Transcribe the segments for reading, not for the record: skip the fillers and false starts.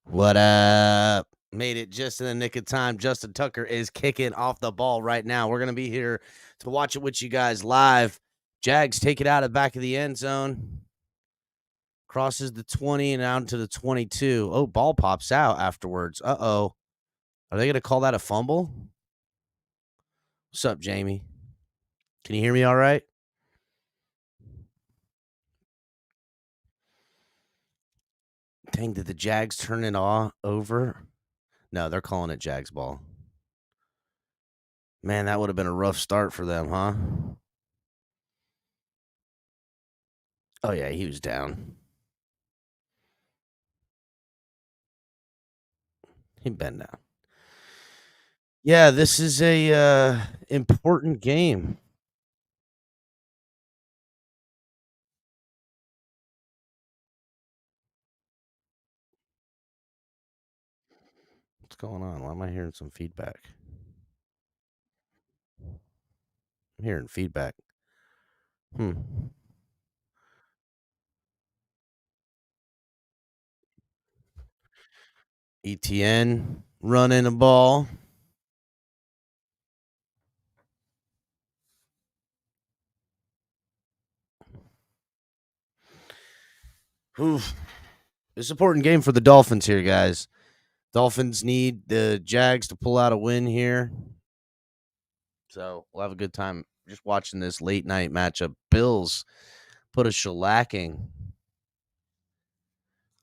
What up? Made it just in the nick of time. Justin Tucker is kicking off the ball right now. We're going to be here to watch it with you guys live. Jags take it out of the back of the end zone. Crosses the 20 and out to the 22. Oh, ball pops out afterwards. Uh-oh. Are they going to call that a fumble? What's up, Jamie? Can you hear me all right? Dang, did the Jags turn it over? No, they're calling it Jags ball. Man, that would have been a rough start for them, huh? Oh, yeah, he was down. He'd been down. Yeah, this is a important game. What's going on? Why am I hearing some feedback? I'm hearing feedback. ETN running a ball. Oof. It's an important game for the Dolphins here, guys. Dolphins need the Jags to pull out a win here. So we'll have a good time just watching this late night matchup. Bills put a shellacking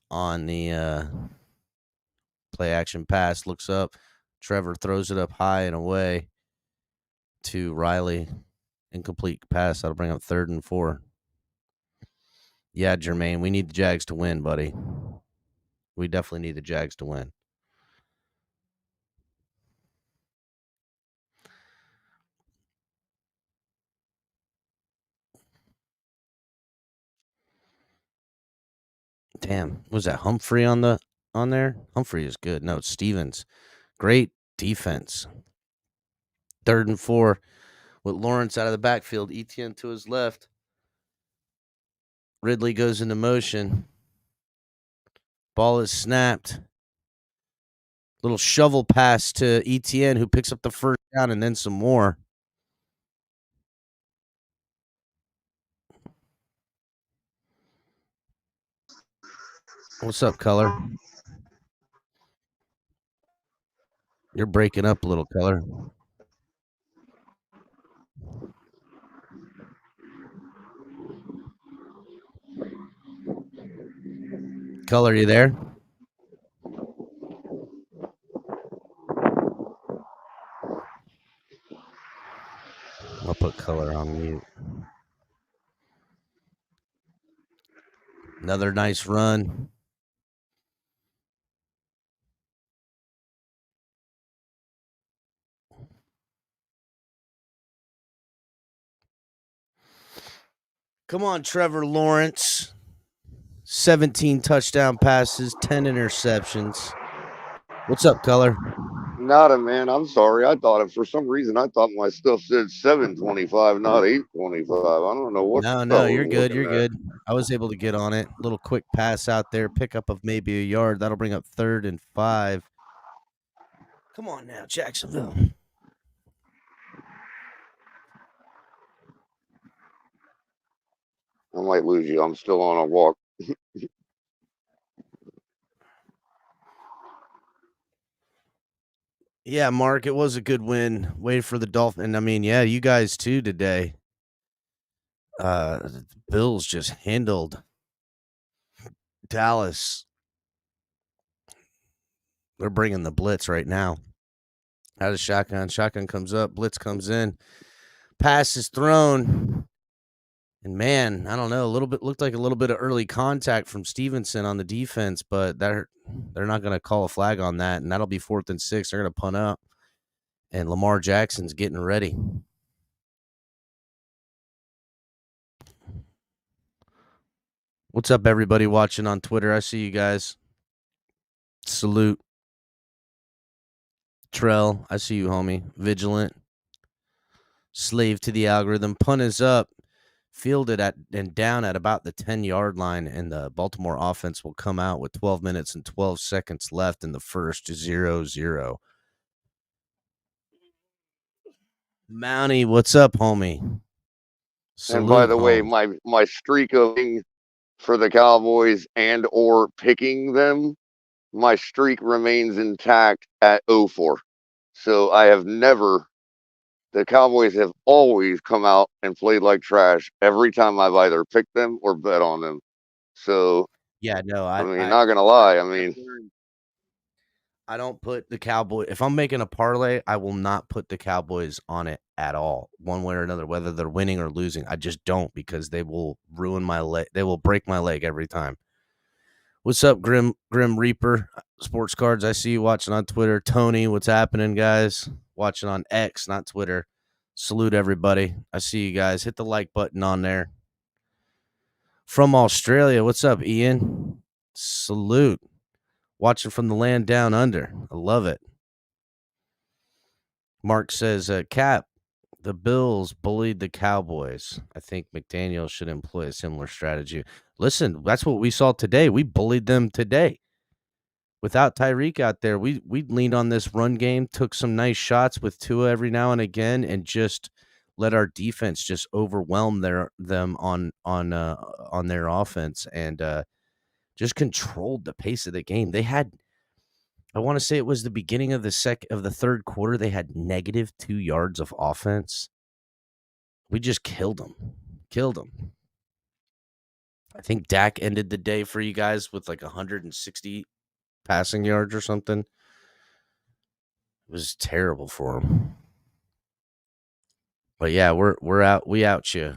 on the play action pass. Looks up. Trevor throws it up high and away to Riley. Incomplete pass. That'll bring up 3rd and 4. Yeah, Jermaine, we need the Jags to win, buddy. We definitely need the Jags to win. Damn, was that Humphrey on there? Humphrey is good. No, it's Stevens. Great defense. 3rd and 4 with Lawrence out of the backfield. Etienne to his left. Ridley goes into motion. Ball is snapped. Little shovel pass to Etienne, who picks up the first down and then some more. What's up, Color? You're breaking up a little, Color. Color, you there? I'll put Color on mute. Another nice run. Come on, Trevor Lawrence. 17 touchdown passes, 10 interceptions. What's up, Color? Nada, man. I'm sorry. I thought it for some reason. I thought my stuff said 725, not 825. I don't know what I No, was you're good. looking You're at. good. I was able to get on it. Little quick pass out there, pickup of maybe a yard. That'll bring up 3rd and 5. Come on now, Jacksonville. I might lose you. I'm still on a walk. Yeah, Mark, it was a good win. Wait for the Dolphins. I mean, yeah, you guys too today. The Bills just handled Dallas. They're bringing the blitz right now. Out of shotgun. Shotgun comes up. Blitz comes in. Pass is thrown. And man, I don't know. A little bit looked like a little bit of early contact from Stevenson on the defense, but they're not going to call a flag on that, and that'll be 4th and 6. They're going to punt up, and Lamar Jackson's getting ready. What's up, everybody watching on Twitter? I see you guys. Salute. Trell, I see you, homie. Vigilant. Slave to the algorithm. Punt is up. fielded at and down at about the 10-yard line, and the Baltimore offense will come out with 12 minutes and 12 seconds left in the first, 0-0. Mountie, what's up, homie? And by Salute, the way, home. my streak of being for the Cowboys and or picking them, my streak remains intact at 0-4. So I have never. The Cowboys have always come out and played like trash every time I've either picked them or bet on them. So Yeah, no, I mean, not gonna lie. I mean, I don't put the Cowboy if I'm making a parlay, I will not put the Cowboys on it at all, one way or another, whether they're winning or losing. I just don't because they will ruin my leg. They will break my leg every time. What's up, Grim Reaper? Sports Cards, I see you watching on Twitter. Tony, what's happening, guys? Watching on X, not Twitter. Salute everybody. I see you guys. Hit the like button on there. From Australia, what's up, Ian? Salute. Watching from the land down under. I love it. Mark says, Cap, the Bills bullied the Cowboys. I think McDaniel should employ a similar strategy. Listen, that's what we saw today. We bullied them today. Without Tyreek out there, we leaned on this run game, took some nice shots with Tua every now and again, and just let our defense just overwhelm them on their offense and just controlled the pace of the game. They had, I want to say it was the beginning of the third quarter, they had negative 2 yards of offense. We just killed them. Killed them. I think Dak ended the day for you guys with like 160 passing yards or something. It was terrible for him. But yeah, we're out. We out you.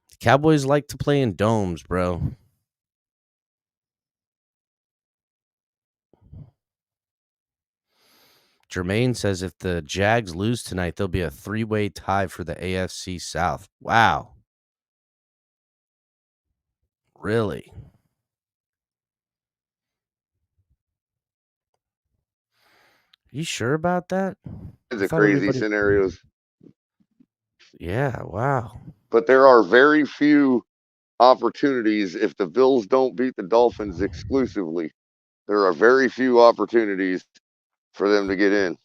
The Cowboys like to play in domes, bro. Jermaine says if the Jags lose tonight, there'll be a 3-way tie for the AFC South. Wow. Really? You sure about that? I the thought crazy everybody. scenarios. Yeah, wow. But there are very few opportunities if the Bills don't beat the Dolphins exclusively. There are very few opportunities for them to get in.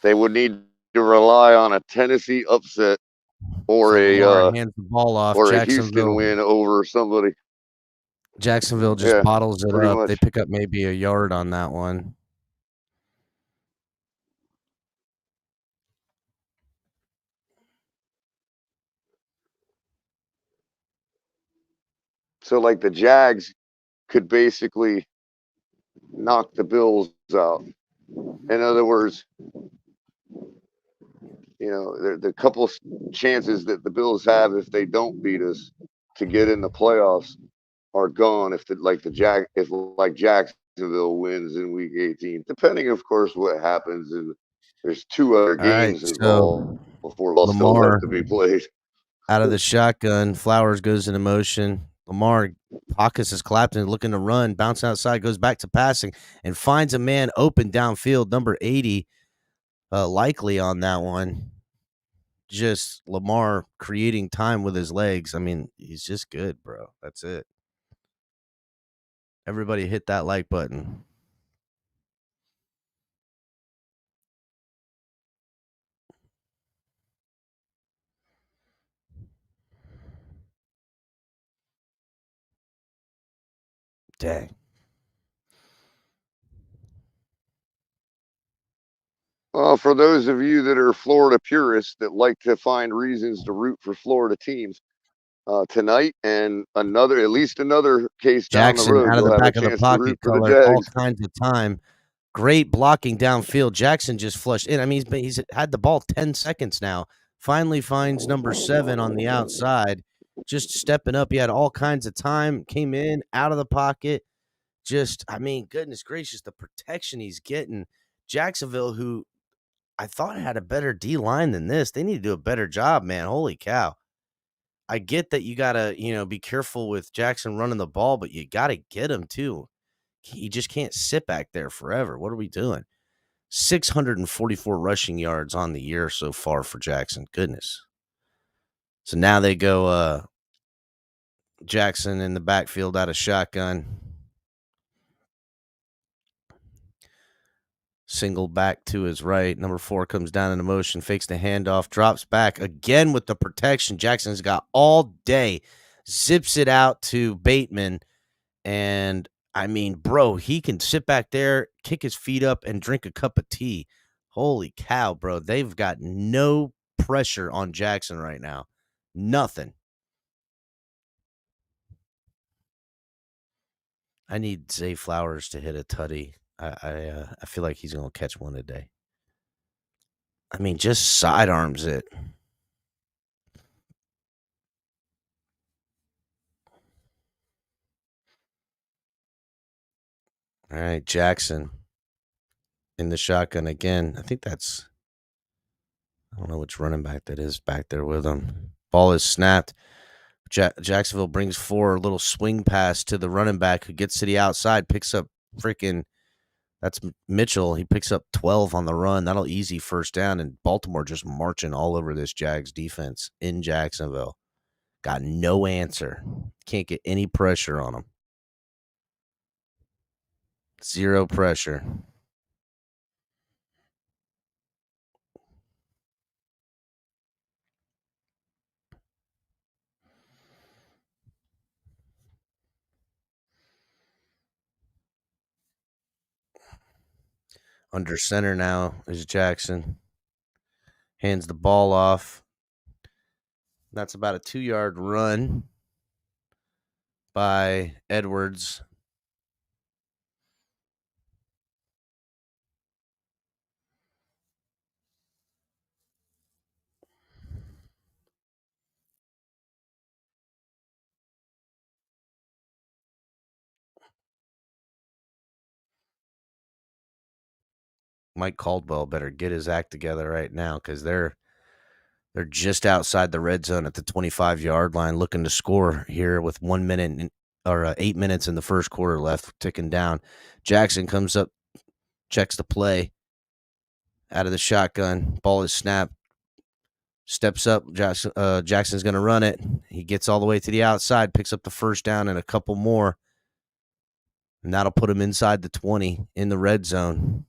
They would need to rely on a Tennessee upset or So Lamar a hands the ball off. Houston win over somebody. Jacksonville just Yeah, bottles it pretty up. They much. pick up maybe a yard on that one. So like the Jags could basically knock the Bills out. In other words, the couple chances that the Bills have if they don't beat us to get in the playoffs are gone if Jacksonville wins in Week 18. Depending, of course, what happens, and there's 2 other All right, games so involved before all still Lamar left to be played. out of the shotgun. Flowers goes into motion. Lamar pockets is Clapton looking to run, bounce outside, goes back to passing, and finds a man open downfield. Number 80, likely on that one. Just Lamar creating time with his legs. I mean, he's just good, bro. That's it. Everybody hit that like button. Dang. Well, for those of you that are Florida purists that like to find reasons to root for Florida teams, tonight and at least another case down the Jackson road, out of the you'll have a back of the chance to root pocket, for the color, all Jags. kinds of time. Great blocking downfield. Jackson just flushed in. I mean, he's had the ball 10 seconds now. Finally finds number 7 on the outside. Just stepping up. He had all kinds of time. Came in, out of the pocket. Just, I mean, goodness gracious, the protection he's getting. Jacksonville, who I thought had a better D line than this. They need to do a better job, man. Holy cow. I get that you got to, be careful with Jackson running the ball, but you got to get him too. You just can't sit back there forever. What are we doing? 644 rushing yards on the year so far for Jackson. Goodness. So now they go Jackson in the backfield out of shotgun. Single back to his right. Number 4 comes down into motion, fakes the handoff, drops back again with the protection. Jackson's got all day, zips it out to Bateman. And I mean, bro, he can sit back there, kick his feet up, and drink a cup of tea. Holy cow, bro. They've got no pressure on Jackson right now. Nothing. I need Zay Flowers to hit a tutty. I feel like he's gonna catch one today. I mean, just sidearms it. All right, Jackson in the shotgun again. I think that's I don't know which running back that is back there with him. Ball is snapped. Jacksonville brings 4, little swing pass to the running back who gets to the outside, picks up freaking that's Mitchell. He picks up 12 on the run. That'll easy first down, and Baltimore just marching all over this Jags defense in Jacksonville. Got no answer. Can't get any pressure on them. Zero pressure. Under center now is Jackson. Hands the ball off. That's about a 2-yard run by Edwards. Mike Caldwell better get his act together right now because they're just outside the red zone at the 25-yard line, looking to score here with 1 minute or 8 minutes in the first quarter left, ticking down. Jackson comes up, checks the play out of the shotgun. Ball is snapped. Steps up. Jackson's going to run it. He gets all the way to the outside, picks up the first down and a couple more. And that'll put him inside the 20 in the red zone.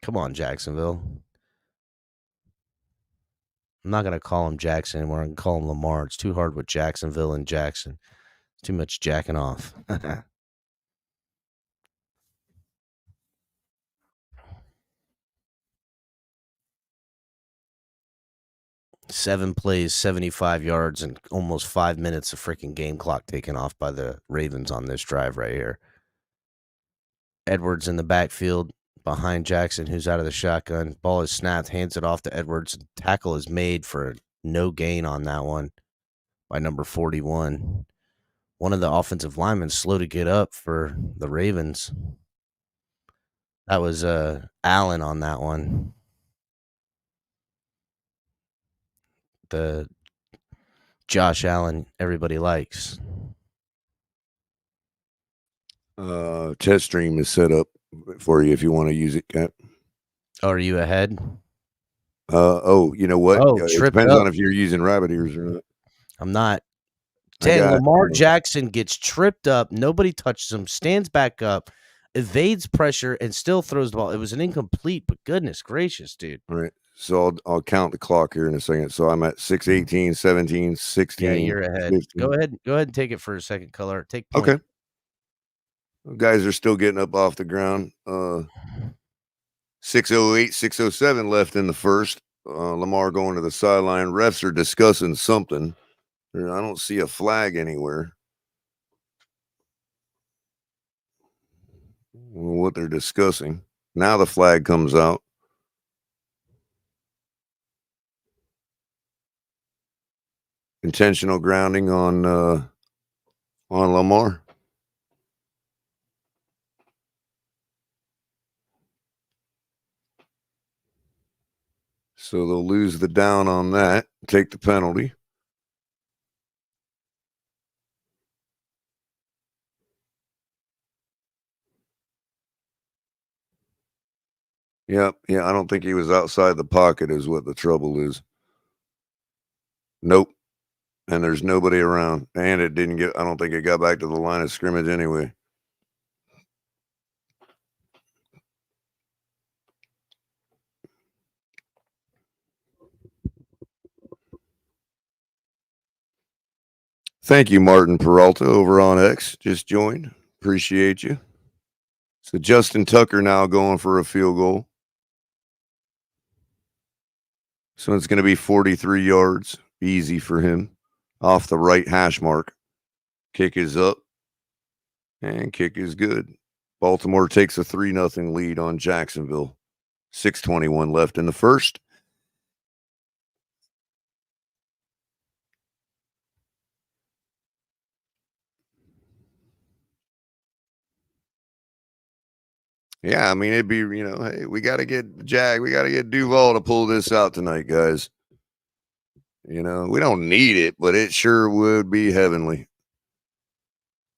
Come on, Jacksonville. I'm not going to call him Jackson anymore. I can call him Lamar. It's too hard with Jacksonville and Jackson. It's too much jacking off. 7 plays, 75 yards, and almost 5 minutes of freaking game clock taken off by the Ravens on this drive right here. Edwards in the backfield behind Jackson, who's out of the shotgun. Ball is snapped, hands it off to Edwards. Tackle is made for no gain on that one by number 41. One of the offensive linemen slow to get up for the Ravens. That was Allen on that one. The Josh Allen everybody likes. Test stream is set up for you if you want to use it, Cap. Oh, are you ahead? You know what? Oh, It tripped depends up. on if you're using rabbit ears or not. I'm not. Dang, Lamar Jackson gets tripped up. Nobody touches him, stands back up, evades pressure, and still throws the ball. It was an incomplete, but goodness gracious, dude. All right. So I'll count the clock here in a second. So I'm at 6:18, 17, 16. Yeah, you're ahead. 15. Go ahead and take it for a second, color. Take point. Okay. Guys are still getting up off the ground. 6:08, 6:07 left in the first. Lamar going to the sideline. Refs are discussing something. I don't see a flag anywhere. What they're discussing. Now the flag comes out. Intentional grounding on Lamar. So they'll lose the down on that, take the penalty. Yep. Yeah, I don't think he was outside the pocket is what the trouble is. Nope. And there's nobody around. And it didn't get, I don't think it got back to the line of scrimmage anyway. Thank you, Martin Peralta over on X. Just joined. Appreciate you. So Justin Tucker now going for a field goal. So it's going to be 43 yards. Easy for him. Off the right hash mark. Kick is up. And kick is good. Baltimore takes a 3-0 lead on Jacksonville. 6:21 left in the first. Yeah, I mean, it'd be, hey, we got to get we got to get Duval to pull this out tonight, guys. We don't need it, but it sure would be heavenly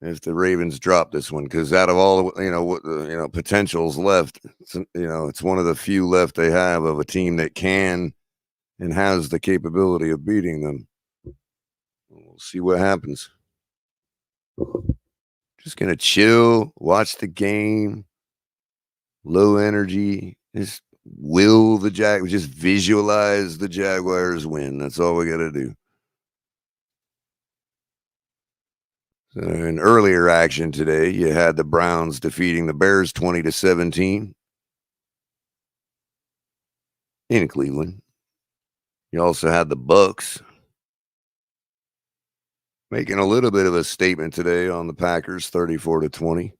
if the Ravens drop this one, because out of all what potentials left, it's one of the few left they have of a team that can and has the capability of beating them. We'll see what happens. Just gonna chill, watch the game, low energy, just just visualize the Jaguars win. That's all we gotta do. In earlier action today, you had the Browns defeating the Bears 20-17 in Cleveland. You also had the Bucks making a little bit of a statement today on the Packers 34-20.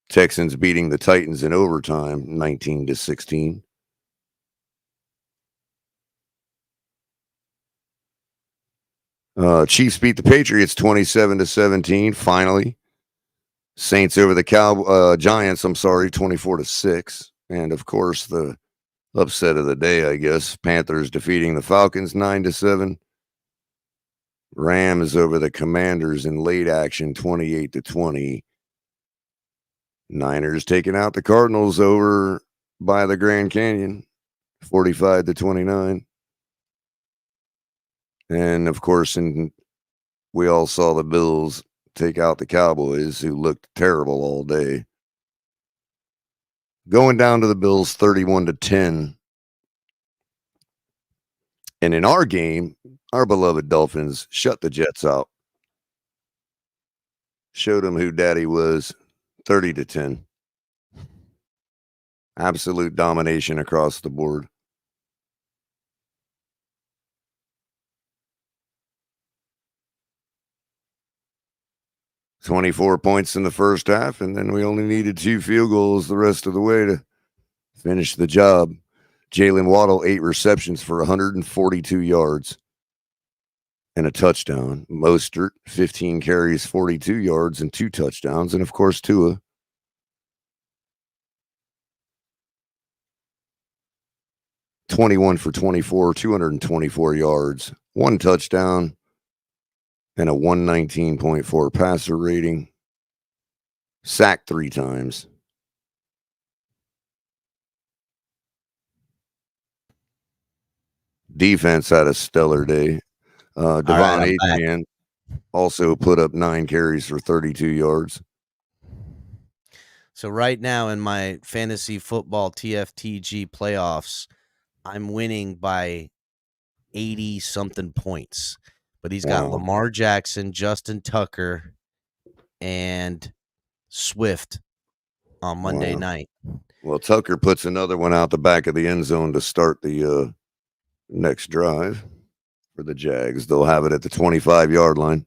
Texans beating the Titans in overtime 19-16. Chiefs beat the Patriots 27-17. Finally, Saints over the Giants. 24-6. And of course, the upset of the day, I guess, Panthers defeating the Falcons 9-7. Rams over the Commanders in late action 28-20. Niners taking out the Cardinals over by the Grand Canyon 45-29. And of course, we all saw the Bills take out the Cowboys, who looked terrible all day. Going down to the Bills 31-10. And in our game, our beloved Dolphins shut the Jets out. Showed them who daddy was 30-10. Absolute domination across the board. $24 points in the first half, and then we only needed 2 field goals the rest of the way to finish the job. Jalen Waddle, 8 receptions for 142 yards and a touchdown. Mostert, 15 carries, 42 yards and 2 touchdowns. And of course, Tua, 21 for 24, 224 yards, 1 touchdown, and a 119.4 passer rating. Sacked 3 times. Defense had a stellar day. Devon Adrian also put up 9 carries for 32 yards. So right now in my fantasy football TFTG playoffs, I'm winning by 80-something points. But he's got Lamar Jackson, Justin Tucker, and Swift on Monday night. Well, Tucker puts another one out the back of the end zone to start the next drive for the Jags. They'll have it at the 25-yard line.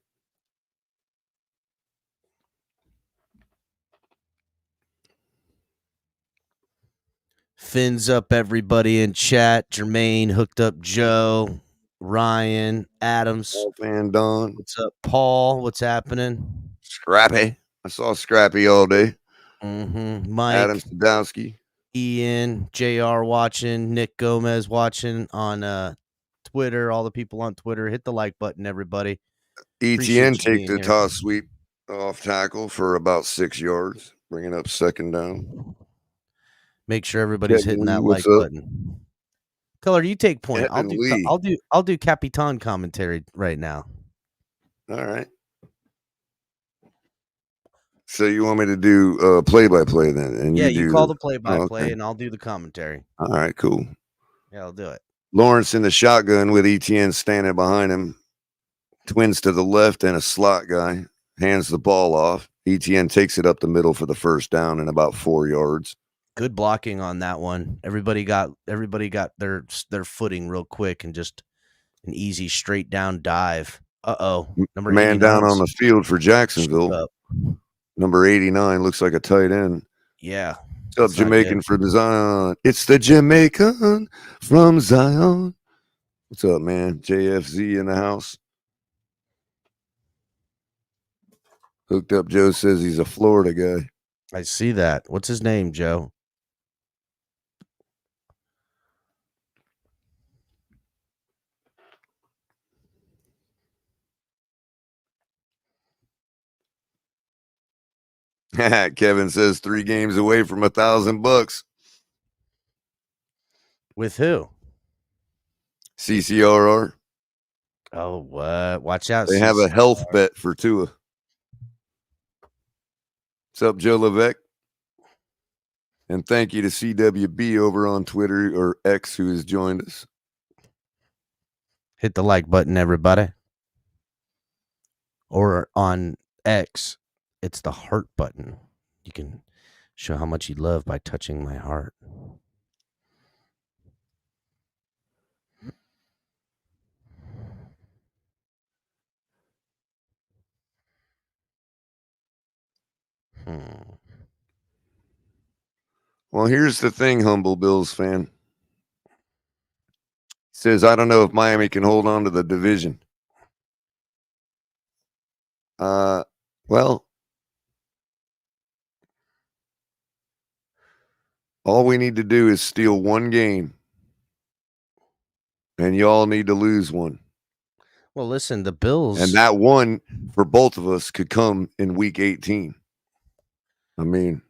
Fins up everybody in chat. Jermaine hooked up Joe, Ryan, Adams. Fan Don. What's up, Paul? What's happening? Scrappy. I saw Scrappy all day. Mike. Adam Sadowski. Ian, JR watching. Nick Gomez watching on Twitter. All the people on Twitter. Hit the like button, everybody. ETN take the toss sweep off tackle for about 6 yards, bringing up second down. Make sure everybody's Kevin hitting Lee, that what's like up? button. Color, you take point. Kevin Lee. I'll do Capitan commentary right now. All right. So you want me to do play-by-play then? And Yeah, you call the Oh, play-by-play, okay. and I'll do the commentary. All right, cool. Yeah, I'll do it. Lawrence in the shotgun with ETN standing behind him. Twins to the left and a slot guy. Hands the ball off. ETN takes it up the middle for the first down and about 4 yards. Good blocking on that one. Everybody got their footing real quick and just an easy straight down dive. Number Man 89 down on the field for Jacksonville. Number 89 looks like a tight end. Yeah. What's up, Jamaican from Zion? It's the Jamaican from Zion. What's up, man? JFZ in the house. Hooked Up Joe says he's a Florida guy. I see that. What's his name, Joe? Kevin says 3 games away from $1,000. With who? CCRR. Oh, what? Watch out. They have a health bet for Tua. What's up, Joe Levesque? And thank you to CWB over on Twitter or X who has joined us. Hit the like button, everybody. Or on X, it's the heart button. You can show how much you love by touching my heart. Well, here's the thing, humble Bills fan. Says, I don't know if Miami can hold on to the division. Well, all we need to do is steal one game, and y'all need to lose one. Well, listen, the Bills. And that one for both of us could come in week 18. I mean,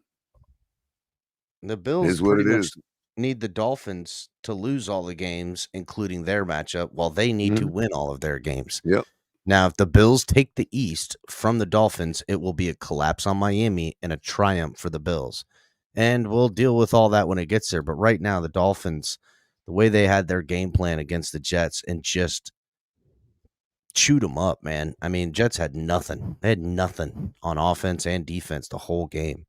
the Bills is what pretty it much is. Need the Dolphins to lose all the games, including their matchup, while they need to win all of their games. Yep. Now, if the Bills take the East from the Dolphins, it will be a collapse on Miami and a triumph for the Bills. And we'll deal with all that when it gets there. But right now, the Dolphins, the way they had their game plan against the Jets and just chewed them up, man. I mean, Jets had nothing. They had nothing on offense and defense the whole game.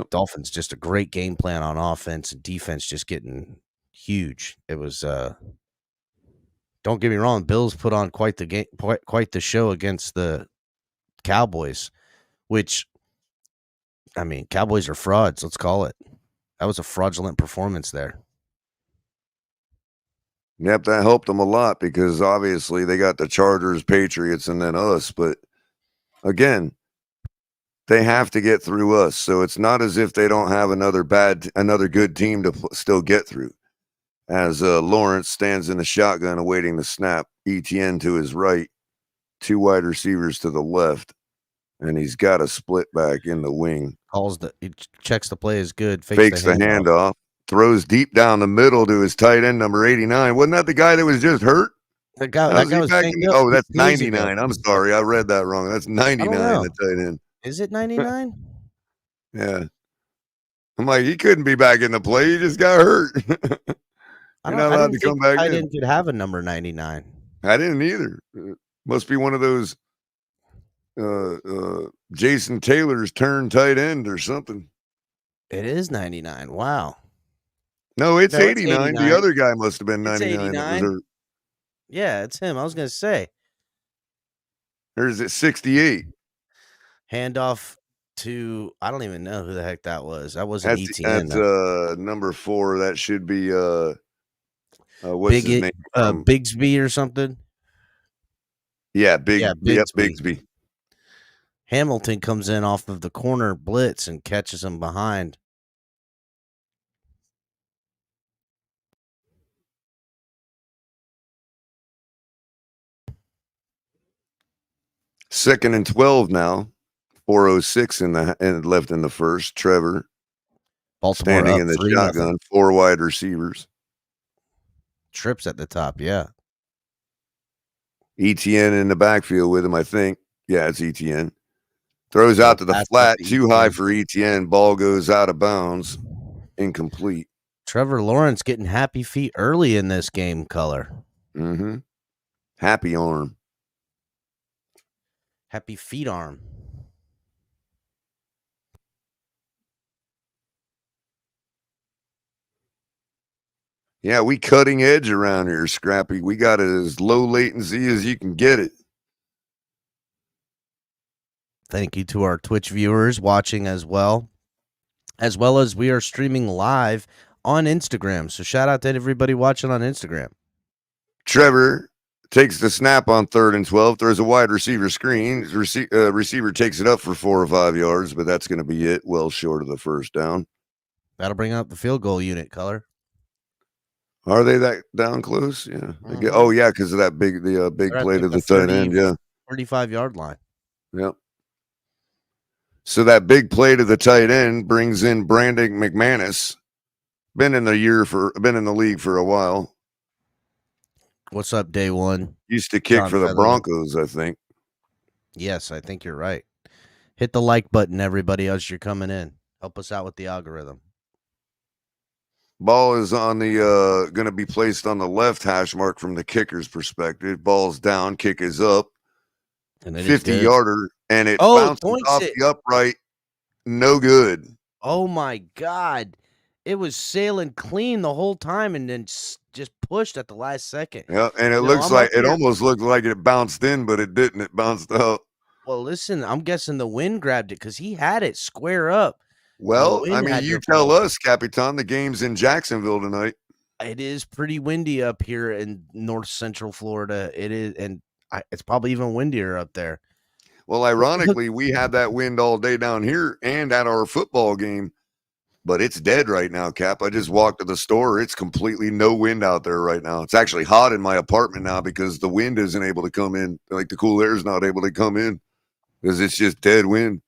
Dolphins, just a great game plan on offense and defense just getting huge. It was don't get me wrong, Bills put on quite the show against the Cowboys, which, I mean, Cowboys are frauds, let's call it. That was a fraudulent performance there. Yep, that helped them a lot because obviously they got the Chargers, Patriots, and then us. But again, they have to get through us. So it's not as if they don't have another good team to still get through. As Lawrence stands in the shotgun awaiting the snap, ETN to his right, 2 wide receivers to the left, and he's got a split back in the wing. He checks the play is good, fakes the handoff, throws deep down the middle to his tight end, number 89. Wasn't that the guy that was just hurt? That guy was Oh, that's 99. I'm sorry, I read that wrong. That's 99, the tight end. Is it 99? Yeah. I'm like, he couldn't be back in the play. He just got hurt. You're not allowed to come back in. I didn't have a number 99. I didn't either. Must be one of those Jason Taylor's turn tight end or something. It is 99. Wow. No, it's 89. The other guy must have been 99 that was hurt. Yeah, it's him. I was going to say. Or is it 68? Handoff to, I don't even know who the heck that was. That wasn't ETN. That's number 4. That should be what's his name? Bigsby or something. Yeah, Bigsby. Hamilton comes in off of the corner blitz and catches him behind. Second and 12 now. 4:06 left in the first. Trevor Baltimore Standing up in the 3-0. shotgun, 4 wide receivers. Trips at the top, yeah. ETN in the backfield with him, I think. Yeah, it's ETN. Throws out to the Pass up flat, to too high ETN. for ETN. Ball goes out of bounds. Incomplete. Trevor Lawrence getting happy feet early in this game, Color. Mm-hmm. Happy arm. Happy feet arm. Yeah, we cutting edge around here, Scrappy. We got it as low latency as you can get it. Thank you to our Twitch viewers watching as well as we are streaming live on Instagram. So shout out to everybody watching on Instagram. Trevor takes the snap on 3rd and 12, throws a wide receiver screen. Receiver takes it up for 4 or 5 yards, but that's going to be it. Well short of the first down. That'll bring up the field goal unit, Color. Are they that down close? Yeah. Mhm. Oh, yeah, because of that big play to the tight end. Yeah. 35-yard line. Yep. So that big play to the tight end brings in Brandon McManus. Been in the league for a while. What's up, day one? Used to kick John for the Featherman. Broncos, I think. Yes, I think you're right. Hit the like button, everybody, as you're coming in. Help us out with the algorithm. Ball is on the going to be placed on the left hash mark from the kicker's perspective. Ball's down, kick is up. And it 50-yarder, and it bounces off the upright. No good. Oh my God. It was sailing clean the whole time and then just pushed at the last second. Yeah, and it looks like it almost looked like it bounced in, but it didn't. It bounced out. Well, listen, I'm guessing the wind grabbed it because he had it square up. Well, I mean, you tell us, Capitan, the game's in Jacksonville tonight. It is pretty windy up here in north central Florida. It is, and it's probably even windier up there. Well, ironically, we had that wind all day down here and at our football game, but it's dead right now, Cap. I just walked to the store. It's completely no wind out there right now. It's actually hot in my apartment now because the wind isn't able to come in. Like the cool air is not able to come in because it's just dead wind.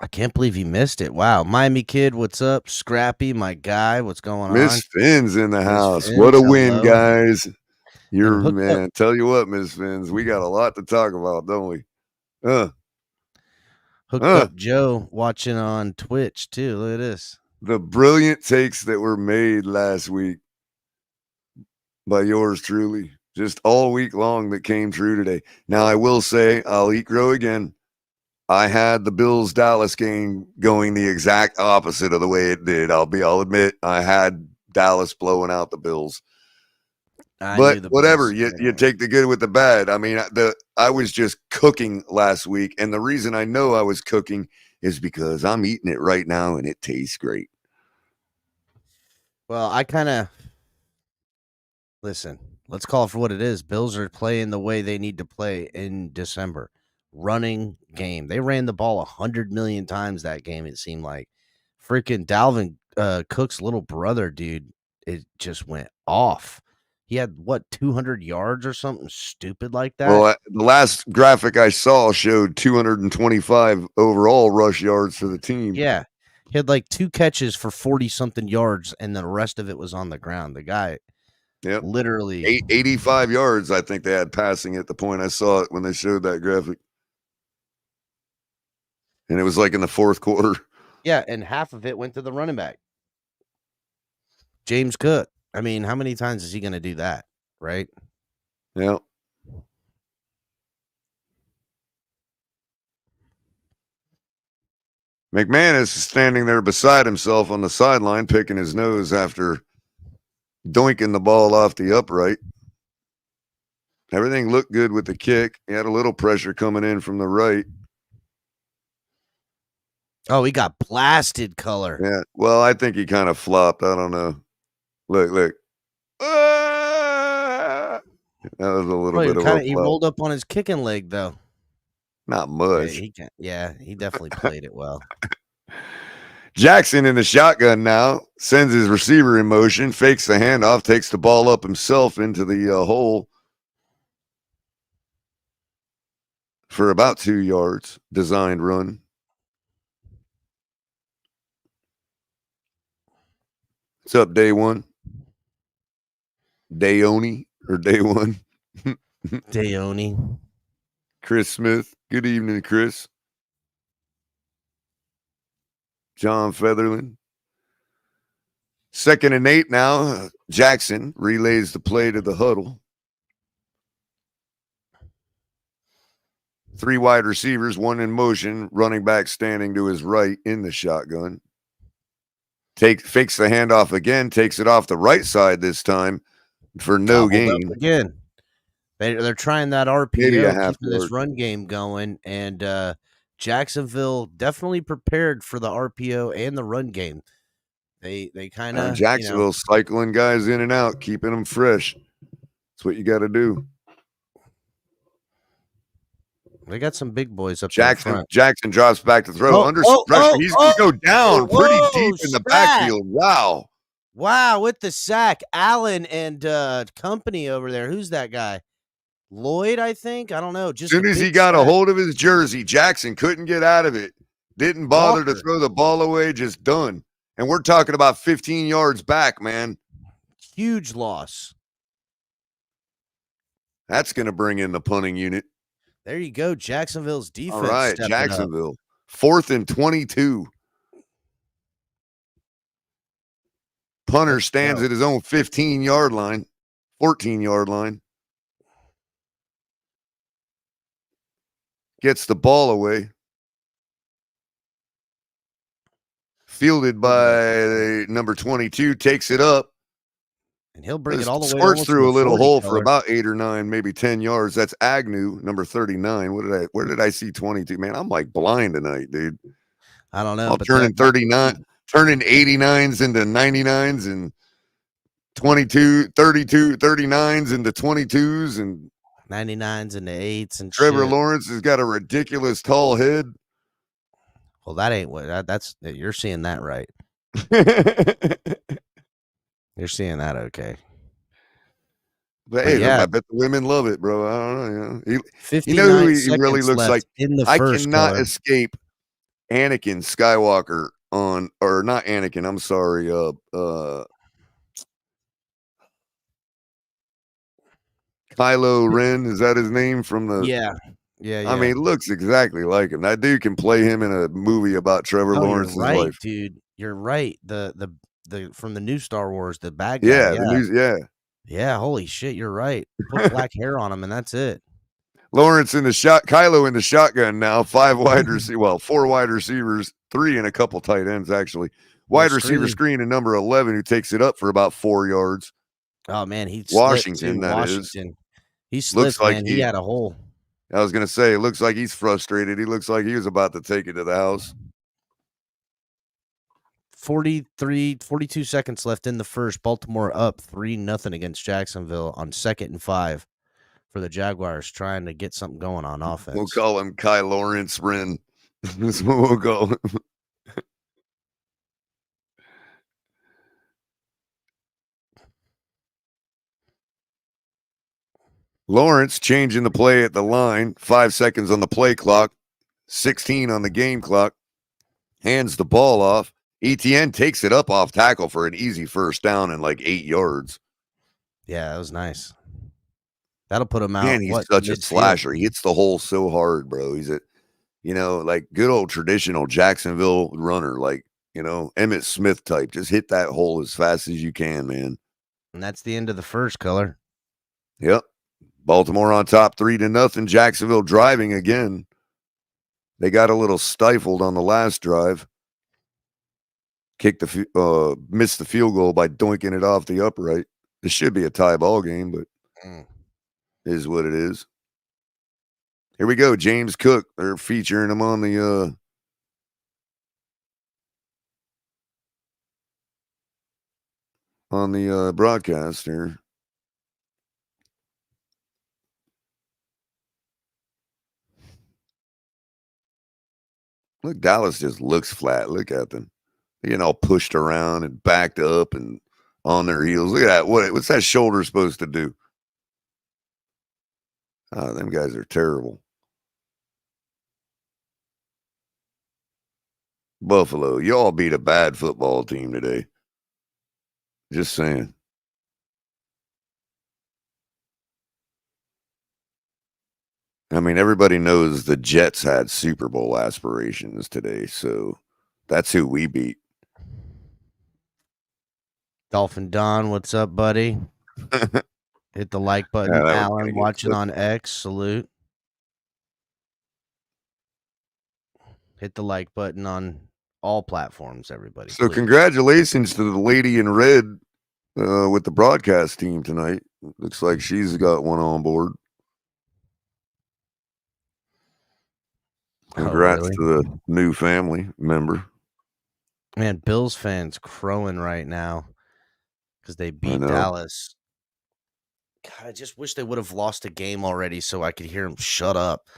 I can't believe he missed it. Wow. Miami Kid, what's up? Scrappy, my guy, what's going on? Miss Finn's in the house. Finns, what a win, hello. guys. You're, man, up. tell you what, Miss Finn's, we got a lot to talk about, don't we? Hooked up Joe watching on Twitch, too. Look at this. The brilliant takes that were made last week by yours truly, just all week long that came true today. Now, I will say, I'll eat crow again. I had the Bills-Dallas game going the exact opposite of the way it did. I'll admit I had Dallas blowing out the Bills. But whatever, you take the good with the bad. I mean, I was just cooking last week, and the reason I know I was cooking is because I'm eating it right now, and it tastes great. Well, I kind of listen. Let's call it for what it is. Bills are playing the way they need to play in December. Running game. They ran the ball 100 million times that game, it seemed like. Freaking Dalvin Cook's little brother, dude, it just went off. He had, 200 yards or something stupid like that? Well, the last graphic I saw showed 225 overall rush yards for the team. Yeah. He had like 2 catches for 40-something yards, and the rest of it was on the ground. The guy literally 85 yards, I think they had passing at the point I saw it when they showed that graphic. And it was like in the fourth quarter. Yeah, and half of it went to the running back. James Cook. I mean, how many times is he going to do that, right? Yeah. McManus is standing there beside himself on the sideline, picking his nose after doinking the ball off the upright. Everything looked good with the kick. He had a little pressure coming in from the right. Oh, he got blasted, Color. Yeah. Well, I think he kind of flopped. I don't know. Look. That was a little bit of a flop. He rolled up on his kicking leg, though. Not much. He definitely played it well. Jackson in the shotgun now, sends his receiver in motion, fakes the handoff, takes the ball up himself into the hole for about 2 yards. Designed run. What's up, day one? Dayoni or day one? Dayoni. Chris Smith. Good evening, Chris. John Featherland. 2nd and 8 now. Jackson relays the play to the huddle. 3 wide receivers, 1 in motion, running back standing to his right in the shotgun. Fakes the handoff again, takes it off the right side this time for no gain. Again. They're trying that Maybe a RPO, half keeping this yard. run game going, and Jacksonville definitely prepared for the RPO and the run game. They kind of Jacksonville cycling guys in and out, keeping them fresh. That's what you got to do. They got some big boys up there in front. Jackson drops back to throw under some pressure. He's going to go down pretty deep in the backfield. Wow. Wow, with the sack. Allen and company over there. Who's that guy? Lloyd, I think. I don't know. Just as soon as he got a hold of his jersey, Jackson couldn't get out of it. Didn't bother to throw the ball away, just done. And we're talking about 15 yards back, man. Huge loss. That's going to bring in the punting unit. There you go. Jacksonville's defense. All right, Jacksonville. 4th and 22. Punter stands at his own 15-yard line, 14-yard line. Gets the ball away. Fielded by number 22, takes it up. And he'll bring it all the way. Squirts through a little hole for about 8 or 9, maybe 10 yards. That's Agnew, number 39. Where did I see 22? Man, I'm like blind tonight, dude. I don't know. I'm turning 39, turning 89s into 99s and 32, 39s into 22s and 99s into 8s and Trevor shit. Lawrence has got a ridiculous tall head. Well, that ain't what that's you're seeing that right. You're seeing that okay. But hey, I bet the women love it, bro. I don't know. You know who he really looks like? In the I first cannot color. escape Anakin Skywalker or not Anakin. I'm sorry. Kylo Ren, is that his name from the? Yeah. I mean, looks exactly like him. That dude can play him in a movie about Trevor Lawrence's life. Dude. You're right. The from the new Star Wars, the bad guy. Yeah, holy shit, you're right. Put black hair on him and that's it. Lawrence in the Kylo in the shotgun now. 4 wide receivers, 3 and a couple tight ends actually. Wide receiver screen and number 11 who takes it up for about 4 yards. Oh man, Washington, that is. He slipped, looks like man. He had a hole. I was going to say, it looks like he's frustrated. He looks like he was about to take it to the house. 42 seconds left in the first. Baltimore up 3-0 against Jacksonville on 2nd and 5 for the Jaguars, trying to get something going on offense. We'll call him Kai Lawrence Ren. That's what we'll call him. Lawrence changing the play at the line. 5 seconds on the play clock. 16 on the game clock. Hands the ball off. ETN takes it up off tackle for an easy first down and like 8 yards. Yeah, that was nice. That'll put him out. Man, he's such a slasher. He hits the hole so hard, bro. He's like good old traditional Jacksonville runner, like, Emmitt Smith type. Just hit that hole as fast as you can, man. And that's the end of the first color. Yep. Baltimore on top 3-0. Jacksonville driving again. They got a little stifled on the last drive. Missed the field goal by doinking it off the upright. This should be a tie ball game, but is what it is. Here we go. James Cook. They're featuring him on the broadcast here. Look, Dallas just looks flat. Look at them. They're getting all pushed around and backed up and on their heels. Look at that. What's that shoulder supposed to do? Oh, them guys are terrible. Buffalo, y'all beat a bad football team today. Just saying. I mean, everybody knows the Jets had Super Bowl aspirations today, so that's who we beat. Dolphin Don, what's up, buddy? Hit the like button. Yeah, Alan, watching on X, salute. Hit the like button on all platforms, everybody. So please. congratulations to the lady in red with the broadcast team tonight. Looks like she's got one on board. Congrats really? to the new family member. Man, Bills fans crowing right now because they beat Dallas. God, I just wish they would have lost a game already so I could hear them shut up.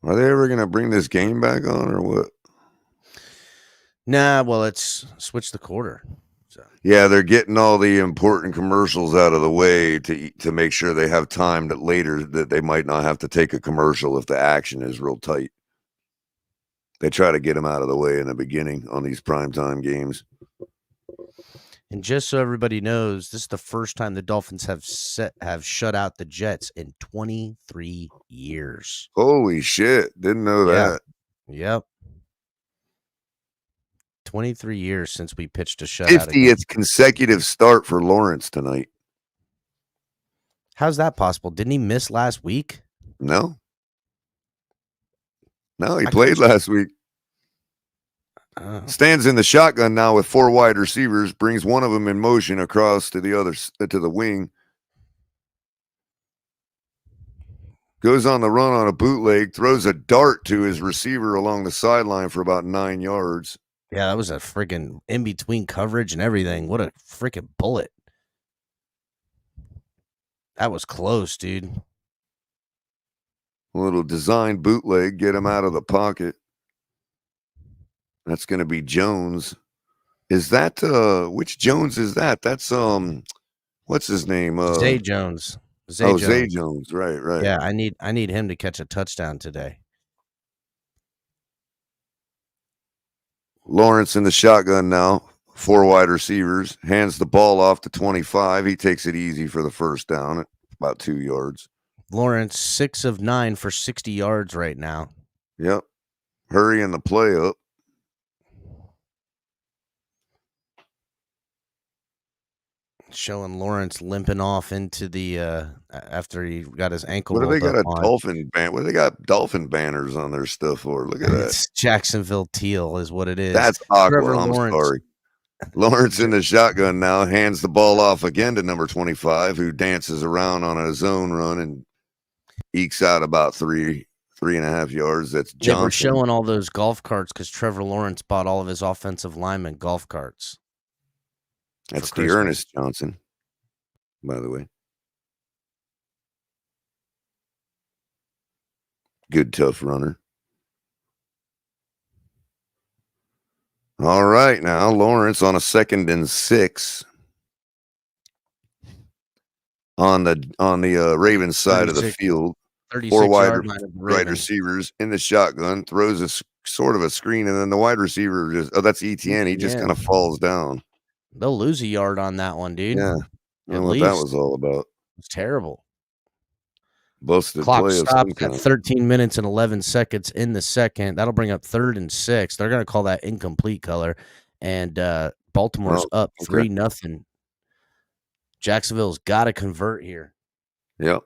Are they ever going to bring this game back on or what? Nah, well, let's switch the quarter. So. Yeah, they're getting all the important commercials out of the way to make sure they have time that later that they might not have to take a commercial if the action is real tight. They try to get them out of the way in the beginning on these primetime games. And just so everybody knows, this is the first time the Dolphins have shut out the Jets in 23 years. Holy shit. Didn't know that. Yep. 23 years since we pitched a shutout. 50th consecutive start for Lawrence tonight. How's that possible? Didn't he miss last week? No. No, he played last week. Stands in the shotgun now with 4 wide receivers, brings one of them in motion across to the other to the wing. Goes on the run on a bootleg, throws a dart to his receiver along the sideline for about 9 yards. Yeah, that was a freaking in-between coverage and everything. What a freaking bullet. That was close, dude. A little design bootleg, get him out of the pocket. That's going to be Jones. Is that which Jones is that? That's what's his name? Zay Jones. Zay Jones. Right. Yeah, I need him to catch a touchdown today. Lawrence in the shotgun now. 4 wide receivers. Hands the ball off to 25. He takes it easy for the first down at about 2 yards. Lawrence 6 of 9 for 60 yards right now. Yep. Hurrying the play up. Showing Lawrence limping off into the after he got his ankle. What do they got a on. dolphin band? What do they got dolphin banners on their stuff for? Look at that. It's Jacksonville teal is what it is. That's awkward. Trevor I'm Lawrence. sorry. Lawrence in the shotgun now hands the ball off again to number 25, who dances around on a zone run and ekes out about 3.5 yards. That's Johnson. Yeah, we're showing all those golf carts because Trevor Lawrence bought all of his offensive linemen golf carts. That's the Ernest Johnson, by the way. Good, tough runner. All right, now Lawrence on a 2nd and 6 on the Ravens side of the field. 4 wide receivers in the shotgun, throws a sort of a screen, and then the wide receiver that's ETN. He just kind of falls down. They'll lose a yard on that one, dude. Yeah, I don't know what that was all about. It's terrible. Busted Clock play stopped at 13 minutes and 11 seconds in the second. That'll bring up 3rd and 6. They're going to call that incomplete color. And Baltimore's up 3-0. Jacksonville's got to convert here. Yep.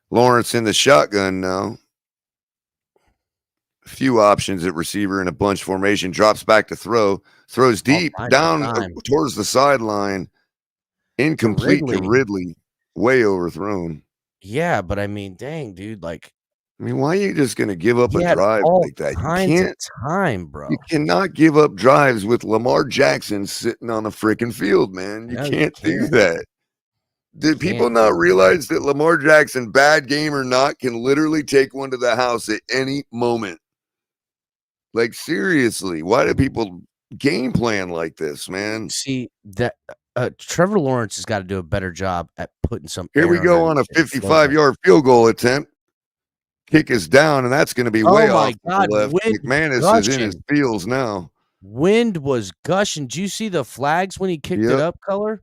Lawrence in the shotgun now. Few options at receiver in a bunch formation. Drops back to throw. Throws deep down towards the sideline. Incomplete to Ridley. Way overthrown. Yeah, but I mean, dang, dude. Like, I mean, why are you just going to give up a drive like that? You can't. Time, bro. You cannot give up drives with Lamar Jackson sitting on the freaking field, man. You can't do that. Did people not realize that Lamar Jackson, bad game or not, can literally take one to the house at any moment? Like, seriously, why do people game plan like this, man? See, that Trevor Lawrence has got to do a better job at putting some Here air we go underneath on a it and floating it. 55-yard field goal attempt. Kick is down, and that's going to be way Oh off my to the God, left. wind McManus is in his gushing. feels now. Wind was gushing. Did you see the flags when he kicked it Yep. up, Color?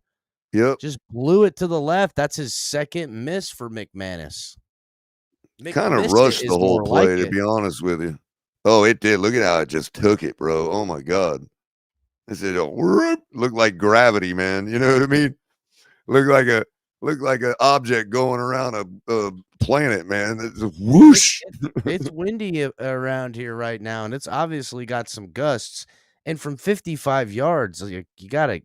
Yep. Just blew it to the left. That's his second miss for McManus. Kind of McMiss rushed it the is whole more play, like to it. be honest with you. Oh, it did. Look at how it just took it, bro. Oh my God. This is looked like gravity, man. You know what I mean? Looked like an object going around a planet, man. It's a whoosh. It's windy around here right now, and it's obviously got some gusts. And from 55 yards, you gotta,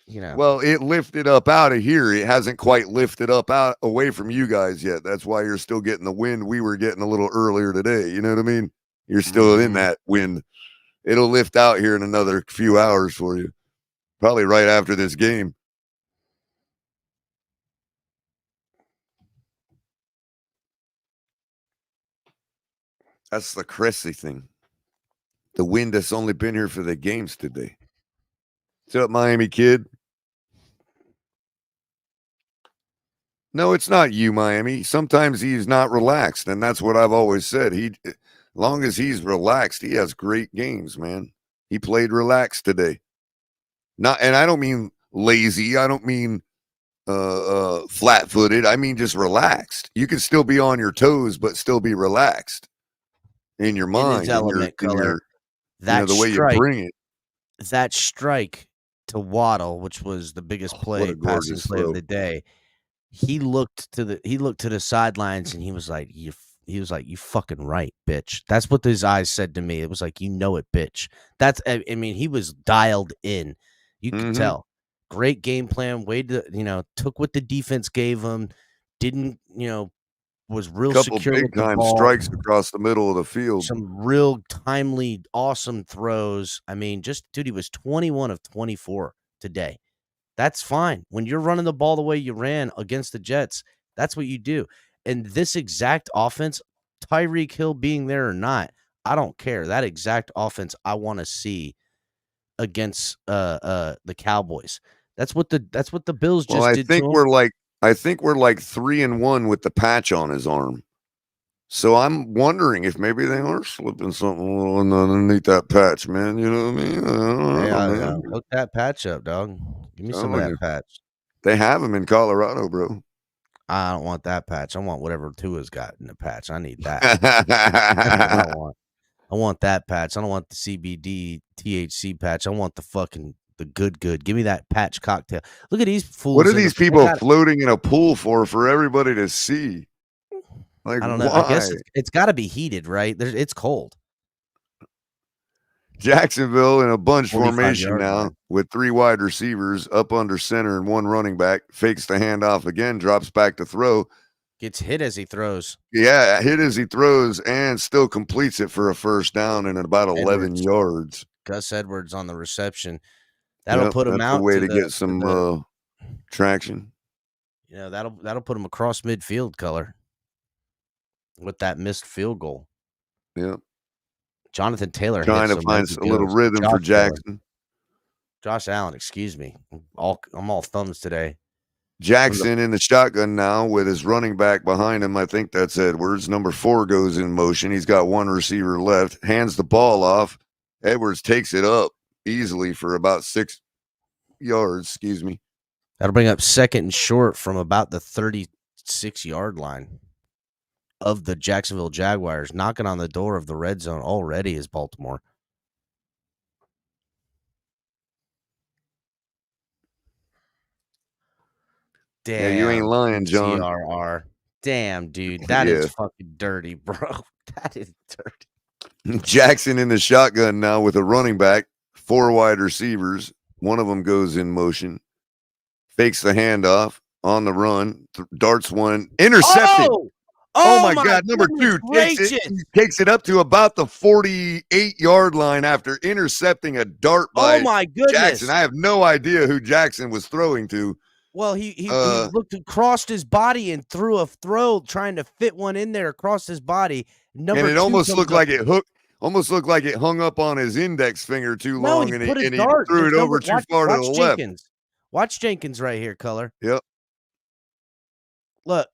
Well, it lifted up out of here. It hasn't quite lifted up out away from you guys yet. That's why you're still getting the wind we were getting a little earlier today. You know what I mean? You're still in that wind. It'll lift out here in another few hours for you. Probably right after this game. That's the crazy thing. The wind has only been here for the games today. What's up, Miami kid? No, it's not you, Miami. Sometimes he's not relaxed, and that's what I've always said. Long as he's relaxed, he has great games, man. He played relaxed today. And I don't mean lazy. I don't mean flat-footed. I mean just relaxed. You can still be on your toes, but still be relaxed in your mind, his element, Color. That the way strike, you bring it. That strike to Waddle, which was the biggest passing play of the day. He looked to the sidelines and he was like, you fucking right, bitch. That's what his eyes said to me. It was like, you know it, bitch. I mean, he was dialed in. You could tell. Great game plan. Took what the defense gave him. Didn't, was real secure with the ball. Strikes across the middle of the field. Some real timely, awesome throws. I mean, dude, he was 21 of 24 today. That's fine. When you're running the ball the way you ran against the Jets, that's what you do. And this exact offense, Tyreek Hill being there or not, I don't care. That exact offense I want to see against the Cowboys. That's what the Bills just did to him. I think we're like 3-1 with the patch on his arm. So I'm wondering if maybe they are slipping something a little underneath that patch, man. You know what I mean? I don't know, Hook that patch up, dog. Give me some of that patch. They have him in Colorado, bro. I don't want that patch. I want whatever Tua's got in the patch. I need that. That's what I want. I want that patch. I don't want the CBD THC patch. I want the good. Give me that patch cocktail. Look at these fools. What are these people floating in a pool for everybody to see? Like, I don't know. Why? I guess it's got to be heated, right? It's cold. Jacksonville in a bunch formation now with 3 wide receivers up under center and 1 running back. Fakes the handoff again, drops back to throw. Gets hit as he throws. Yeah, hit as he throws and still completes it for a first down and about 11 yards. Gus Edwards on the reception. That'll put him out. A way to get some traction. That'll put him across midfield, Color, with that missed field goal. Yeah. Jonathan Taylor trying to find a little rhythm for Jackson. Josh Allen, excuse me. I'm all thumbs today. Jackson in the shotgun now with his running back behind him. I think that's Edwards. Number 4 goes in motion. He's got 1 receiver left. Hands the ball off. Edwards takes it up easily for about 6 yards. Excuse me. That'll bring up second and short from about the 36-yard line of the Jacksonville Jaguars. Knocking on the door of the red zone already is Baltimore. Damn. Yeah, you ain't lying, John. CRR. Damn, dude. That is fucking dirty, bro. That is dirty. Jackson in the shotgun now with a running back, 4 wide receivers. One of them goes in motion. Fakes the handoff on the run. Darts one. Intercepted. Oh my God. Number 2 takes it up to about the 48-yard line after intercepting a dart by Jackson. I have no idea who Jackson was throwing to. Well, he crossed his body and threw a throw trying to fit one in there across his body. And it almost looked like it hung up on his index finger too long, and he threw it over too far to the left. Watch Jenkins right here, color. Yep. Look,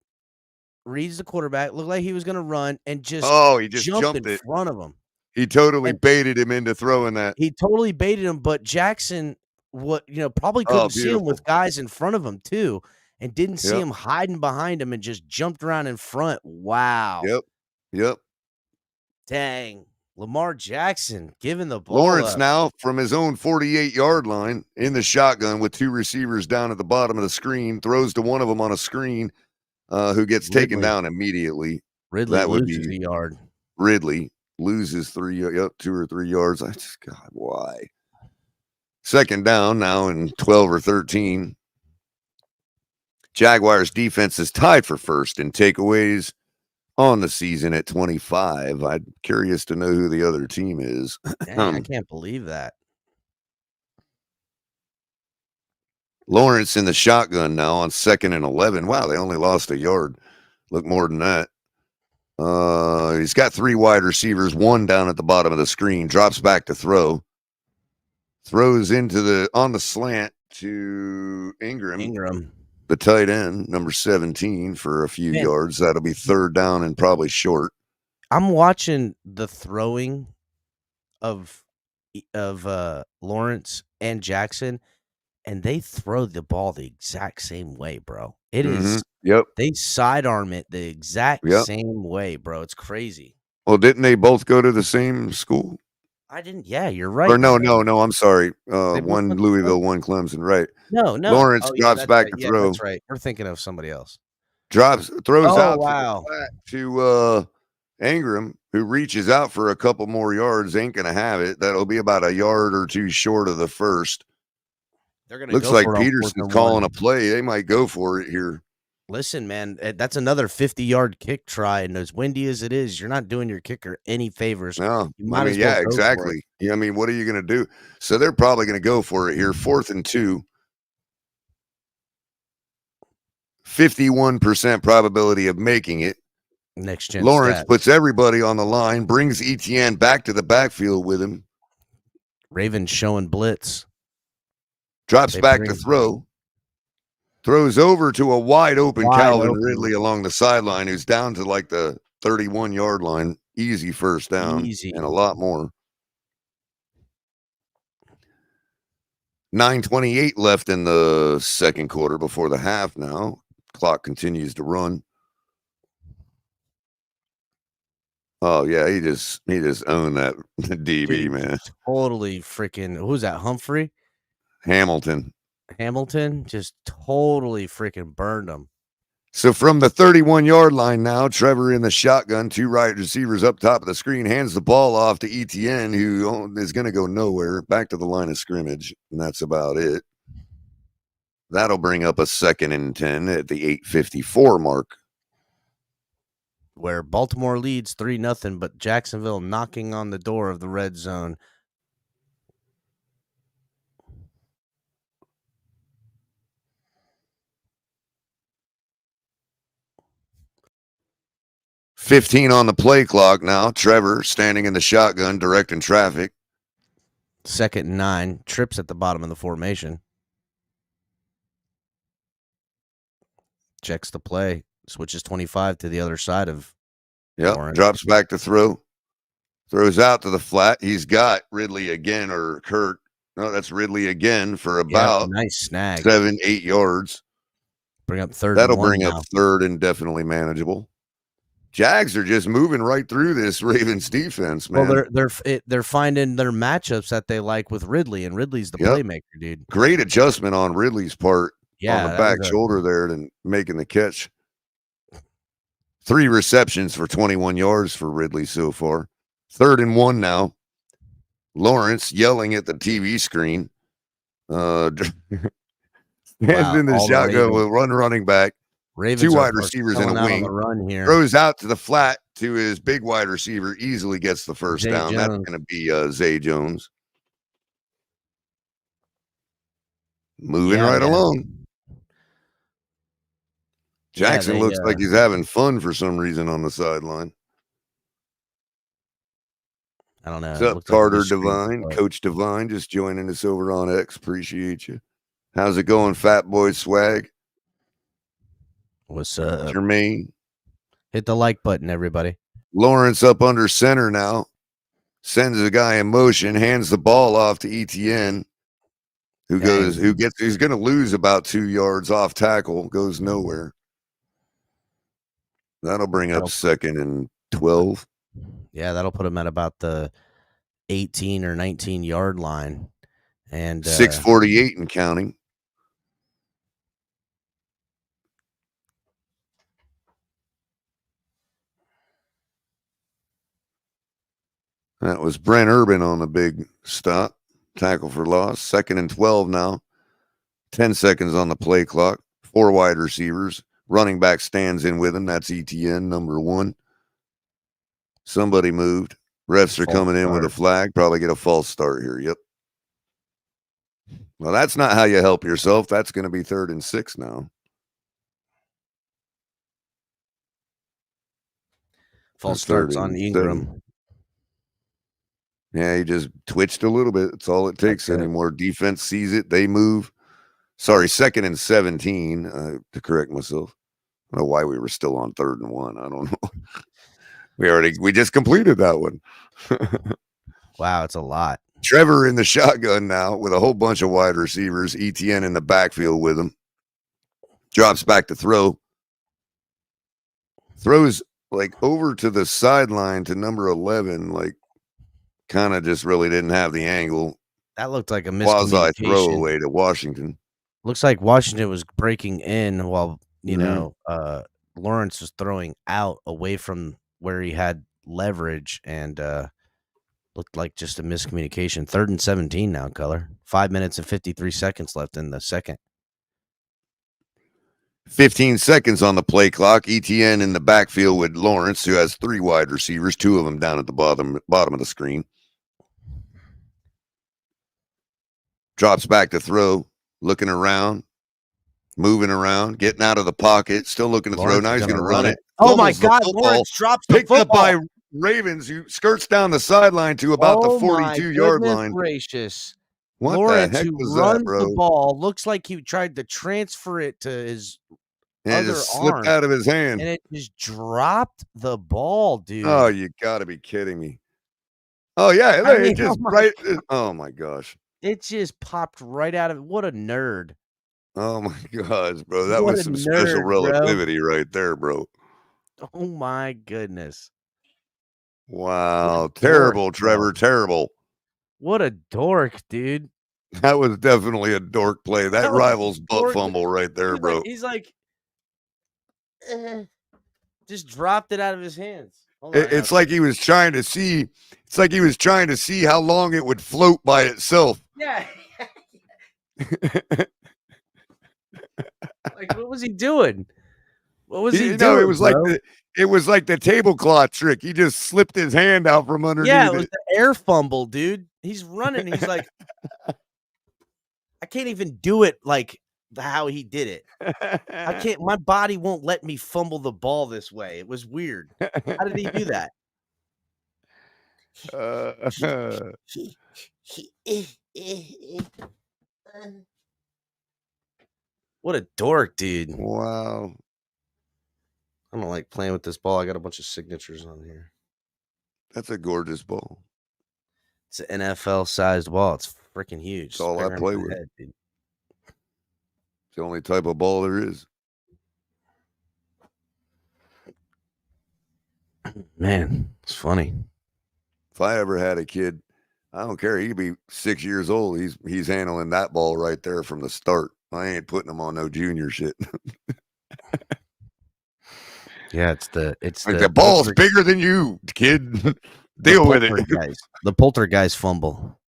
reads the quarterback. Looked like he was going to run and just He just jumped in jumped it. front of him. He totally And baited him into throwing that. he totally baited him, but Jackson, probably couldn't see him with guys in front of him too, and didn't see him hiding behind him and just jumped around in front. Wow. Yep. Dang. Lamar Jackson giving the ball Lawrence up. now from his own 48-yard line in the shotgun with two receivers down at the bottom of the screen, throws to one of them on a screen, who gets taken down immediately. Ridley loses a yard. Ridley loses 2 or 3 yards. God, why? Second down now in 12 or 13. Jaguars defense is tied for first in takeaways on the season at 25. I'm curious to know who the other team is. Dang, I can't believe that. Lawrence in the shotgun now on 2nd and 11. Wow, they only lost a yard. Look more than that. He's got 3 wide receivers, one down at the bottom of the screen, drops back to throw. Throws on the slant to Ingram. The tight end, number 17, for a few yards. That'll be third down and probably short. I'm watching the throwing of Lawrence and Jackson, and they throw the ball the exact same way, bro. It is. Yep. They sidearm it the exact same way, bro. It's crazy. Well, didn't they both go to the same school? I didn't. Yeah, you're right. Or no. I'm sorry. One Louisville, one Clemson. Right. No. Lawrence drops back to throw. That's right. We're thinking of somebody else. Throws out wow. to Ingram, who reaches out for a couple more yards. Ain't gonna have it. That'll be about a yard or two short of the first. They're gonna. Looks like Peterson's calling a play. They might go for it here. Listen, man, that's another 50-yard kick try, and as windy as it is, you're not doing your kicker any favors. No, exactly. Yeah, I mean, what are you going to do? So they're probably going to go for it here. 4th and 2. 51% probability of making it. Next gen Lawrence puts everybody on the line, brings Etienne back to the backfield with him. Ravens showing blitz. Drops back to throw. Throws over to a wide open Calvin Ridley along the sideline, who's down to like the 31-yard line. Easy first down. And a lot more. 9:28 left in the second quarter before the half now. Clock continues to run. Oh, yeah, he just owned that DB, dude, man. Totally freaking, who's that, Humphrey? Hamilton just totally freaking burned him. So from the 31-yard line now, Trevor in the shotgun, 2 right receivers up top of the screen, hands the ball off to Etienne, who is going to go nowhere, back to the line of scrimmage, and that's about it. That'll bring up a 2nd and 10 at the 8:54 mark. Where Baltimore leads 3-0, but Jacksonville knocking on the door of the red zone. $15 on the play clock now. Trevor standing in the shotgun, directing traffic. 2nd and 9. Trips at the bottom of the formation. Checks the play. Switches 25 to the other side of Lawrence. Drops back to throw. Throws out to the flat. He's got Ridley again, or Kurt. No, that's Ridley again for about nice snag. 7-8 yards. Bring up 3rd. That'll bring up 3rd and definitely manageable. Jags are just moving right through this Ravens defense, man. Well, they're finding their matchups that they like with Ridley, and Ridley's the playmaker, dude. Great adjustment on Ridley's part on the back shoulder there and making the catch. 3 receptions for 21 yards for Ridley so far. 3rd and 1 now. Lawrence yelling at the TV screen. Stands in the shotgun with running back. Ravens 2 wide receivers in a wing. Run here. Throws out to the flat to his big wide receiver. Easily gets the first down. Jones. That's going to be Zay Jones. Moving along. Jackson looks like he's having fun for some reason on the sideline. I don't know. What's up, Carter Devine? Coach Devine just joining us over on X. Appreciate you. How's it going, Fat Boy Swag? What's up? Jermaine. Hit the like button, everybody. Lawrence up under center now. Sends the guy in motion, hands the ball off to ETN, who's going to lose about 2 yards off tackle, goes nowhere. That'll bring up 2nd and 12. Yeah, that'll put him at about the 18 or 19 yard line. And 6:48 and counting. That was Brent Urban on the big stop. Tackle for loss. 2nd and 12 now. 10 seconds on the play clock. 4 wide receivers. Running back stands in with him. That's ETN, number 1. Somebody moved. Refs are coming in with a flag. Probably get a false start here. Yep. Well, that's not how you help yourself. That's going to be 3rd and 6 now. False starts on Ingram. Yeah, he just twitched a little bit. That's all it takes anymore. Defense sees it. They move. Sorry, 2nd and 17, to correct myself. I don't know why we were still on 3rd and 1. I don't know. We just completed that one. Wow, it's a lot. Trevor in the shotgun now with a whole bunch of wide receivers. ETN in the backfield with him. Drops back to throw. Throws like over to the sideline to number 11, like kind of just really didn't have the angle. That looked like a quasi throwaway to Washington. Looks like Washington was breaking in while, Lawrence was throwing out away from where he had leverage, and looked like just a miscommunication. 3rd and 17 now, Color. 5 minutes and 53 seconds left in the second. 15 seconds on the play clock. ETN in the backfield with Lawrence, who has 3 wide receivers, 2 of them down at the bottom of the screen. Drops back to throw, looking around, moving around, getting out of the pocket, still looking to throw. Now he's going to run it. Oh, my God. Lawrence drops the football. Picked up by Ravens, who skirts down the sideline to about the 42-yard line. Gracious. What Lawrence, the heck who was runs that, bro? the ball, looks like he tried to transfer it to his and other it just slipped arm, out of his hand. and it just dropped the ball, dude. Oh, you got to be kidding me. Oh, yeah. Oh, my gosh. It just popped right out of it. What a nerd. Oh, my gosh, bro. That was some special relativity right there, bro. Oh, my goodness. Wow. Terrible, Trevor. Terrible. What a dork, dude. That was definitely a dork play. That rivals butt fumble right there, bro. He's like, just dropped it out of his hands. It's like he was trying to see. It's like he was trying to see how long it would float by itself. Yeah. Like, what was he doing? What was he doing? No, it was like the tablecloth trick. He just slipped his hand out from underneath. Yeah, it was the air fumble, dude. He's running. He's like, I can't even do it like how he did it. I can't. My body won't let me fumble the ball this way. It was weird. How did he do that? What a dork, dude. Wow. I don't like playing with this ball. I got a bunch of signatures on here. That's a gorgeous ball. It's an NFL-sized ball. It's freaking huge. That's all I play with. It's the only type of ball there is. Man, it's funny. If I ever had a kid, I don't care. He'd be 6 years old. He's handling that ball right there from the start. I ain't putting him on no junior shit. Yeah, it's like the ball's bigger than you, kid. Deal with it. The poltergeist fumble.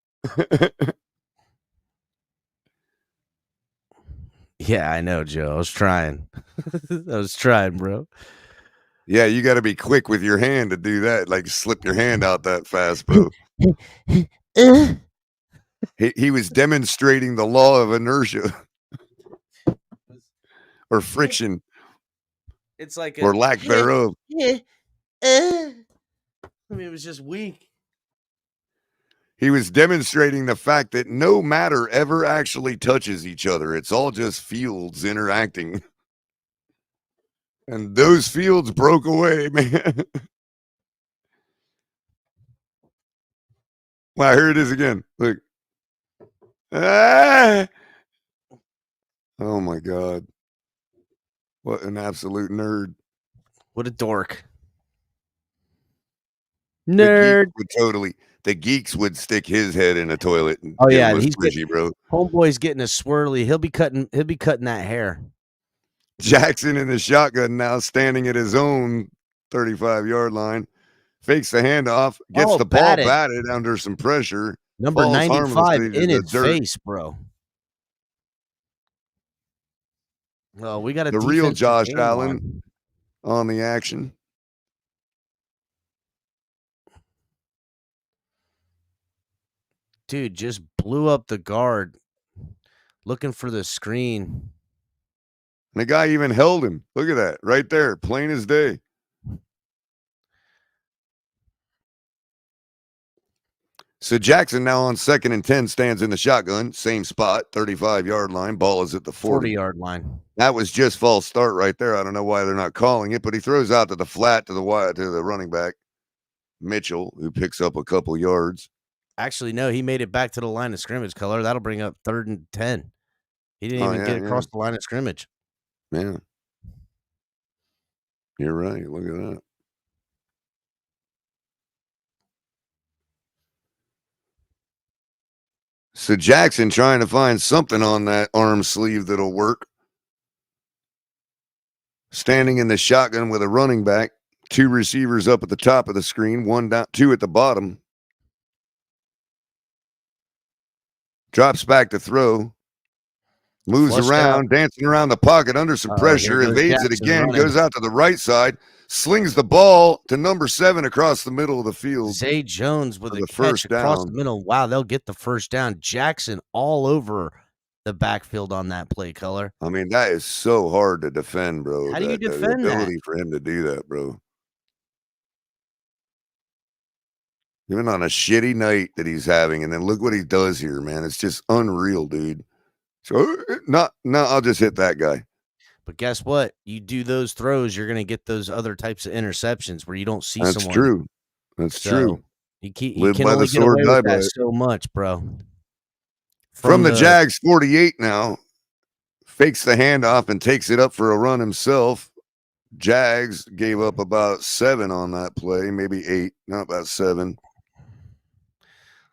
Yeah, I know, Joe. I was trying. Bro. Yeah, you got to be quick with your hand to do that. Like slip your hand out that fast, bro. He was demonstrating the law of inertia or friction. It's like or lack thereof. I mean, it was just weak. He was demonstrating the fact that no matter ever actually touches each other. It's all just fields interacting. And those fields broke away, man. Wow, here it is again. Look. Ah! Oh my God. What an absolute nerd. What a dork. Nerd. The geeks would stick his head in a toilet and Oh give yeah, him a he's squishy, bro. Homeboy's getting a swirly. He'll be cutting that hair. Jackson in the shotgun now, standing at his own 35-yard line. Fakes the handoff, gets the ball batted under some pressure. Number falls 95 harmlessly in to his the dirt. face, bro. Oh, we got a The real defensive Josh game Allen on the action. Dude just blew up the guard looking for the screen. And the guy even held him. Look at that right there, plain as day. So Jackson now on 2nd and 10 stands in the shotgun, same spot, 35-yard line. Ball is at the 40-yard line. That was just false start right there. I don't know why they're not calling it, but he throws out to the flat to the running back, Mitchell, who picks up a couple yards. Actually, no, he made it back to the line of scrimmage, Color. That'll bring up 3rd and 10. He didn't even get across the line of scrimmage. Yeah. You're right. Look at that. So Jackson trying to find something on that arm sleeve that'll work. Standing in the shotgun with a running back, 2 receivers up at the top of the screen, 1 down, 2 at the bottom. Drops back to throw. Moves Flushed around, out. dancing around the pocket under some pressure, evades it again, running. goes out to the right side, slings the ball to number 7 across the middle of the field. Zay Jones with a catch first across down. the middle. Wow, they'll get the first down. Jackson all over the backfield on that play, Color. I mean, that is so hard to defend, bro. How do you defend the ability for him to do that, bro? Even on a shitty night that he's having, and then look what he does here, man. It's just unreal, dude. So, no, I'll just hit that guy. But guess what? You do those throws, you're going to get those other types of interceptions where you don't see That's someone. True. That's true. You can only get away with that so much, bro. From the Jags 48 now, fakes the handoff and takes it up for a run himself. Jags gave up about 7 on that play, maybe 8, not about 7.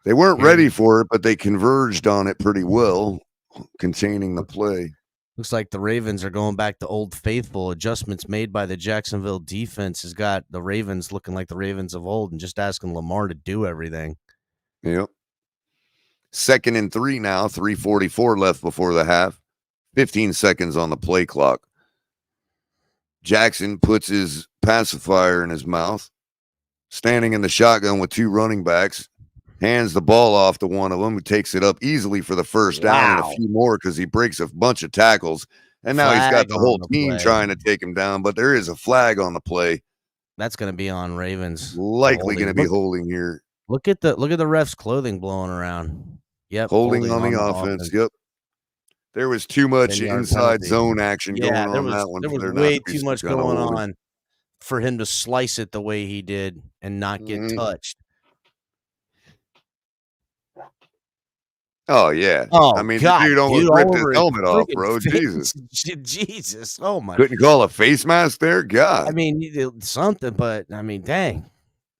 They weren't ready for it, but they converged on it pretty well, containing the play. Looks like the Ravens are going back to Old Faithful. Adjustments made by the Jacksonville defense has got the Ravens looking like the Ravens of old and just asking Lamar to do everything. Yep. 2nd and 3 now, 3:44 left before the half. 15 seconds on the play clock. Jackson puts his pacifier in his mouth, standing in the shotgun with 2 running backs. Hands the ball off to one of them, who takes it up easily for the first down and a few more because he breaks a bunch of tackles. And now he's got the whole team trying to take him down, but there is a flag on the play. That's going to be on Ravens. Likely going to be holding here. Look at the ref's clothing blowing around. Yep, holding on the offense. Yep. There was too much inside zone action going on that one. There was way too much going on for him to slice it the way he did and not get touched. Oh, yeah. Oh, I mean, God, the dude almost ripped his helmet off, bro. Jesus. Jesus. Oh, my. Couldn't call a face mask there? God. I mean, he did something, but, I mean, dang.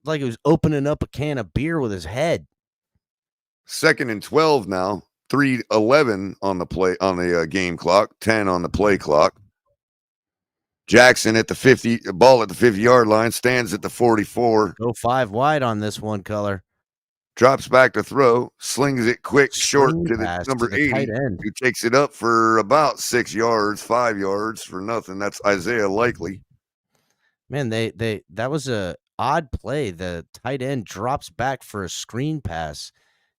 Like he was opening up a can of beer with his head. 2nd and 12 now. 3:11 on the game clock. 10 on the play clock. Jackson at the 50, ball at the 50-yard line, stands at the 44. Go 5 wide on this one, Color. Drops back to throw, slings it quick, short to the number 80, who takes it up for about 6 yards, 5 yards for nothing. That's Isaiah Likely. Man, that was a odd play. The tight end drops back for a screen pass.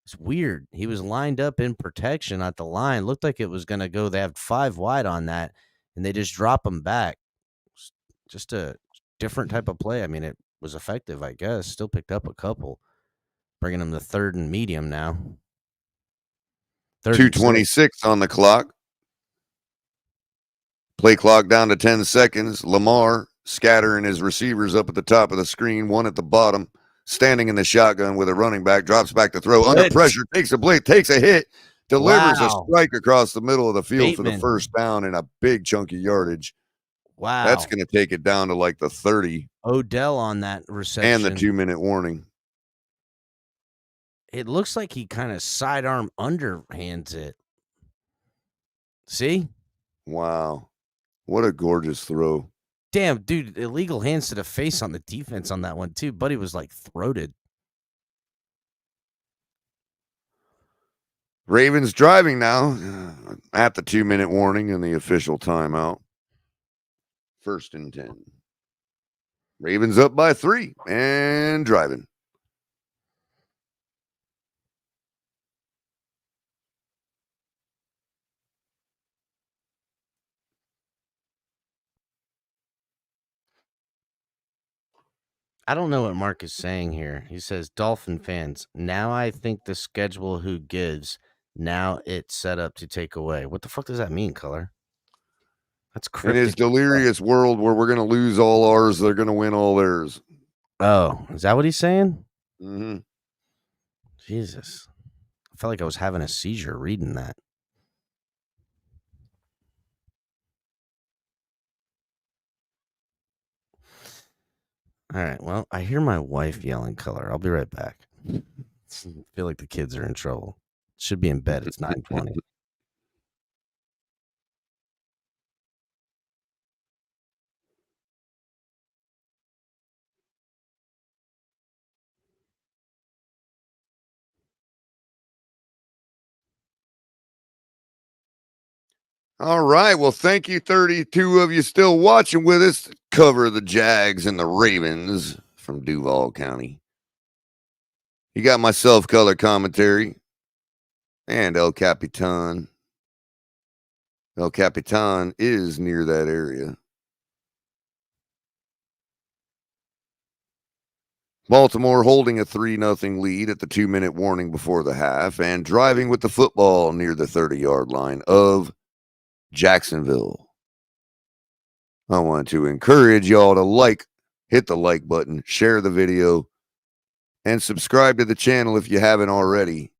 It's weird. He was lined up in protection at the line. Looked like it was going to go. They have 5 wide on that, and they just drop him back. Just a different type of play. I mean, it was effective, I guess. Still picked up a couple. Bringing them to 3rd and medium now. 3rd and 6. 2:26 on the clock. Play clock down to 10 seconds. Lamar scattering his receivers up at the top of the screen, one at the bottom, standing in the shotgun with a running back, drops back to throw, under pressure, takes a blitz, takes a hit, delivers a strike across the middle of the field for the first down and a big chunky yardage. Wow. That's going to take it down to like the 30. Odell on that reception. And the 2-minute warning. It looks like he kind of sidearm underhands it. See? Wow. What a gorgeous throw. Damn, dude, illegal hands to the face on the defense on that one, too. Buddy was like throated. Ravens driving now at the 2-minute warning and the official timeout. 1st and 10. Ravens up by 3 and driving. I don't know what Mark is saying here. He says, Dolphin fans, now I think the schedule who gives, now it's set up to take away. What the fuck does that mean, Color? That's cryptic. In his delirious world where we're going to lose all ours, they're going to win all theirs. Oh, is that what he's saying? Mm-hmm. Jesus. I felt like I was having a seizure reading that. All right, well, I hear my wife yelling, Color. I'll be right back. I feel like the kids are in trouble. Should be in bed. It's 9:20. All right. Well, thank you, 32 of you still watching with us. Cover the Jags and the Ravens from Duval County. You got myself, color commentary, and El Capitan. El Capitan is near that area. Baltimore holding a 3-0 lead at the 2-minute warning before the half and driving with the football near the 30-yard line of Jacksonville. I want to encourage y'all to hit the like button, share the video, and subscribe to the channel if you haven't already.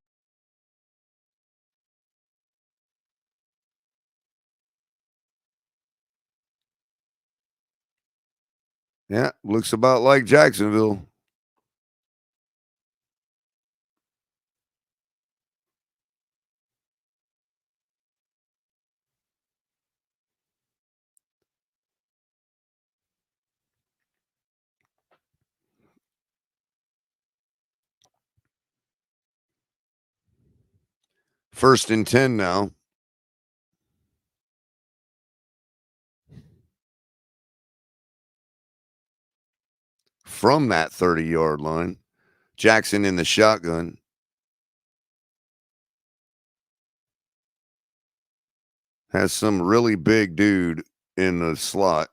Yeah, looks about like Jacksonville. First and 10 now. From that 30-yard line. Jackson in the shotgun. Has some really big dude in the slot.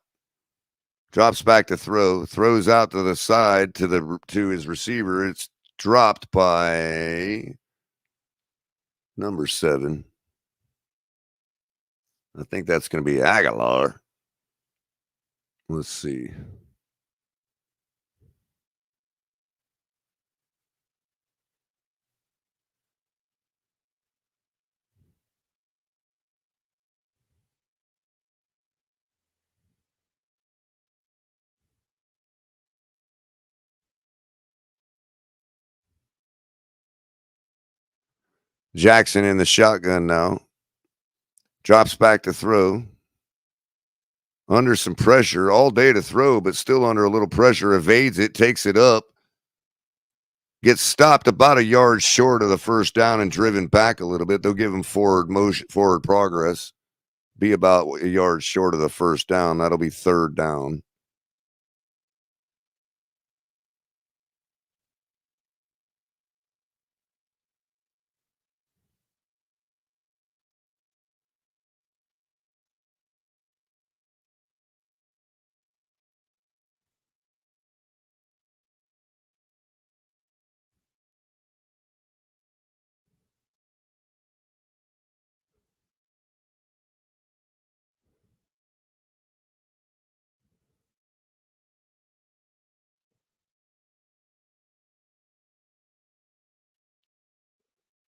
Drops back to throw. Throws out to the side to his receiver. It's dropped by number 7. I think that's going to be Aguilar. Let's see. Jackson in the shotgun now. Drops back to throw. Under some pressure all day to throw, but still under a little pressure. Evades it, takes it up. Gets stopped about a yard short of the first down and driven back a little bit. They'll give him forward progress. Be about a yard short of the first down. That'll be 3rd down.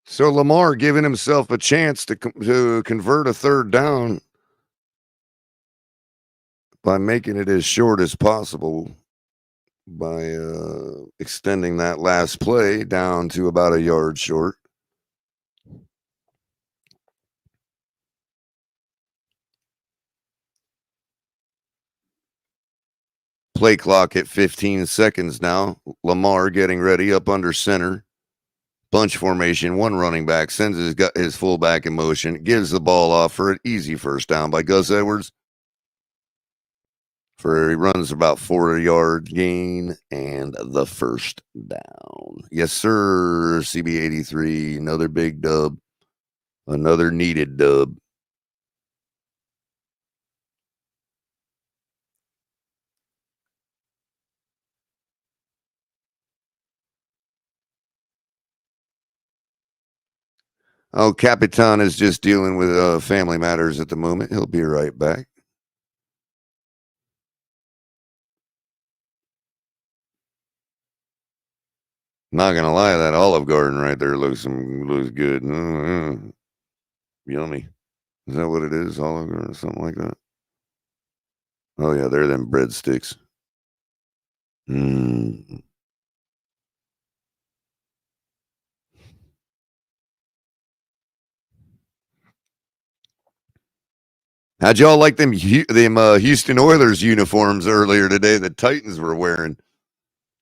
So Lamar giving himself a chance to convert a third down by making it as short as possible by extending that last play down to about a yard short. Play clock at 15 seconds now. Lamar getting ready up under center. Bunch formation, one running back, sends his fullback in motion, gives the ball off for an easy first down by Gus Edwards. He runs about 4-yard gain and the first down. Yes, sir. CB83, another big dub. Another needed dub. Oh, Capitan is just dealing with family matters at the moment. He'll be right back. Not gonna lie, that Olive Garden right there looks good. Yummy. Is that what it is? Olive Garden or something like that? Oh yeah, they're them breadsticks. How'd y'all like them Houston Oilers uniforms earlier today the Titans were wearing?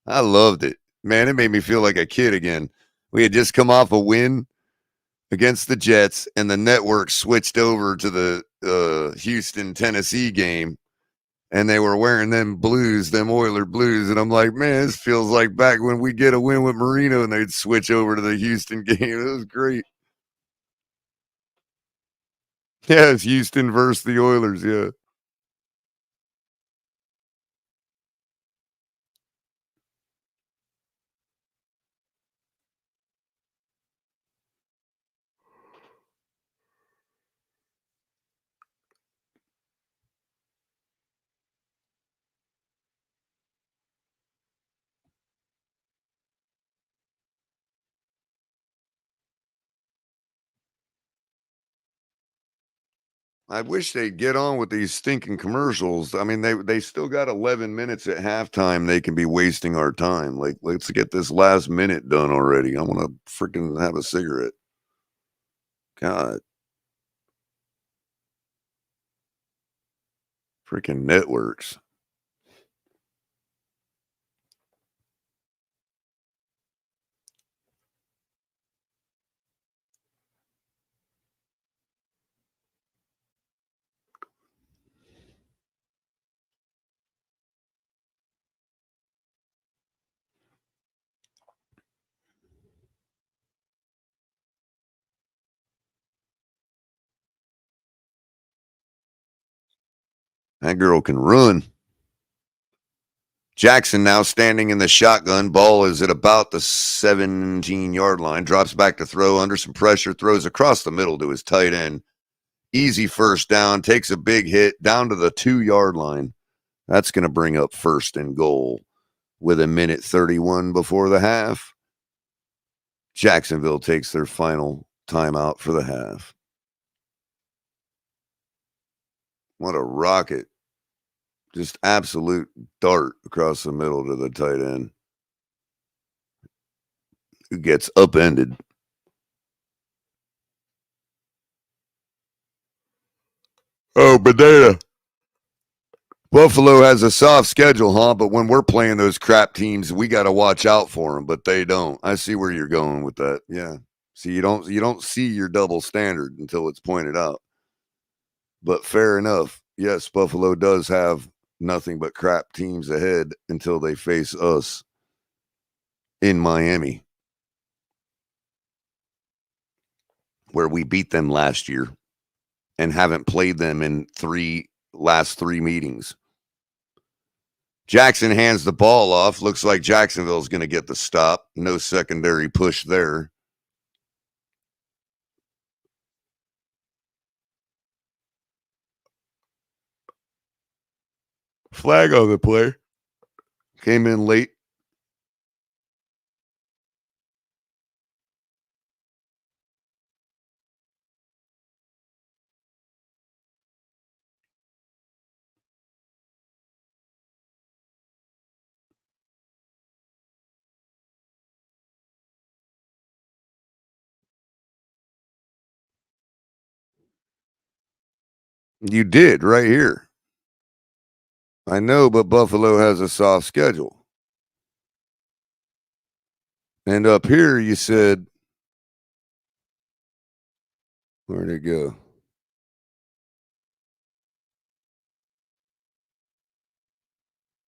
I loved it. Man, it made me feel like a kid again. We had just come off a win against the Jets, and the network switched over to the Houston, Tennessee game, and they were wearing them Oiler blues, and I'm like, man, this feels like back when we get a win with Marino, and they'd switch over to the Houston game. It was great. Yeah, it's Houston versus the Oilers, yeah. I wish they'd get on with these stinking commercials. I mean, they still got 11 minutes at halftime. They can be wasting our time. Like, let's get this last minute done already. I want to freaking have a cigarette. God. Freaking networks. That girl can run. Jackson now standing in the shotgun. Ball is at about the 17-yard line. Drops back to throw under some pressure. Throws across the middle to his tight end. Easy first down. Takes a big hit down to the 2-yard line. That's going to bring up first and goal with 1:31 before the half. Jacksonville takes their final timeout for the half. What a rocket. Just absolute dart across the middle to the tight end, who gets upended. Oh, Banana. Buffalo has a soft schedule, huh? But when we're playing those crap teams, we got to watch out for them, but they don't. I see where you're going with that. Yeah. See, you don't see your double standard until it's pointed out. But fair enough. Yes, Buffalo does have nothing but crap teams ahead until they face us in Miami, where we beat them last year and haven't played them in last three meetings. Jackson hands the ball off. Looks like Jacksonville's going to get the stop. No secondary push there. Flag on the play. Came in late. You did right here. I know, but Buffalo has a soft schedule. And up here, you said, where'd it go?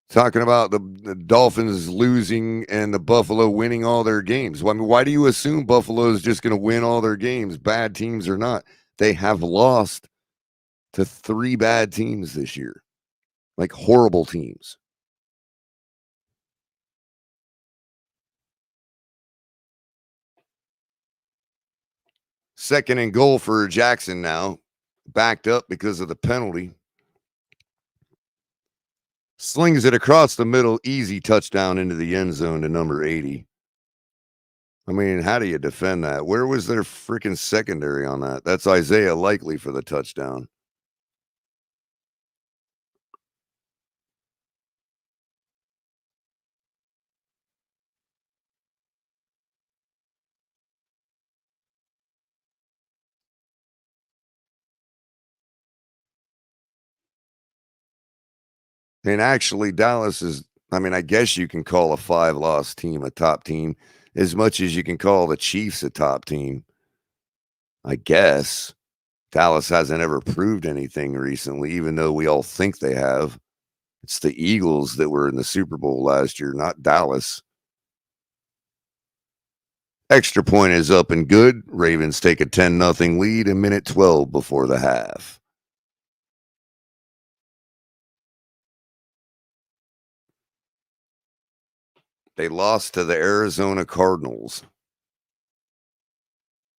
Talking about the Dolphins losing and the Buffalo winning all their games. I mean, why do you assume Buffalo is just going to win all their games, bad teams or not? They have lost to 3 bad teams this year, like horrible teams. Second and goal for Jackson now, backed up because of the penalty. Slings it across the middle, easy touchdown into the end zone to number 80. I mean, how do you defend that? Where was their freaking secondary on that? That's Isaiah Likely for the touchdown. And actually, Dallas is, I mean, I guess you can call a 5-loss team a top team as much as you can call the Chiefs a top team. I guess. Dallas hasn't ever proved anything recently, even though we all think they have. It's the Eagles that were in the Super Bowl last year, not Dallas. Extra point is up and good. Ravens take a 10-0 lead in minute 12 before the half. They lost to the Arizona Cardinals.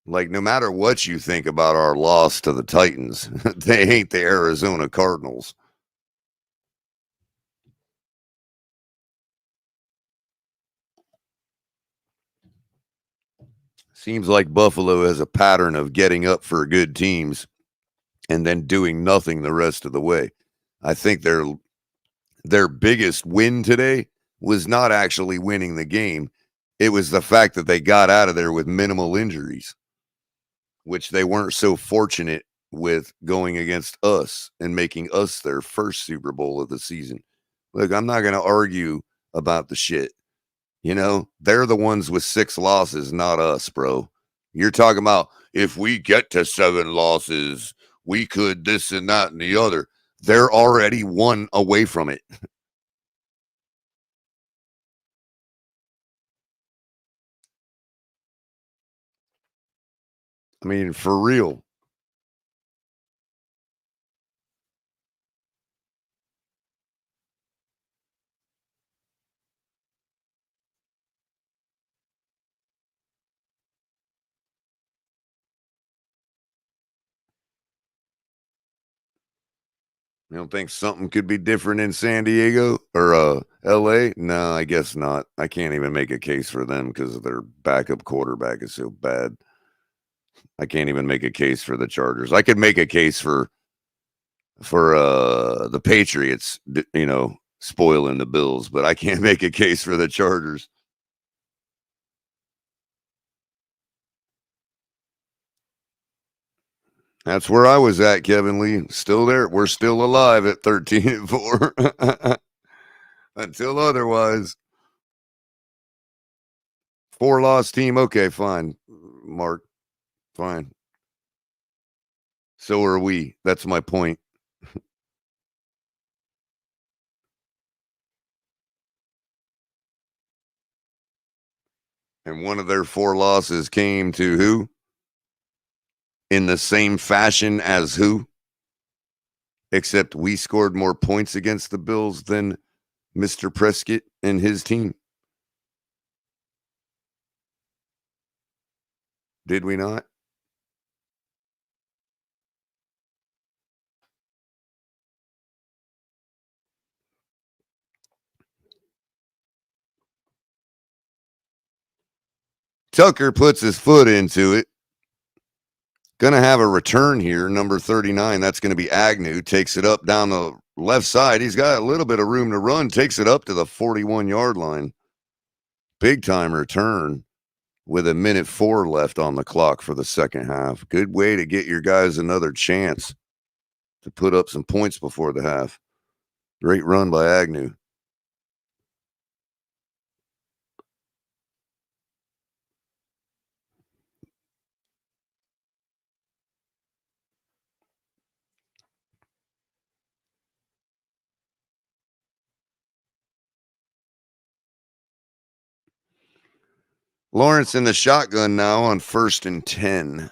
Like, no matter what you think about our loss to the Titans, they ain't the Arizona Cardinals. Seems like Buffalo has a pattern of getting up for good teams and then doing nothing the rest of the way. I think their biggest win today was not actually winning the game. It was the fact that they got out of there with minimal injuries, which they weren't so fortunate with going against us and making us their first Super Bowl of the season. Look, I'm not going to argue about the shit. You know, they're the ones with 6 losses, not us, bro. You're talking about if we get to 7 losses, we could this and that and the other. They're already 1 away from it. I mean, for real. You don't think something could be different in San Diego or LA? No, I guess not. I can't even make a case for them because their backup quarterback is so bad. I can't even make a case for the Chargers. I could make a case for the Patriots, you know, spoiling the Bills, but I can't make a case for the Chargers. That's where I was at, Kevin Lee. Still there. We're still alive at 13-4. Until otherwise. 4-loss team. Okay, fine. Mark. Fine. So are we. That's my point. And one of their 4 losses came to who? In the same fashion as who? Except we scored more points against the Bills than Mr. Prescott and his team. Did we not? Tucker puts his foot into it. Going to have a return here, number 39. That's going to be Agnew. Takes it up down the left side. He's got a little bit of room to run. Takes it up to the 41-yard line. Big time return with 1:04 left on the clock for the second half. Good way to get your guys another chance to put up some points before the half. Great run by Agnew. Lawrence in the shotgun now on 1st and 10.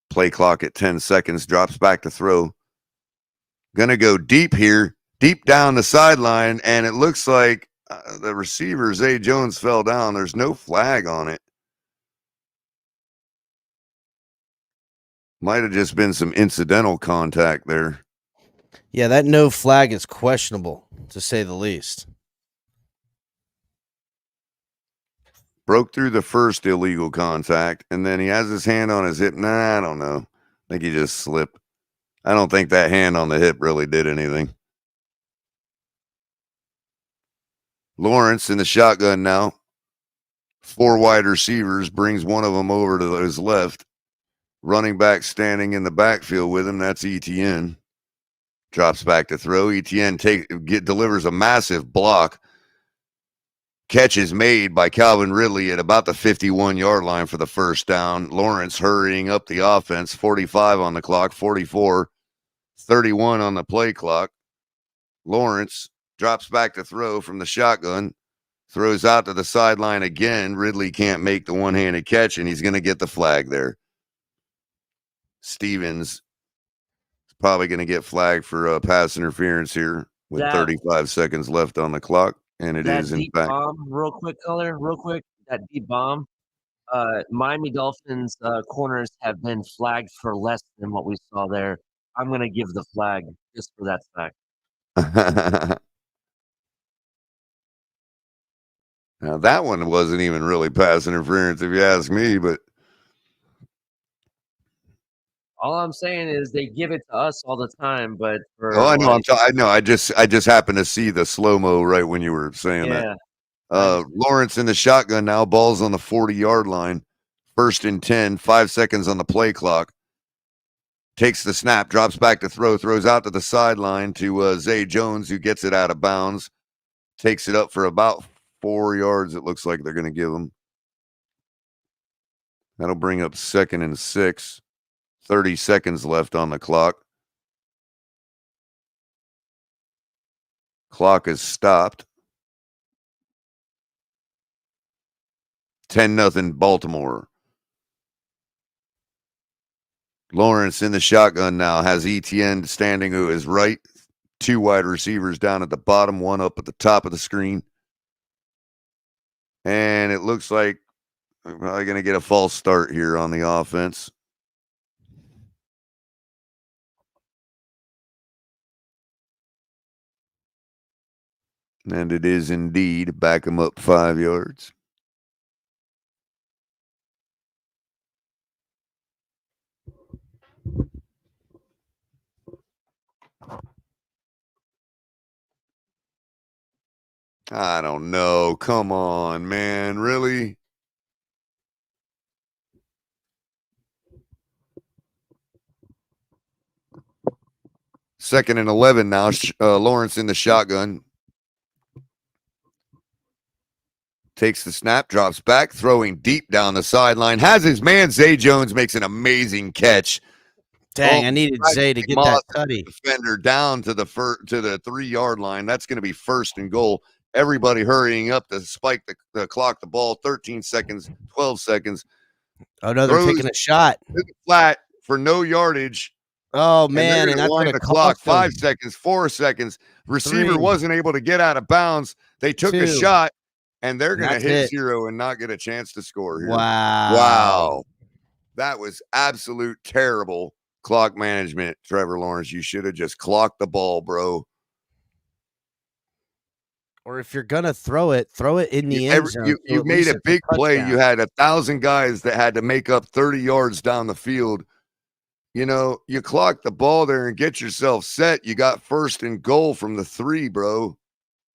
Play clock at 10 seconds. Drops back to throw. Gonna go deep here, deep down the sideline, and it looks like the receiver, Zay Jones, fell down. There's no flag on it. Might have just been some incidental contact there. Yeah, that no flag is questionable, to say the least. Broke through the first illegal contact, and then he has his hand on his hip. Nah, I don't know. I think he just slipped. I don't think that hand on the hip really did anything. Lawrence in the shotgun now. 4 wide receivers, brings one of them over to his left. Running back standing in the backfield with him, that's Etienne. Drops back to throw. Etienne delivers a massive block. Catch is made by Calvin Ridley at about the 51-yard line for the first down. Lawrence hurrying up the offense. 45 on the clock, 44, 31 on the play clock. Lawrence drops back to throw from the shotgun. Throws out to the sideline again. Ridley can't make the one-handed catch, and he's going to get the flag there. Stevens is probably going to get flagged for pass interference here with 35 seconds left on the clock. And it is, in fact. Real quick, that deep bomb. Miami Dolphins corners have been flagged for less than what we saw there. I'm going to give the flag just for that fact. Now, that one wasn't even really pass interference, if you ask me, but. All I'm saying is they give it to us all the time, but for I know. I know. I just happened to see the slow-mo right when you were saying that. Lawrence in the shotgun now. Ball's on the 40-yard line. 1st and 10. 5 seconds on the play clock. Takes the snap. Drops back to throw. Throws out to the sideline to Zay Jones, who gets it out of bounds. Takes it up for about 4 yards. It looks like they're going to give him. That'll bring up 2nd and 6. 30 seconds left on the clock. Clock is stopped. 10-0 Baltimore. Lawrence in the shotgun now has Etienne standing to his right. 2 wide receivers down at the bottom, 1 up at the top of the screen. And it looks like we're probably going to get a false start here on the offense. And it is indeed. Back him up 5 yards. I don't know. Come on, man. Really? Second and 11 now. Lawrence in the shotgun. Takes the snap, drops back, throwing deep down the sideline. Has his man, Zay Jones, makes an amazing catch. Dang, I needed Zay to get that tutty. Defender down to the 3-yard line. That's going to be 1st and goal. Everybody hurrying up to spike the clock, the ball. 13 seconds, 12 seconds. Oh, no, they're taking a shot. Flat for no yardage. Oh, man, and that's going to clock 5 seconds, 4 seconds. Receiver wasn't able to get out of bounds. They took a shot. And they're going to hit 0 and not get a chance to score here. Wow. That was absolute terrible clock management, Trevor Lawrence. You should have just clocked the ball, bro. Or if you're going to throw it in the end zone. You made a big play. You had 1,000 guys that had to make up 30 yards down the field. You know, you clock the ball there and get yourself set. You got 1st and goal from the 3, bro.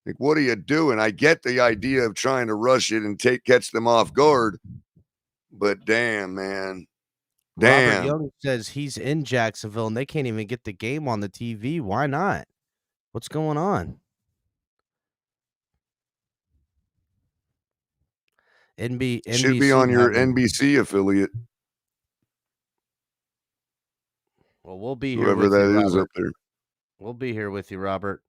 Like, what are you doing? I get the idea of trying to rush it and catch them off guard, but damn, man. Robert Damn. Young says he's in Jacksonville and they can't even get the game on the TV. Why not? What's going on? Should be NBC on your having. NBC affiliate, Well, we'll be here whoever with you, that is Robert. up there. We'll be here with you, Robert.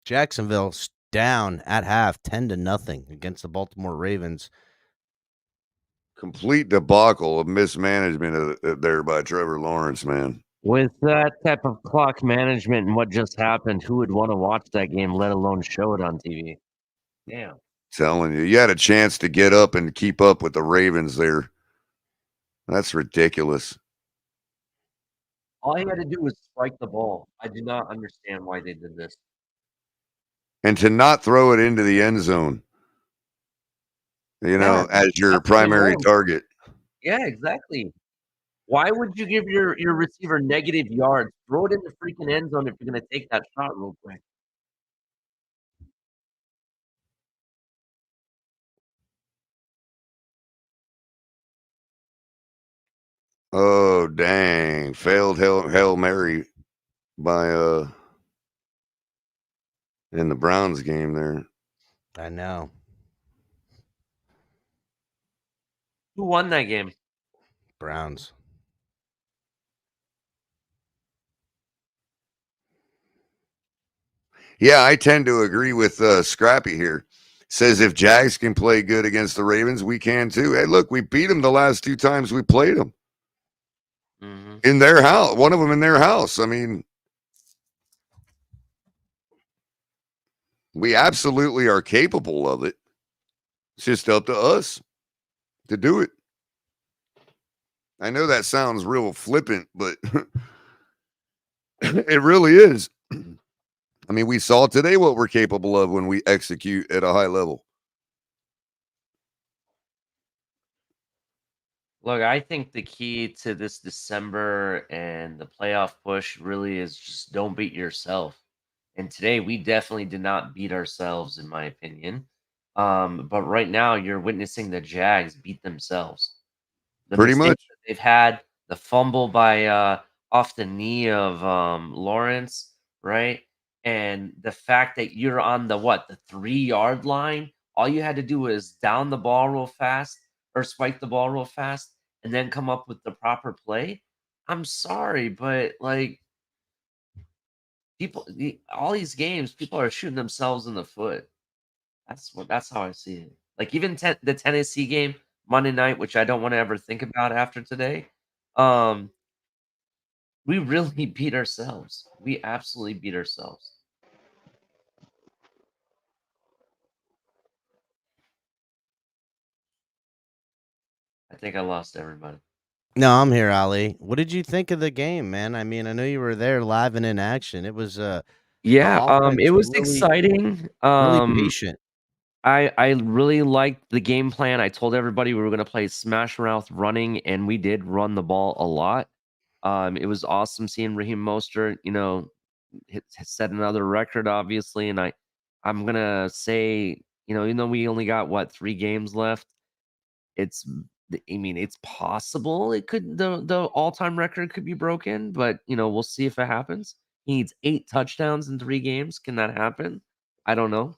Jacksonville down at half, 10-0 against the Baltimore Ravens. Complete debacle of mismanagement there by Trevor Lawrence, man. With that type of clock management and what just happened, who would want to watch that game, let alone show it on TV? Damn. Telling you had a chance to get up and keep up with the Ravens there. That's ridiculous. All he had to do was strike the ball. I do not understand why they did this. And to not throw it into the end zone, as your primary target. Yeah, exactly. Why would you give your receiver negative yards? Throw it in the freaking end zone if you're going to take that shot real quick. Oh, dang. Failed Hail Mary by in the Browns game there. I know. Who won that game? Browns. Yeah, I tend to agree with Scrappy here. Says if Jags can play good against the Ravens, we can too. Hey, look, we beat them the last 2 times we played them. Mm-hmm. In their house, one of them in their house. I mean, we absolutely are capable of it. It's just up to us to do it. I know that sounds real flippant, but it really is. I mean, we saw today what we're capable of when we execute at a high level. Look, I think the key to this December and the playoff push really is just don't beat yourself. And today we definitely did not beat ourselves, in my opinion. But right now you're witnessing the Jags beat themselves. The Pretty mistakes much. that they've had, the fumble by off the knee of Lawrence, right? And the fact that you're on the 3-yard line, all you had to do was down the ball real fast or spike the ball real fast and then come up with the proper play. I'm sorry, but all these games, people are shooting themselves in the foot. That's how I see it. Like even the Tennessee game Monday night, which I don't want to ever think about after today. We really beat ourselves. We absolutely beat ourselves. I think I lost everybody. No, I'm here, Ali. What did you think of the game, man? I mean, I know you were there live and in action. It was Yeah, offense it was really, exciting. really patient. I really liked the game plan. I told everybody we were going to play smash mouth running, and we did run the ball a lot. It was awesome seeing Raheem Mostert, set another record, obviously. And I'm gonna say, even though we only got 3 games left, it's possible it could the all-time record could be broken, but we'll see if it happens. He needs 8 touchdowns in 3 games. Can that happen? I don't know.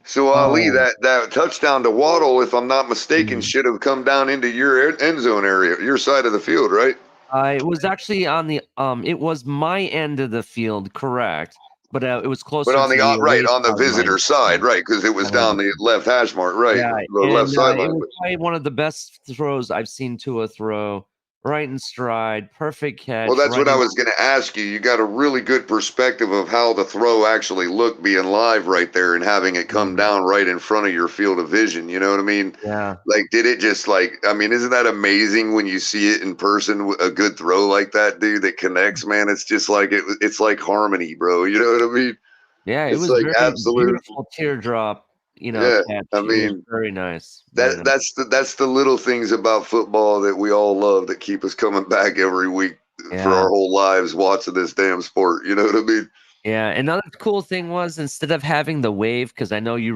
So Ali, that touchdown to Waddle, if I'm not mistaken, should have come down into your end zone area, your side of the field, right? It was actually on the it was my end of the field, correct? But it was closer. But on to the on the visitor line. side, right? Because it was down the left hash mark, right? Yeah, The left sideline. It was probably one of the best throws I've seen Tua throw. Right in stride, perfect catch. Well, that's what I was going to ask you. You got a really good perspective of how the throw actually looked being live right there and having it come down right in front of your field of vision. You know what I mean? Yeah. Like, did it just isn't that amazing when you see it in person, a good throw like that, dude, that connects, man? It's just like, it's like harmony, bro. You know what I mean? Yeah, it was like very absolute beautiful teardrop, yeah, catch. I mean, very nice. That's the little things about football that we all love that keep us coming back every week for our whole lives watching this damn sport. You know what I mean? Yeah, another cool thing was instead of having the wave, because I know you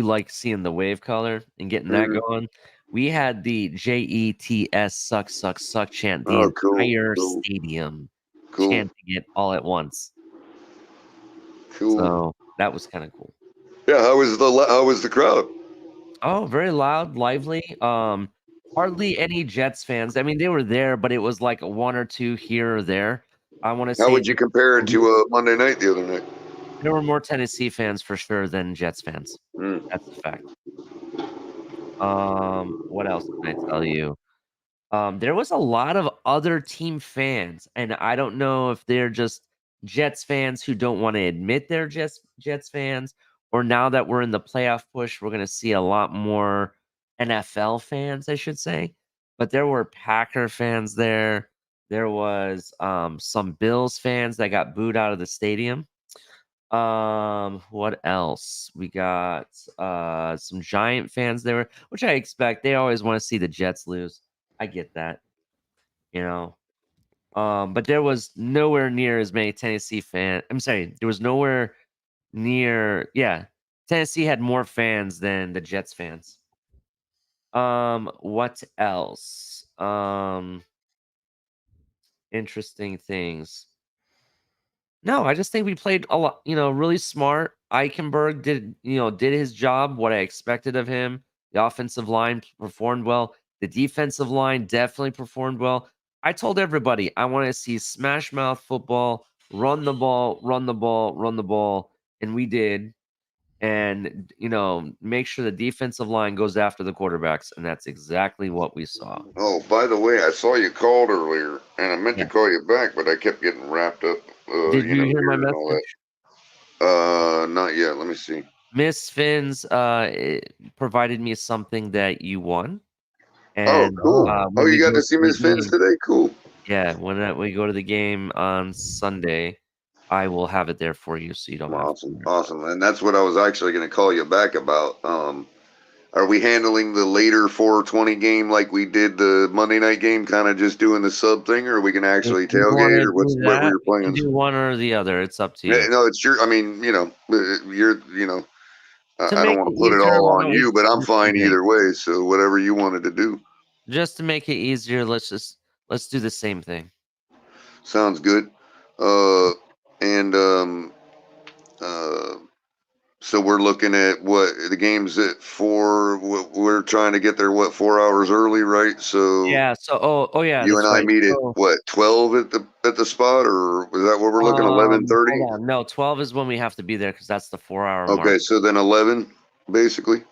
like seeing the wave color and getting that Mhm. going. We had the JETS suck suck suck chant the Oh, cool, entire cool, stadium cool, chanting it all at once. cool. So that was kind of cool. Yeah, how was the crowd? Oh, very loud, lively. Hardly any Jets fans. I mean, they were there, but it was like one or two here or there. I want to How say would you compare it to Monday night the other night? there were more Tennessee fans for sure than Jets fans. Mm. That's a fact. What else can I tell you? There was a lot of other team fans, and I don't know if they're just Jets fans who don't want to admit they're Jets fans, or now that we're in the playoff push, we're going to see a lot more NFL fans, I should say. But there were Packer fans there. There was some Bills fans that got booed out of the stadium. What else? We got some Giant fans there, which I expect. They always want to see the Jets lose. I get that, you know. But there was nowhere near as many Tennessee fans. I'm sorry, there was nowhere near. Yeah, Tennessee had more fans than the Jets fans. What else? Interesting things. No, I just think we played a lot, really smart. Eichenberg did his job, what I expected of him. The offensive line performed well. The defensive line definitely performed well. I told everybody I want to see smash mouth football, run the ball, run the ball, run the ball, and we did. And make sure the defensive line goes after the quarterbacks, and that's exactly what we saw. Oh, by the way, I saw you called earlier, and I meant to Yeah. call you back, but I kept getting wrapped up, Did you hear my here and all that. message? Not yet. Let me see. Miss Fins provided me something that you won. Oh, And cool. Oh, when you we got go to to see the Miss Fins game, today? Cool. yeah, when we go to the game on Sunday, I will have it there for you, so you don't have to Awesome, worry about awesome. And that's what I was actually going to call you back about. Are we handling the later 420 game like we did the Monday night game, kind of just doing the sub thing, or are we going to it. If actually you want tailgate, to or do what were that, your we can plans? do one or the other. It's up to Yeah, you. no, it's your. I mean, you're. To I don't make want it to put it easier, all why on don't we you, just but do I'm the same fine thing? either way. So whatever you wanted to do, Just to make it easier, let's do the same thing. sounds good. And uh, so we're looking at what the game's at 4. We're trying to get there 4 hours early, right? So Yeah. So, oh yeah, you and that's I right. meet at So, 12 at the spot, or was that what we're looking? 11:30. hold on. No, 12 is when we have to be there because that's the 4-hour mark. Okay, so then 11, basically.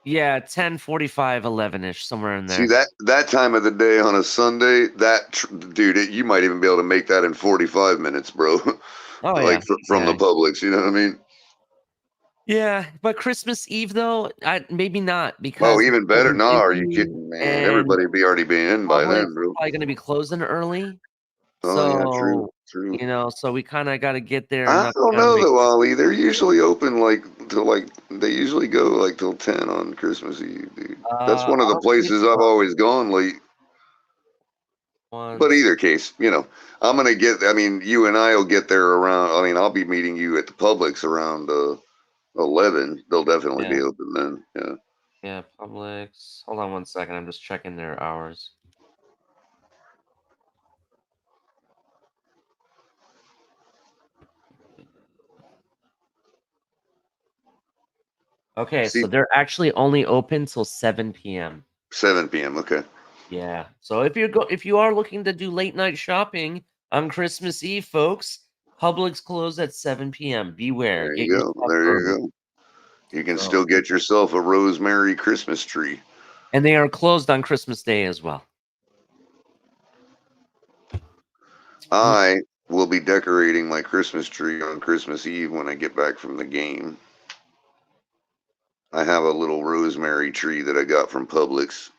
Yeah, 10:45, 11-ish, somewhere in See there. that time of the day on a Sunday, dude, you might even be able to make that in 45 minutes, bro. Oh yeah, Like from the yeah, Publix, you know what I mean? yeah. But Christmas Eve though, maybe not Oh, because it's even gonna better. be No, are you busy kidding, man? and Everybody already be in by Publix then, is bro. probably gonna be closing early. Oh yeah, true, So true. so we kind of got to get there I enough don't time to know make. though, Ollie. They're usually open like till they usually go like till 10 on Christmas Eve, dude. That's one of I the don't believe places I've so. always gone late. But Once. either case, I'm gonna get. I mean, you and I will get there around. I mean, I'll be meeting you at the Publix around 11. They'll definitely Yeah, be open then. Yeah. yeah. Publix. Hold on one second. I'm just checking their hours. Okay, See, so they're actually only open till 7 p.m. 7 p.m. Okay. Yeah. So if you are looking to do late night shopping on Christmas Eve, folks, Publix close at 7 p.m. Beware. There Get you your go. stuff There early. you go. You can So, still get yourself a rosemary Christmas tree. and they are closed on Christmas Day as well. I will be decorating my Christmas tree on Christmas Eve when I get back from the game. I have a little rosemary tree that I got from Publix.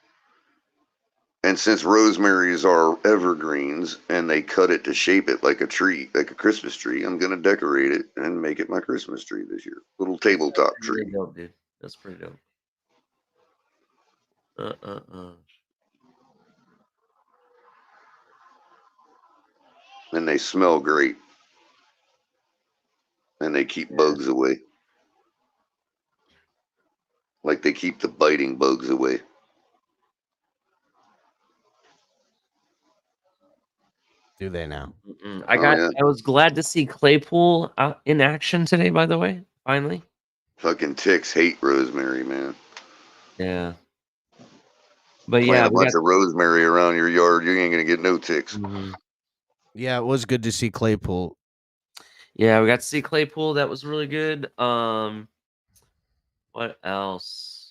And since rosemaries are evergreens and they cut it to shape it like a tree, like a Christmas tree, I'm going to decorate it and make it my Christmas tree this year. Little tabletop Really tree. dope, dude. That's pretty dope. Uh. And they smell great. and they keep bugs away. Like they keep the biting bugs away. Do they now? I was glad to see Claypool out in action today, by the way, finally. Fucking ticks hate rosemary, man. Yeah. But Plant yeah, a bunch of rosemary around your yard, you ain't gonna get no ticks. Yeah, it was good to see Claypool. Yeah, we got to see Claypool. That was really good. What else?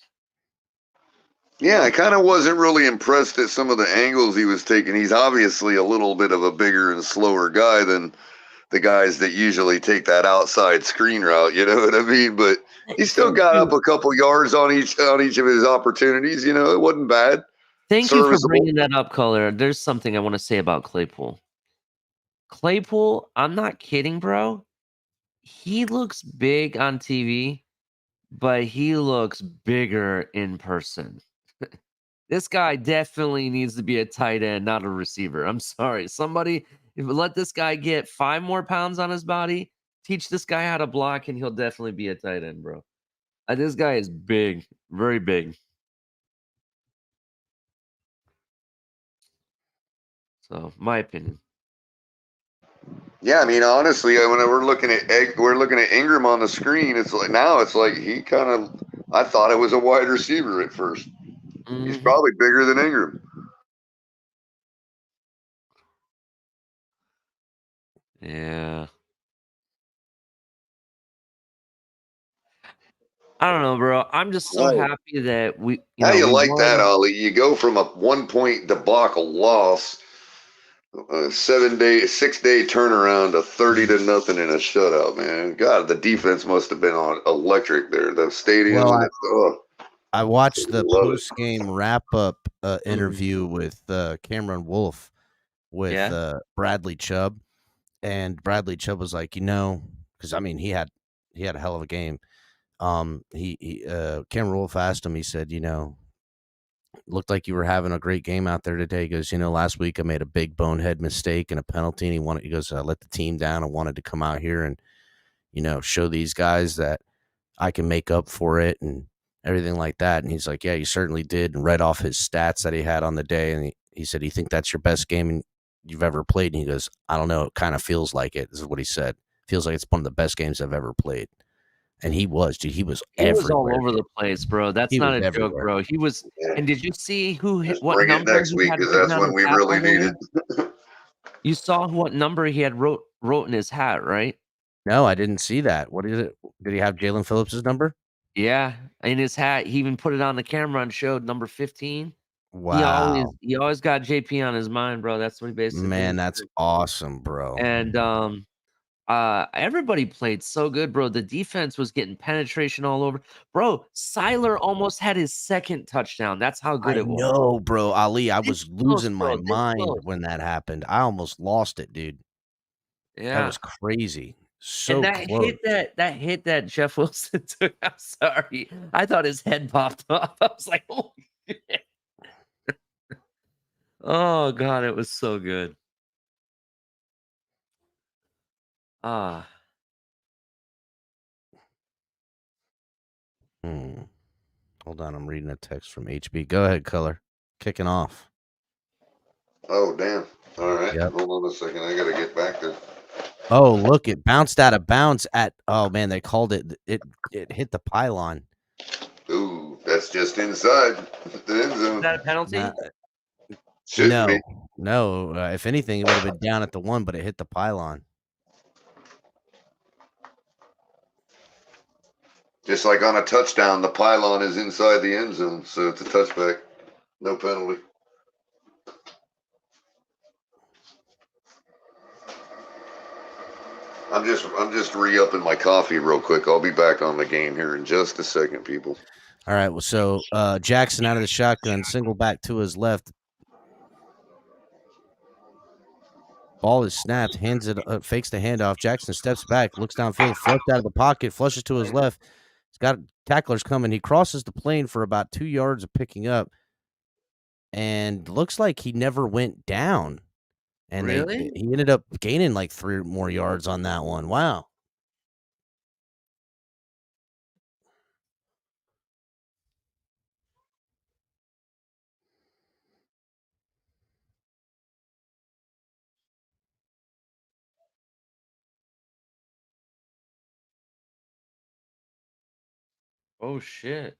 Yeah, I kind of wasn't really impressed at some of the angles he was taking. He's obviously a little bit of a bigger and slower guy than the guys that usually take that outside screen route. You know what I mean? But he still got up a couple yards on each of his opportunities. You know, it wasn't bad. Thank you for bringing that up, Color. There's something I want to say about Claypool. Claypool, I'm not kidding, bro. He looks big on TV, but he looks bigger in person. This guy definitely needs to be a tight end, not a receiver. I'm sorry. Somebody let this guy get 5 more pounds on his body, teach this guy how to block, and he'll definitely be a tight end, bro. This guy is big, very big. So, my opinion. Yeah, I mean, honestly, when we're looking at Ingram on the screen, it's like he kind of. I thought it was a wide receiver at first. He's probably bigger than Ingram. Yeah. I don't know, bro. I'm just so happy that we. How you like that, Ollie? You go from a 1-point debacle loss, 6-day turnaround to 30-0 in a shutout, man. God, the defense must have been on electric there. The stadium. Well, I watched the post-game wrap-up interview with Cameron Wolfe with Bradley Chubb, and Bradley Chubb was like, because I mean he had a hell of a game. Cameron Wolfe asked him. He said, looked like you were having a great game out there today. He goes, last week I made a big bonehead mistake and a penalty, and he goes, I let the team down. I wanted to come out here and show these guys that I can make up for it and everything like that. And he's like, yeah, you certainly did, and read off his stats that he had on the day. And he said, you think that's your best game you've ever played? And he goes, I don't know. It kind of feels like it. This is what he said. Feels like it's one of the best games I've ever played. And he was, dude. He was everywhere. All over the place, bro. That's not a joke, bro. He was. And did you see what number next week? Because that's when we really need it. You saw what number he had wrote in his hat, right? No, I didn't see that. What is it? Did he have Jalen Phillips' number? Yeah, in his hat. He even put it on the camera and showed number 15. Wow. He always got JP on his mind, bro. That's what he basically. Man, that's awesome, bro. And everybody played so good, bro. The defense was getting penetration all over. Bro, Seiler almost had his second touchdown. That's how good it was. No, bro. Ali, I was losing my mind when that happened. I almost lost it, dude. Yeah. That was crazy. So and that close. hit that Jeff Wilson took. I'm sorry. I thought his head popped off. I was like, holy shit. Oh God, it was so good. Hold on, I'm reading a text from HB. Go ahead, Color. Kicking off. Oh, damn. All right. Yep. Hold on a second. I got to get back there. Oh, look, it bounced out of bounds oh man, they called it hit the pylon. Ooh, that's just inside the end zone. Is that a penalty? Shouldn't be. No. If anything, it would have been down at the 1, but it hit the pylon. Just like on a touchdown, the pylon is inside the end zone, so it's a touchback. No penalty. I'm just re-upping my coffee real quick. I'll be back on the game here in just a second, people. All right. Well, so Jackson out of the shotgun, single back to his left. Ball is snapped, hands it, fakes the handoff. Jackson steps back, looks downfield, flushed out of the pocket, flushes to his left. He's got tacklers coming. He crosses the plane for about 2 yards of picking up, and looks like he never went down. And really? He ended up gaining like 3 more yards on that one. Wow. Oh shit.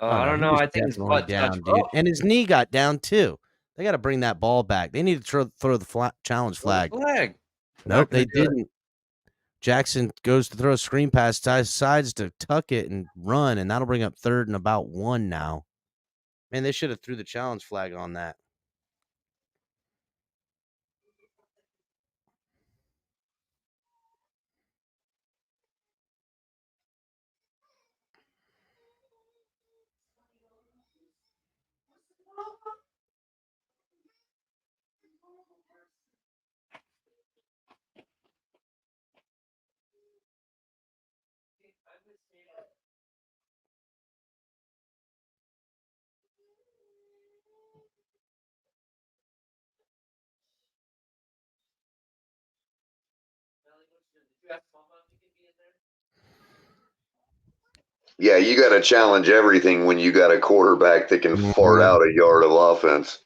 Oh, I no, don't he know. was I think his definitely butt touched. down, dude, Oh, and his knee got down too. They gotta bring that ball back. They need to throw the challenge throw the flag. flag. Nope, Not gonna they do it. didn't. Jackson goes to throw a screen pass, decides to tuck it and run, and that'll bring up 3rd and about 1 now. Man, they should have threw the challenge flag on that. Yeah, you got to challenge everything when you got a quarterback that can fart out a yard of offense.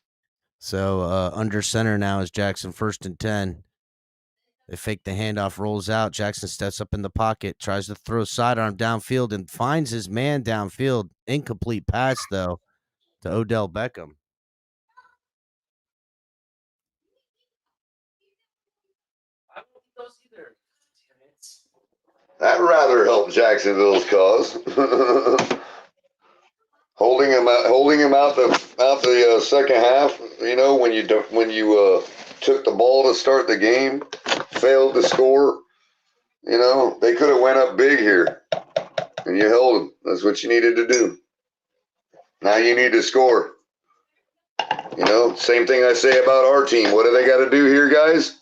So under center now is Jackson, 1st and 10. They fake the handoff, rolls out. Jackson steps up in the pocket, tries to throw sidearm downfield, and finds his man downfield. Incomplete pass, though, to Odell Beckham. That rather helped Jacksonville's cause. holding him out the second half. You know, when you took the ball to start the game, failed to score. You know, they could have went up big here, and you held them. That's what you needed to do. Now you need to score. You know, same thing I say about our team. What do they got to do here, guys?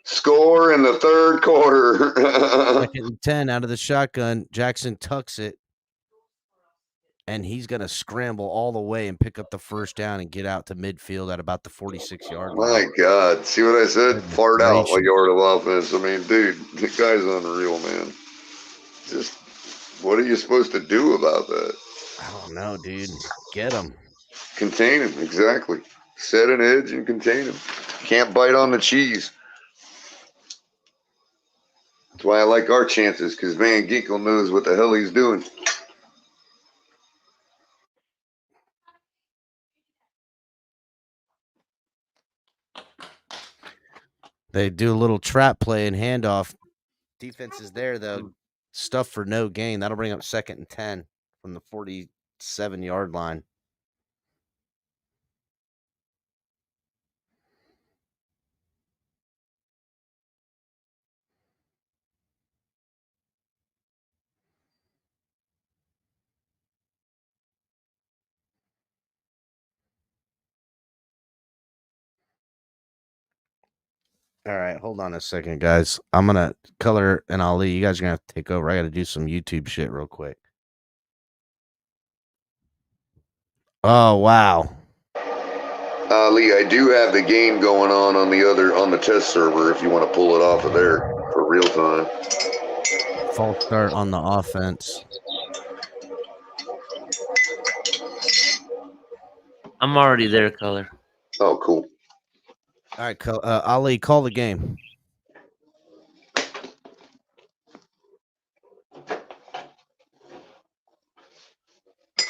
Score in the 3rd quarter. 2nd and 10 out of the shotgun. Jackson tucks it, and he's going to scramble all the way and pick up the 1st down and get out to midfield at about the 46-yard line. My God. See what I said? Goodness Fart out gracious. a yard of offense. I mean, dude, the guy's unreal, man. Just, what are you supposed to do about that? I don't know, dude. Get him. Contain him, exactly. Set an edge and contain him. Can't bite on the cheese. That's why I like our chances, because Van Ginkel knows what the hell he's doing. They do a little trap play and handoff. Defense is there, though. Stuff for no gain. That'll bring up 2nd and 10 from the 47-yard line. All right, hold on a second, guys. I'm gonna color and Ali. You guys are gonna have to take over. I gotta do some YouTube shit real quick. Oh wow. Lee, I do have the game going on the test server if you want to pull it off of there for real time. False start on the offense. I'm already there, color. Oh, cool. All right, Ali, call the game.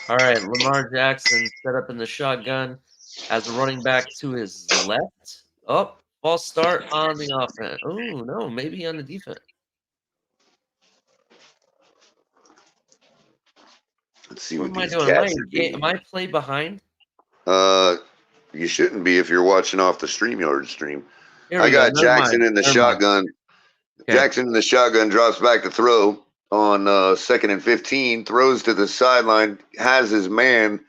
All right, Lamar Jackson set up in the shotgun as a running back to his left. Oh, false start on the offense. Oh, no, maybe on the defense. Let's see What what am I these doing? cats are doing. Am I play behind? You shouldn't be if you're watching off the StreamYard stream. Here I we go. got Never Jackson mind. in the Never mind. shotgun. Okay. Jackson in the shotgun drops back to throw on 2nd and 15, throws to the sideline, has his man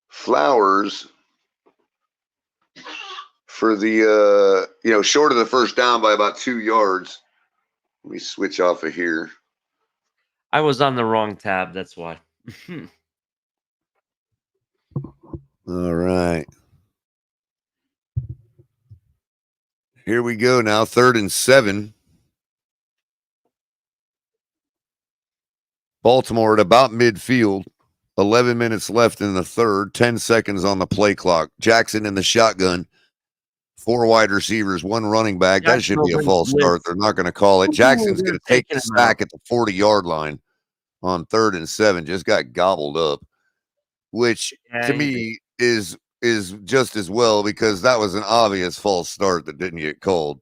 Flowers for the short of the 1st down by about 2 yards. Let me switch off of here. I was on the wrong tab. That's why. All right. Here we go now. 3rd and 7. Baltimore at about midfield. 11 minutes left in the 3rd. 10 seconds on the play clock. Jackson in the shotgun. 4 wide receivers, 1 running back. That should be a Jacksonville false start. They're not going to call it. Jackson's going to take the sack at the 40-yard line on 3rd and 7. Just got gobbled up, which to me is just as well, because that was an obvious false start that didn't get called.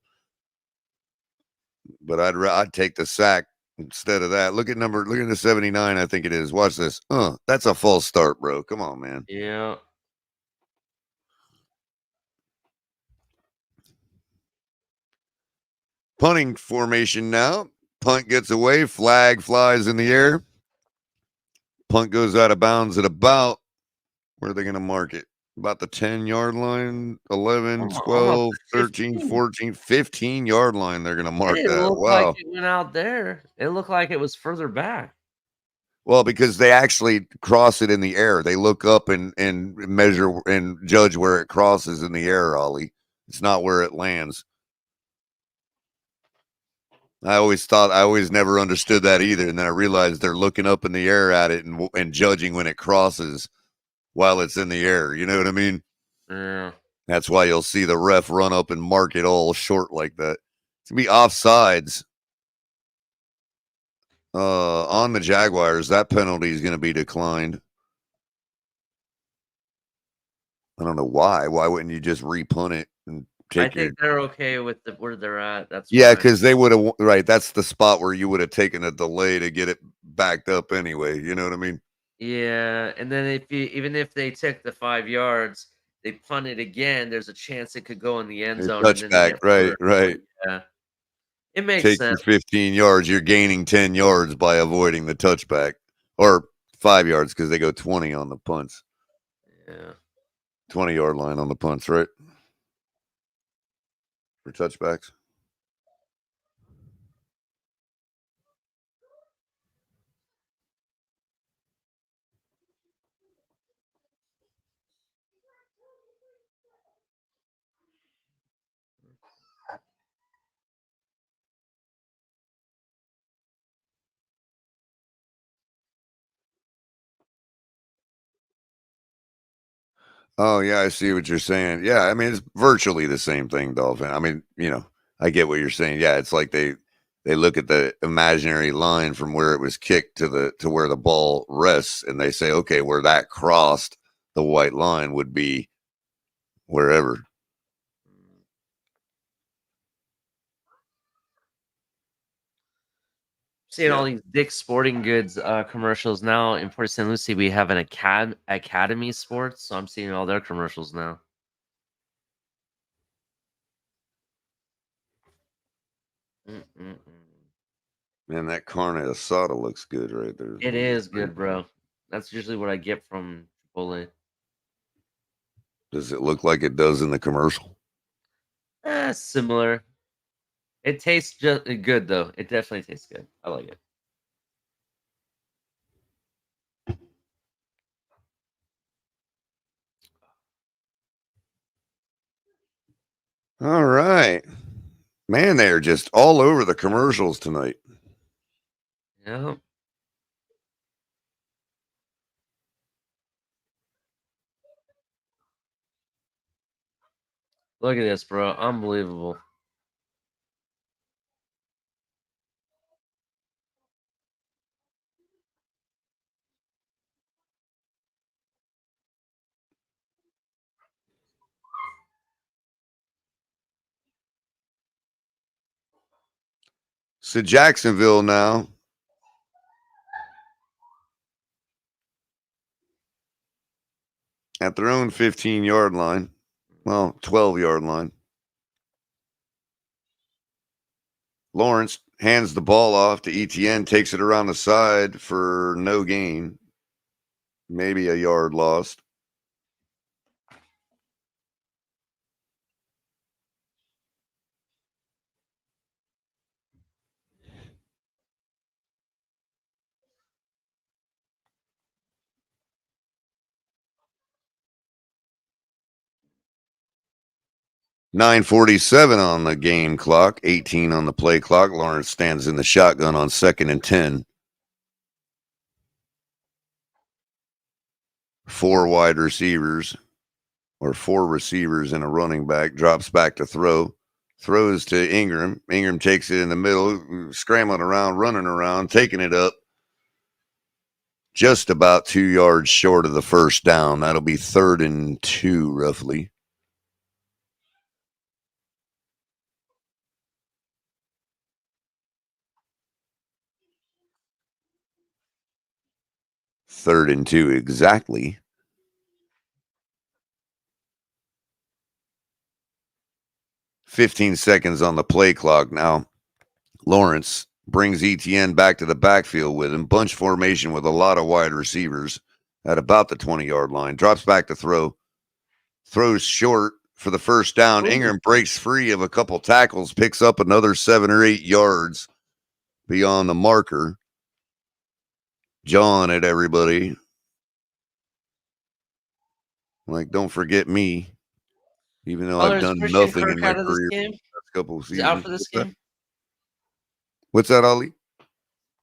But I'd take the sack instead of that. Look at the 79, I think it is. Watch this. That's a false start, bro. Come on, man. Yeah. Punting formation now. Punt gets away. Flag flies in the air. Punt goes out of bounds at about, where are they going to mark it? About the 10-yard line, 11, 12, 13, 14, 15-yard line. They're going to mark that. It looked wow. like it went out there. It looked like it was further back. Well, because they actually cross it in the air. They look up and measure and judge where it crosses in the air, Ollie. It's not where it lands. I always never understood that either. And then I realized they're looking up in the air at it and judging when it crosses while it's in the air. You know what I mean? Yeah. That's why you'll see the ref run up and mark it all short like that. It's going to be offsides on the Jaguars. That penalty is going to be declined. I don't know why. Why wouldn't you just repunt it and I think they're okay with where they're at. That's because they would have, right. That's the spot where you would have taken a delay to get it backed up anyway. You know what I mean? Yeah. And then even if they took the 5 yards, they punt it again, there's a chance it could go in the end zone. Touchback, right. Yeah. It makes sense. Your 15 yards. You're gaining 10 yards by avoiding the touchback, or 5 yards because they go 20 on the punts. Yeah. 20-yard line on the punts, right? For touchbacks. Oh, yeah, I see what you're saying. Yeah, I mean, it's virtually the same thing, Dolphin. I mean, I get what you're saying. Yeah, it's like they look at the imaginary line from where it was kicked to where the ball rests, and they say, okay, where that crossed the white line would be wherever. Seeing all these Dick's Sporting Goods commercials now in Port St. Lucie. We have an Academy Sports, so I'm seeing all their commercials now. Man, that carne asada looks good right there. It is good, bro. That's usually what I get from Chipotle. Does it look like it does in the commercial? Similar. It tastes just good, though. It definitely tastes good. I like it. All right. Man, they are just all over the commercials tonight. Yeah. Look at this, bro. Unbelievable. So Jacksonville now. At their own 15-yard line. Well, 12-yard line. Lawrence hands the ball off to Etienne, takes it around the side for no gain. Maybe a yard lost. .47 on the game clock, 18 on the play clock. Lawrence stands in the shotgun on 2nd and 10. 4 wide receivers or 4 receivers and a running back. Drops back to throw. Throws to Ingram. Ingram takes it in the middle, scrambling around, running around, taking it up. Just about 2 yards short of the first down. That'll be 3rd and 2, roughly. Third and 2 exactly. .15 on the play clock now. Lawrence brings ETN back to the backfield with him. Bunch formation with a lot of wide receivers at about the 20-yard line. Drops back to throw. Throws short for the first down. Ingram breaks free of a couple tackles, picks up another 7 or 8 yards beyond the marker. Jawing at everybody. Like, don't forget me. Even though I've done nothing in my career the last couple of seasons. Is out for this game? What's that, Ollie?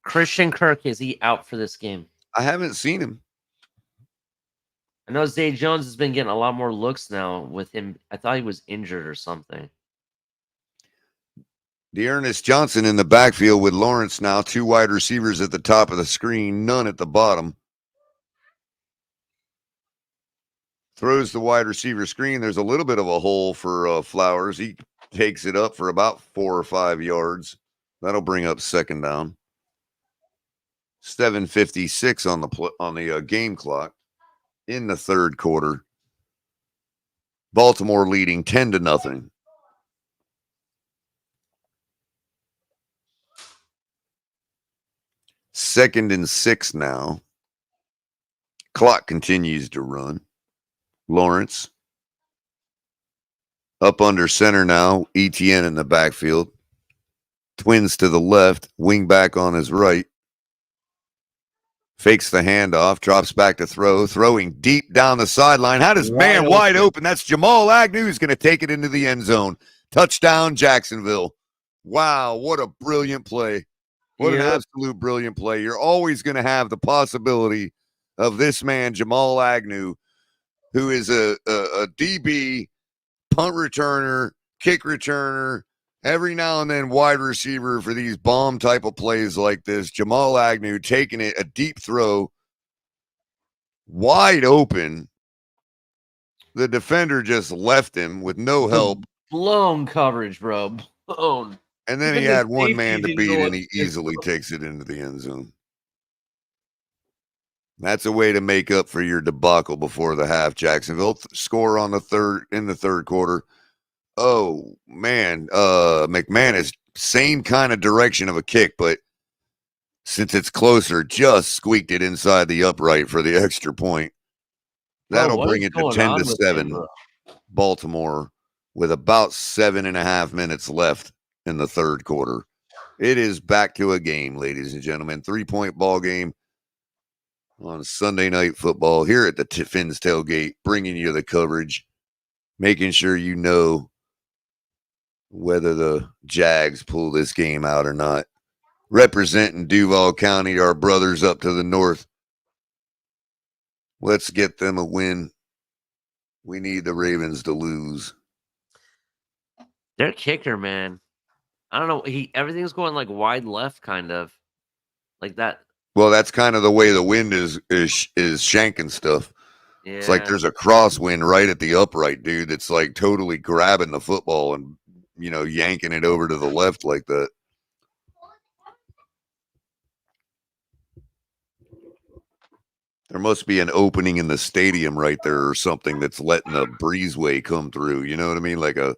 Christian Kirk, is he out for this game? I haven't seen him. I know Zay Jones has been getting a lot more looks now with him. I thought he was injured or something. Dearness Johnson in the backfield with Lawrence now. 2 wide receivers at the top of the screen, none at the bottom. Throws the wide receiver screen. There's a little bit of a hole for Flowers. He takes it up for about 4 or 5 yards. That'll bring up 2nd down. 7:56 on the game clock in the 3rd quarter. Baltimore leading 10-0. Second and 6 now. Clock continues to run. Lawrence up under center now. ETN in the backfield. Twins to the left. Wing back on his right. Fakes the handoff. Drops back to throw. Throwing deep down the sideline. Had his man wide open. That's Jamal Agnew who's going to take it into the end zone. Touchdown, Jacksonville. Wow, what a brilliant play. What an absolute brilliant play. You're always going to have the possibility of this man, Jamal Agnew, who is a DB, punt returner, kick returner, every now and then wide receiver for these bomb type of plays like this. Jamal Agnew taking it, a deep throw, wide open. The defender just left him with no help. Blown coverage, bro. Blown. And then he had one man to beat, and he easily takes it into the end zone. That's a way to make up for your debacle before the half. Jacksonville score in the third quarter. Oh man, McManus, same kind of direction of a kick, but since it's closer, just squeaked it inside the upright for the extra point. That'll bring it to 10-7. Baltimore with about 7.5 minutes left in the third quarter. It is back to a game, ladies and gentlemen. 3-point ball game on Sunday Night Football here at the Finn's Tailgate, bringing you the coverage, making sure you know whether the Jags pull this game out or not. Representing Duval County, our brothers up to the north. Let's get them a win. We need the Ravens to lose. Their kicker, man. I don't know. Everything's going like wide left, kind of like that. Well, that's kind of the way the wind is shanking stuff. Yeah. It's like there's a crosswind right at the upright, dude. It's like totally grabbing the football and, yanking it over to the left like that. There must be an opening in the stadium right there or something that's letting a breezeway come through. You know what I mean? Like a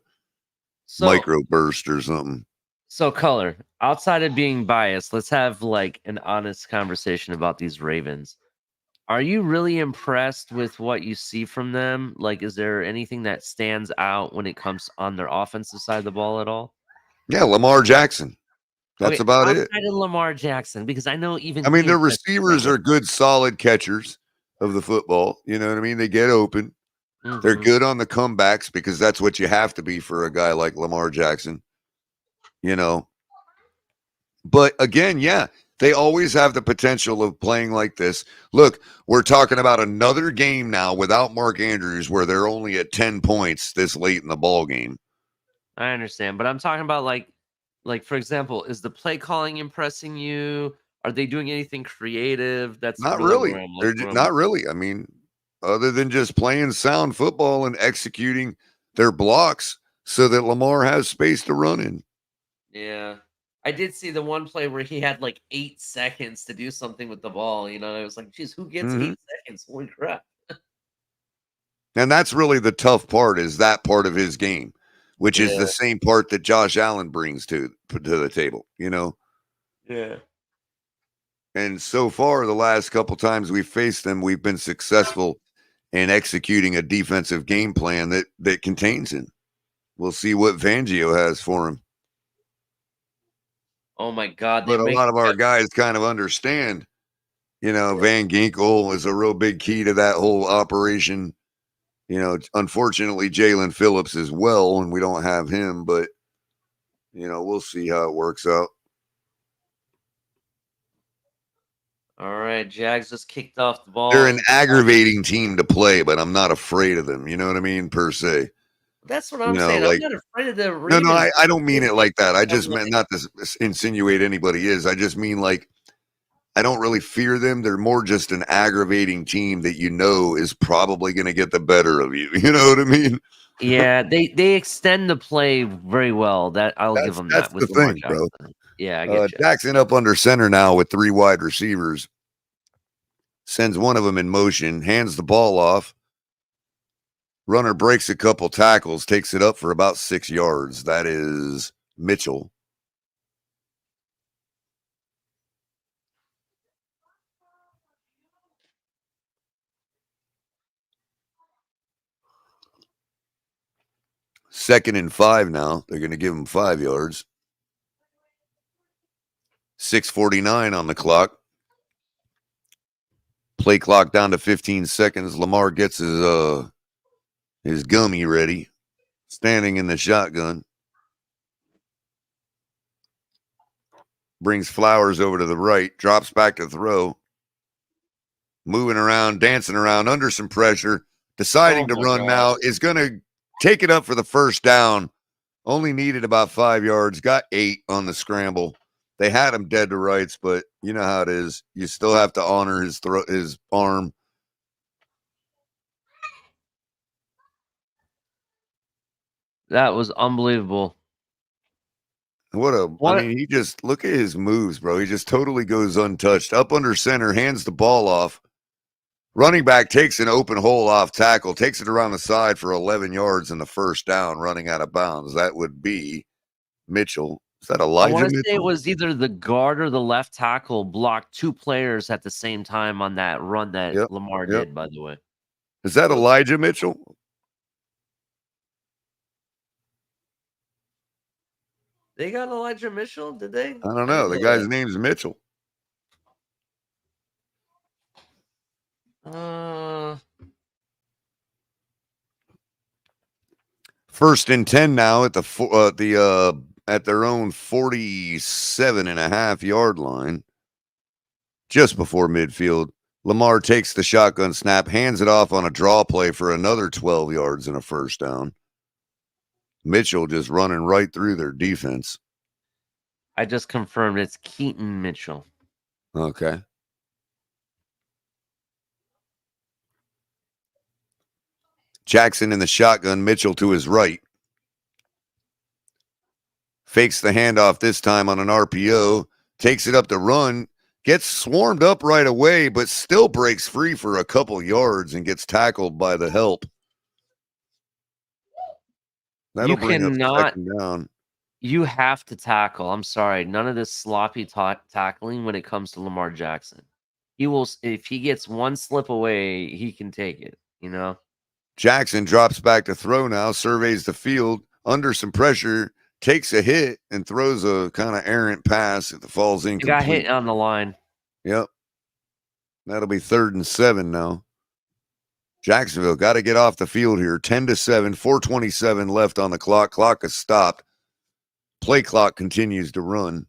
microburst or something. So, Color, outside of being biased, let's have like an honest conversation about these Ravens. Are you really impressed with what you see from them? Like, is there anything that stands out when it comes on their offensive side of the ball at all? Yeah, Lamar Jackson. That's about it. Outside of Lamar Jackson, because I know their receivers are good, solid catchers of the football. You know what I mean? They get open. Mm-hmm. They're good on the comebacks because that's what you have to be for a guy like Lamar Jackson. But again, They always have the potential of playing like this. Look, we're talking about another game now without Mark Andrews where they're only at 10 points this late in the ball game. I understand, but I'm talking about like for example, is the play calling impressing you? Are they doing anything creative? That's Not really really. where I'm They're where I'm not really. I mean, other than just playing sound football and executing their blocks so that Lamar has space to run in. Yeah. I did see the one play where he had like 8 seconds to do something with the ball. You know, I was like, geez, who gets 8 seconds? Holy crap. And that's really the tough part, is that part of his game, which is the Yeah. same part that Josh Allen brings to the table, you know? Yeah. And so far, the last couple times we've faced them, we've been successful in executing a defensive game plan that contains him. We'll see what Fangio has for him. Oh my God. But a lot of our guys kind of understand, you know, Van Ginkel is a real big key to that whole operation. You know, unfortunately, Jalen Phillips as well, and we don't have him, but, you know, we'll see how it works out. All right. Jags just kicked off the ball. They're an aggravating team to play, but I'm not afraid of them. You know what I mean? Per se. That's what I'm You know, saying. like, I'm not afraid of the no, Ravens. I don't mean it like that. I just meant not to insinuate anybody is. I just mean, like, I don't really fear them. They're more just an aggravating team that you know is probably going to get the better of you. You know what I mean? Yeah, they extend the play very well. That I'll give them That's that with the Lamar thing, bro. Jackson. Yeah, I get you. Jackson up under center now with 3 wide receivers. Sends one of them in motion, hands the ball off. Runner breaks a couple tackles, takes it up for about 6 yards. That is Mitchell. Second and 5 now. They're going to give him 5 yards. 6:49 on the clock. Play clock down to 15 seconds. Lamar gets his gummy ready. Standing in the shotgun. Brings Flowers over to the right. Drops back to throw. Moving around, dancing around under some pressure. Deciding to run now. Is going to take it up for the first down. Only needed about 5 yards. Got 8 on the scramble. They had him dead to rights, but you know how it is. You still have to honor his arm. That was unbelievable. I mean, he just, look at his moves, bro. He just totally goes untouched. Up under center, hands the ball off. Running back takes an open hole off tackle, takes it around the side for 11 yards in the first down, running out of bounds. That would be Mitchell. Is that Elijah I want to Mitchell? say it was either the guard or the left tackle blocked 2 players at the same time on that run that Lamar did, by the way. Is that Elijah Mitchell? They got Elijah Mitchell, did they? I don't know. The guy's name's Mitchell. First and 10 now at at their own 47.5 yard line. Just before midfield. Lamar takes the shotgun snap, hands it off on a draw play for another 12 yards and a first down. Mitchell just running right through their defense. I just confirmed it's Keaton Mitchell. Okay. Jackson in the shotgun, Mitchell to his right. Fakes the handoff this time on an RPO. Takes it up the run. Gets swarmed up right away, but still breaks free for a couple yards and gets tackled by the help. That'll bring up second down. You have to tackle. I'm sorry. None of this sloppy tackling when it comes to Lamar Jackson. He will, if he gets one slip away, he can take it, you know? Jackson drops back to throw now, surveys the field under some pressure, takes a hit, and throws a kind of errant pass that falls incomplete. He got hit on the line. Yep. That'll be 3rd and 7 now. Jacksonville got to get off the field here. 10-7, 4:27 left on the clock. Clock is stopped. Play clock continues to run.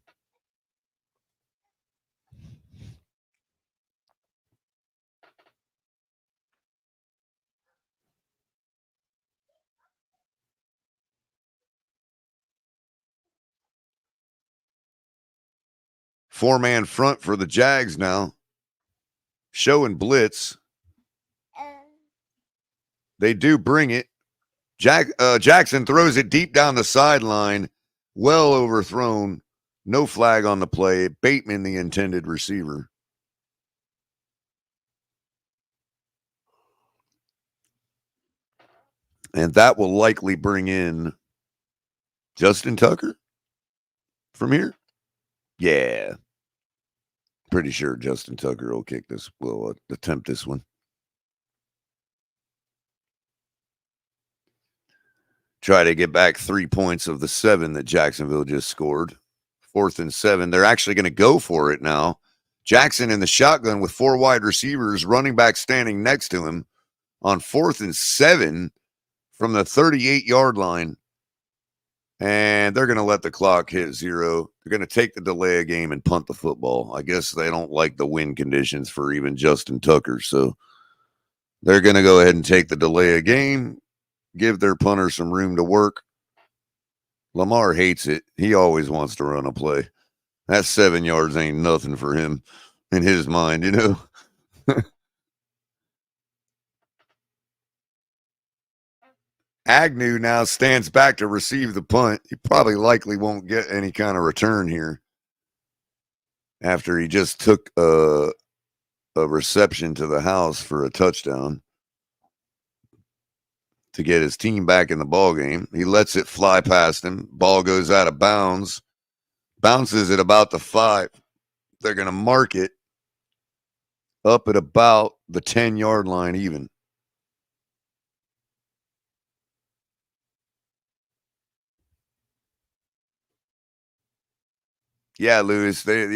4-man front for the Jags now. Showing blitz. They do bring it. Jackson throws it deep down the sideline. Well overthrown. No flag on the play. Bateman, the intended receiver. And that will likely bring in Justin Tucker from here. Yeah. Pretty sure Justin Tucker will kick this. Will attempt this one. Try to get back 3 points of the 7 that Jacksonville just scored. 4th and 7. They're actually going to go for it now. Jackson in the shotgun with 4 wide receivers, running back standing next to him on 4th and 7 from the 38-yard line. And they're going to let the clock hit 0. They're going to take the delay of game and punt the football. I guess they don't like the wind conditions for even Justin Tucker. So they're going to go ahead and take the delay of game, give their punter some room to work. Lamar hates it. He always wants to run a play. That 7 yards ain't nothing for him in his mind, you know. Agnew now stands back to receive the punt. He probably likely won't get any kind of return here after he just took a reception to the house for a touchdown to get his team back in the ball game. He lets it fly past him. Ball goes out of bounds. Bounces at about the 5. They're going to mark it up at about the 10-yard line even. Yeah, Lewis, they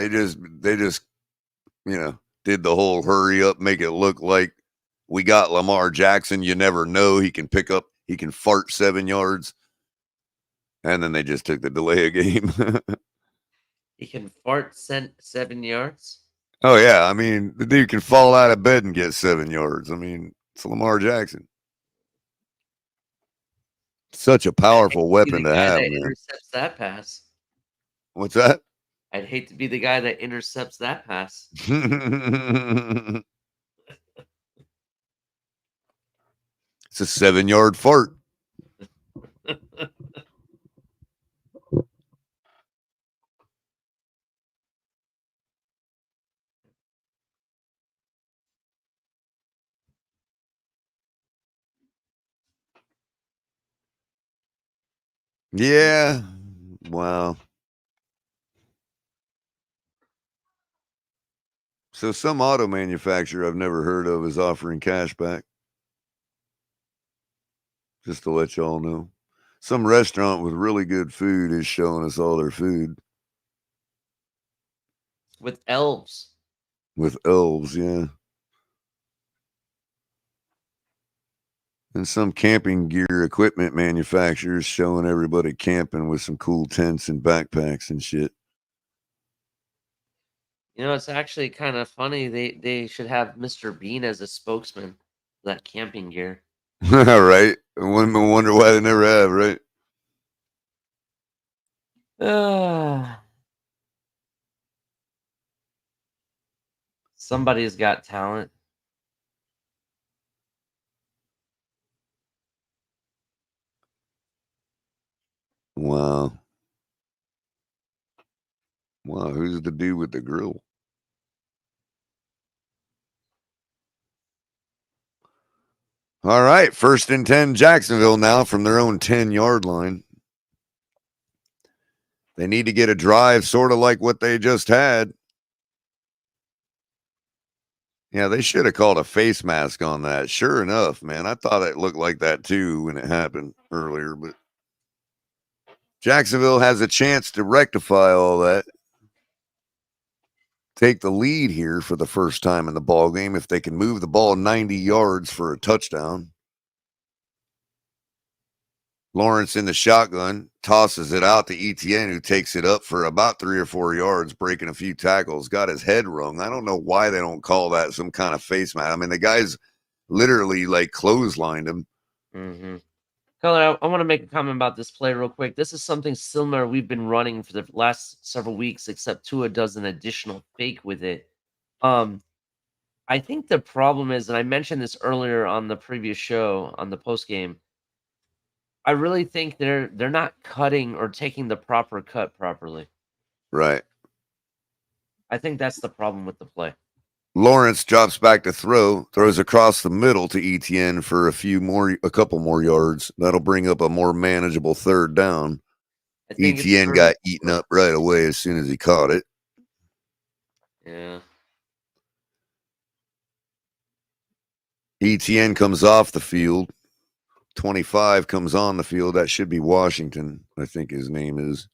just did the whole hurry up, make it look like we got Lamar Jackson. You never know. He can fart 7 yards. And then they just took the delay of game. He can fart 7 yards? Oh, yeah. I mean, the dude can fall out of bed and get 7 yards. I mean, it's Lamar Jackson. Such a powerful weapon to have, man. Intercepts that pass. What's that? I'd hate to be the guy that intercepts that pass. It's a 7-yard fart. Yeah. Wow. So some auto manufacturer I've never heard of is offering cash back. Just to let y'all know. Some restaurant with really good food is showing us all their food. With elves. With elves, yeah. And some camping gear equipment manufacturers showing everybody camping with some cool tents and backpacks and shit. You know, it's actually kind of funny. They should have Mr. Bean as a spokesman for that camping gear. Right? I wonder why they never have, right? Somebody's got talent. Wow. Wow, who's the dude with the grill? All right, 1st and 10 Jacksonville now from their own 10-yard line. They need to get a drive sort of like what they just had. Yeah, they should have called a face mask on that. Sure enough, man. I thought it looked like that too when it happened earlier, but Jacksonville has a chance to rectify all that. Take the lead here for the first time in the ball game if they can move the ball 90 yards for a touchdown. Lawrence in the shotgun tosses it out to Etienne, who takes it up for about 3 or 4 yards, breaking a few tackles, got his head rung. I don't know why they don't call that some kind of face mask. I mean, the guy's literally like clotheslined him. Mm-hmm. Color, I want to make a comment about this play real quick. This is something similar we've been running for the last several weeks, except Tua does an additional fake with it. I think the problem is, and I mentioned this earlier on the previous show on the post game. I really think they're not cutting or taking the proper cut properly. Right. I think that's the problem with the play. Lawrence drops back to throw, throws across the middle to Etienne for a couple more yards. That'll bring up a more manageable third down. I think Etienne got eaten up right away as soon as he caught it. Yeah. Etienne comes off the field. 25 comes on the field. That should be Washington, I think his name is.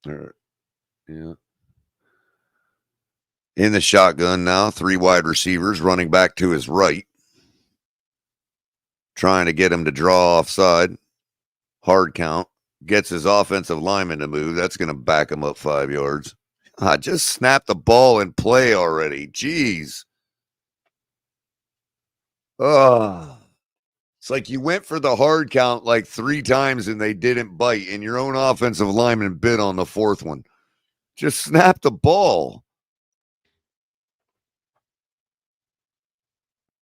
All right. Yeah. In the shotgun now, 3 wide receivers running back to his right. Trying to get him to draw offside. Hard count. Gets his offensive lineman to move. That's going to back him up 5 yards. Just snap the ball and play already. Jeez. Oh. It's like you went for the hard count like 3 times and they didn't bite, and your own offensive lineman bit on the 4th one. Just snap the ball.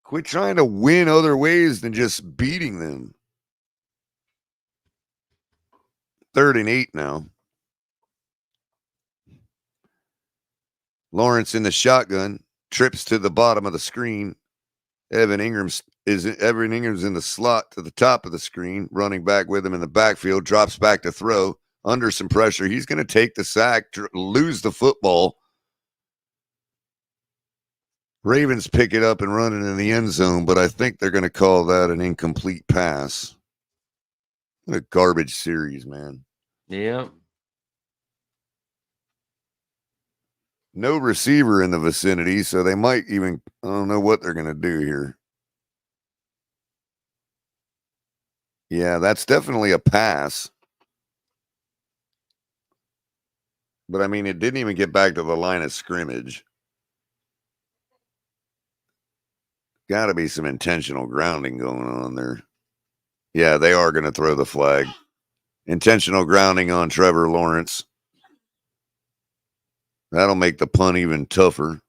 Quit trying to win other ways than just beating them. 3rd and 8 now. Lawrence in the shotgun, trips to the bottom of the screen. Evan Ingram's in the slot to the top of the screen, running back with him in the backfield, drops back to throw. Under some pressure, he's going to take the sack, lose the football. Ravens pick it up and run it in the end zone, but I think they're going to call that an incomplete pass. What a garbage series, man. Yeah. No receiver in the vicinity, so they might even, I don't know what they're going to do here. Yeah, that's definitely a pass. But, I mean, it didn't even get back to the line of scrimmage. Got to be some intentional grounding going on there. Yeah, they are going to throw the flag. Intentional grounding on Trevor Lawrence. That'll make the punt even tougher.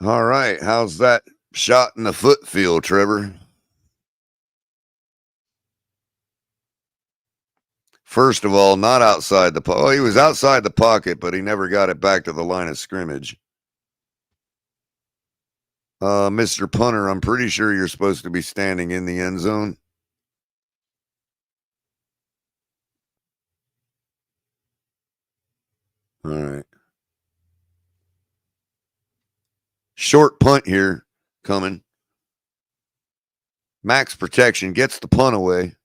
All right. How's that shot in the foot feel, Trevor? First of all, not outside the pocket. Oh, he was outside the pocket, but he never got it back to the line of scrimmage. Mr. Punter, I'm pretty sure you're supposed to be standing in the end zone. All right. Short punt here coming. Max protection gets the punt away.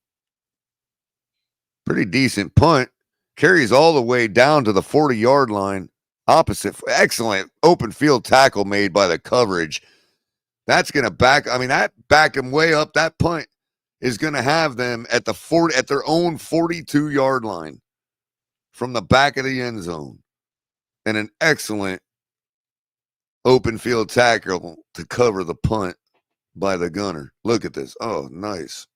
Pretty decent punt. Carries all the way down to the 40-yard line. Opposite. Excellent open field tackle made by the coverage. That's going to that backed him way up. That punt is going to have them at their own 42-yard line from the back of the end zone. And an excellent open field tackle to cover the punt by the gunner. Look at this. Oh, nice.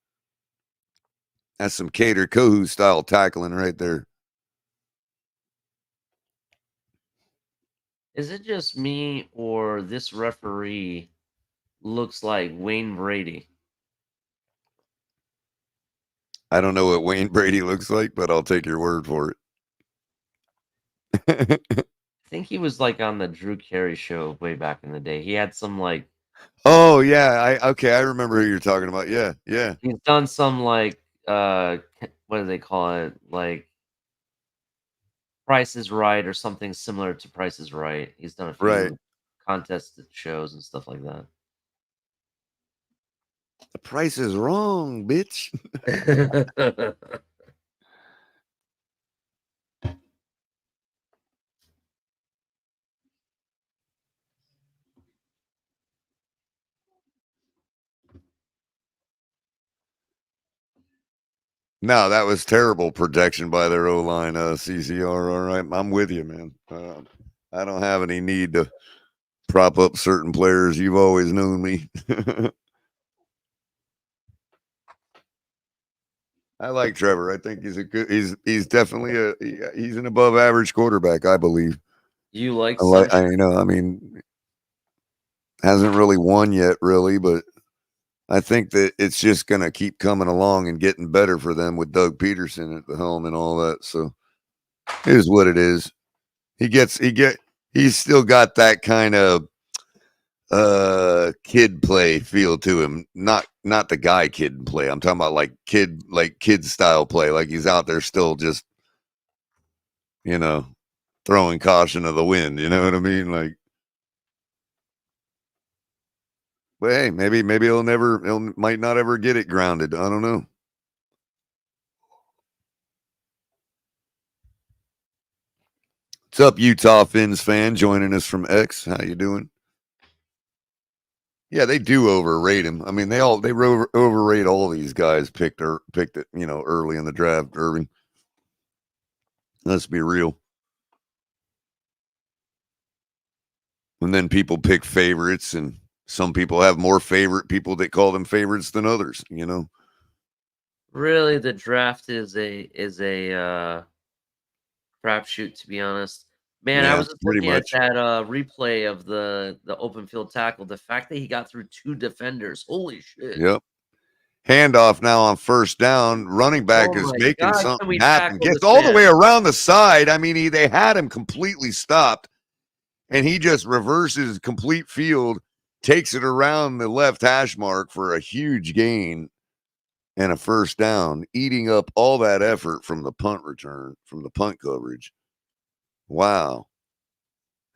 That's some Cater Kohu style tackling right there. Is it just me or this referee looks like Wayne Brady? I don't know what Wayne Brady looks like, but I'll take your word for it. I think he was like on the Drew Carey show way back in the day. He had some like. Oh yeah, I remember who you're talking about. Yeah. He's done some like what do they call it? Like Price is Right or something similar to Price is Right. He's done a few contested shows and stuff like that. The price is wrong, bitch. No, that was terrible protection by their O-line, CCR. All right, I'm with you, man. I don't have any need to prop up certain players. You've always known me. I like Trevor. I think he's a good. He's definitely he's an above average quarterback. I believe. You like I know. I mean, hasn't really won yet, really, but I think that it's just going to keep coming along and getting better for them with Doug Peterson at the helm and all that. So it is what it is. He's still got that kind of kid play feel to him. Not the guy kid play. I'm talking about kid style play. Like he's out there still just, throwing caution to the wind. You know what I mean? Like, but hey, maybe he'll might not ever get it grounded. I don't know. What's up, Utah Fins fan joining us from X? How you doing? Yeah, they do overrate him. I mean, they overrate all these guys picked it, early in the draft. Irving, let's be real. And then people pick favorites, and some people have more favorite people that call them favorites than others. Really, the draft is a crapshoot, to be honest. Man, I Yeah, was just pretty looking at much. that replay of the open field tackle. The fact that he got through 2 defenders, holy shit! Yep. Handoff now on first down. Running back Oh is my making god, can something we happen. tackle Gets this all the man? way around the side. I mean, they had him completely stopped, and he just reverses complete field, takes it around the left hash mark for a huge gain and a first down, eating up all that effort from the punt return, from the punt coverage. Wow.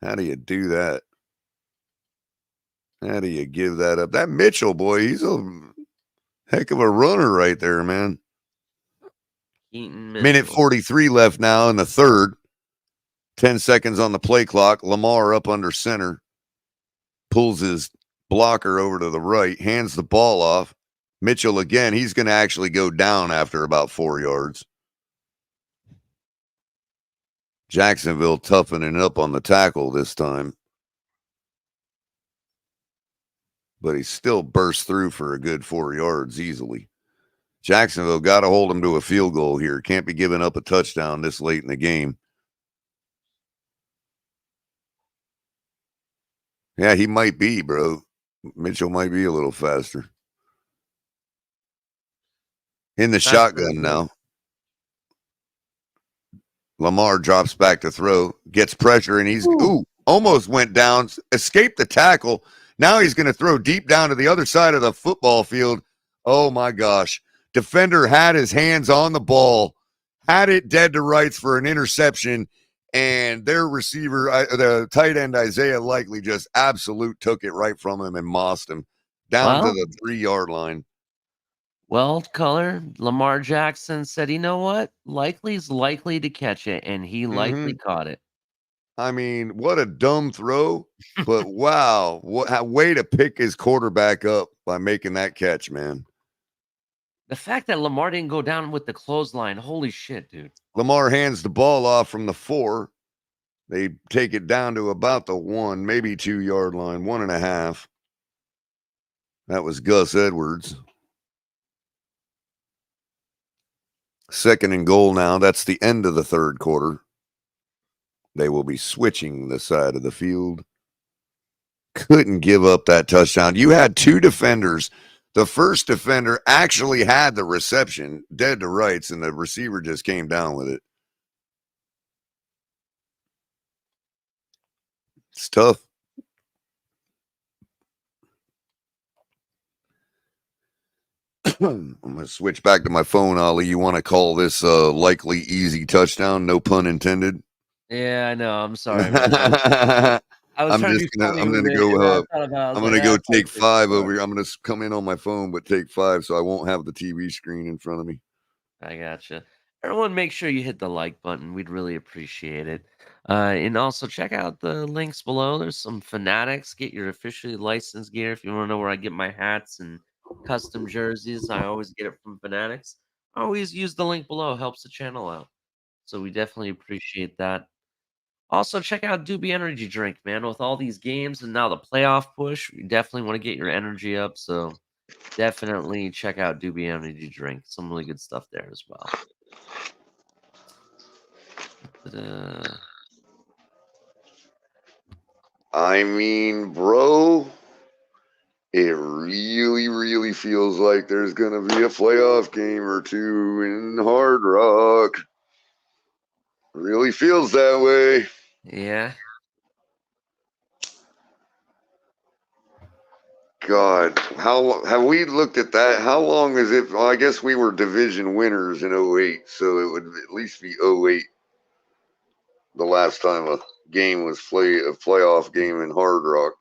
How do you do that? How do you give that up? That Mitchell boy, he's a heck of a runner right there, man. Keaton Minute Mitchell. 43 left now in the third. 10 seconds on the play clock. Lamar up under center. Pulls his blocker over to the right. Hands the ball off. Mitchell again. He's going to actually go down after about 4 yards. Jacksonville toughening up on the tackle this time. But he still burst through for a good 4 yards easily. Jacksonville got to hold him to a field goal here. Can't be giving up a touchdown this late in the game. Yeah, he might be, bro. Mitchell might be a little faster. In the shotgun now. Lamar drops back to throw, gets pressure, and he's almost went down, escaped the tackle. Now he's going to throw deep down to the other side of the football field. Oh my gosh. Defender had his hands on the ball, had it dead to rights for an interception, and their receiver, the tight end Isaiah Likely, just absolute took it right from him and mossed him down to the 3-yard line. Well, Color, Lamar Jackson said, you know what? Likely's likely to catch it, and he likely caught it. I mean, what a dumb throw, but wow, what way to pick his quarterback up by making that catch, man. The fact that Lamar didn't go down with the clothesline, holy shit, dude. Lamar hands the ball off from the 4. They take it down to about the 1, maybe 2-yard line, 1.5. That was Gus Edwards. 2nd and goal now. That's the end of the third quarter. They will be switching the side of the field. Couldn't give up that touchdown. You had 2 defenders. The first defender actually had the reception dead to rights, and the receiver just came down with it. It's tough. I'm going to switch back to my phone, Ollie. You want to call this likely easy touchdown? No pun intended. Yeah, I know. I'm sorry, man. I'm gonna go take 5 over here. I'm gonna come in on my phone, but take 5 so I won't have the TV screen in front of me. I gotcha. Everyone, make sure you hit the like button. We'd really appreciate it. And also check out the links below. There's some Fanatics. Get your officially licensed gear if you want to know where I get my hats and custom jerseys. I always get it from Fanatics. always use the link below. Helps the channel out. So we definitely appreciate that. Also, check out Dubby Energy Drink, man. With all these games and now the playoff push, you definitely want to get your energy up. So definitely check out Dubby Energy Drink. Some really good stuff there as well. Ta-da. I mean, bro, it really, really feels like there's going to be a playoff game or two in Hard Rock. Really feels that way. Yeah. God, how have we looked at that? How long is it? Well, I guess we were division winners in 08, so it would at least be 08 the last time a game was played, a playoff game in Hard Rock.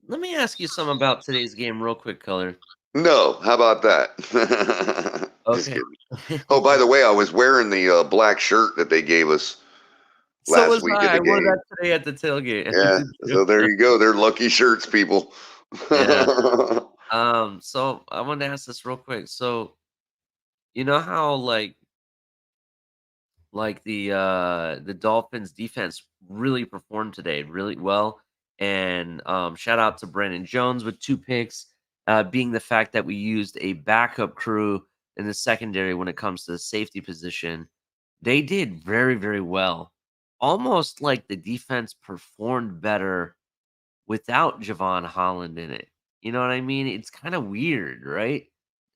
Let me ask you something about today's game real quick, Color. No, how about that? Just Okay. kidding. Oh, by the way, I was wearing the black shirt that they gave us So last was week I. at the I wore game. that today at the tailgate. Yeah, so there you go. They're lucky shirts, people. Yeah. So I wanted to ask this real quick. So you know how like the Dolphins defense really performed today really well, and shout out to Brandon Jones with 2 picks, being the fact that we used a backup crew in the secondary when it comes to the safety position. They did very, very well. Almost like the defense performed better without Javon Holland in it. You know what I mean? It's kind of weird, right?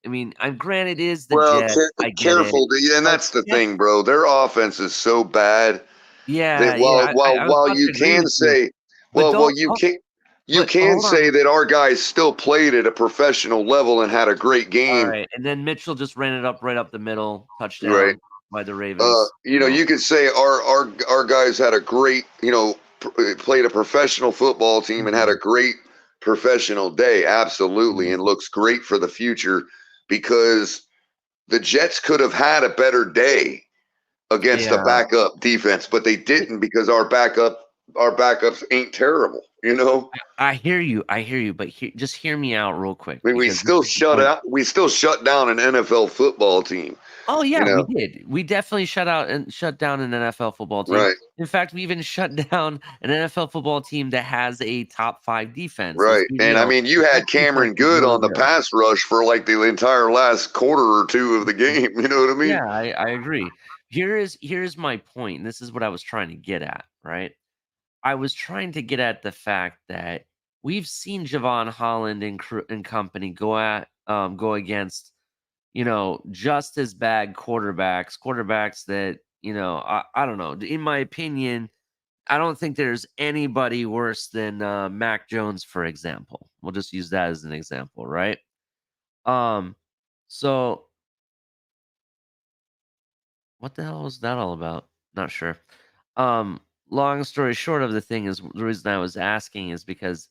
I mean, I'm granted it is the Well, Jets. I get it. careful, and But that's the Jets, thing, bro. Their offense is so bad that yeah, yeah. I was while about you to agree can with you. say, But well, don't, you but can hold on. say that our guys still played at a professional level and had a great All game, right. And then Mitchell just ran it up right up the middle, right? touchdown by the Ravens. You know, you could say our guys had a great, played a professional football team and had a Mhm, great professional day, absolutely, mhm. and looks great for the future because the Jets could have had a better day against a Yeah. backup defense, but they It- didn't because our backups ain't terrible, you know. I hear you. I hear you. But just hear me out real quick I mean, because this is the point. we still shut down an NFL football team, Oh you yeah, we know. did. We definitely shut down an NFL football team. Right, In fact, we even shut down an NFL football team that has a top 5 defense. Let's right. be And I real. mean, you The had Jets defense Cameron is Good really on the good. pass rush for like the entire last quarter or two of the game. You know what I mean? Yeah, I agree. Here's my point. And this is what I was trying to get at, right? I was trying to get at the fact that we've seen Javon Holland and company go against just as bad quarterbacks that, I don't know. In my opinion, I don't think there's anybody worse than Mac Jones, for example. We'll just use that as an example, right? Um, so what the hell was that all about? Not sure. Um, Long story short of the thing is the reason I was asking is because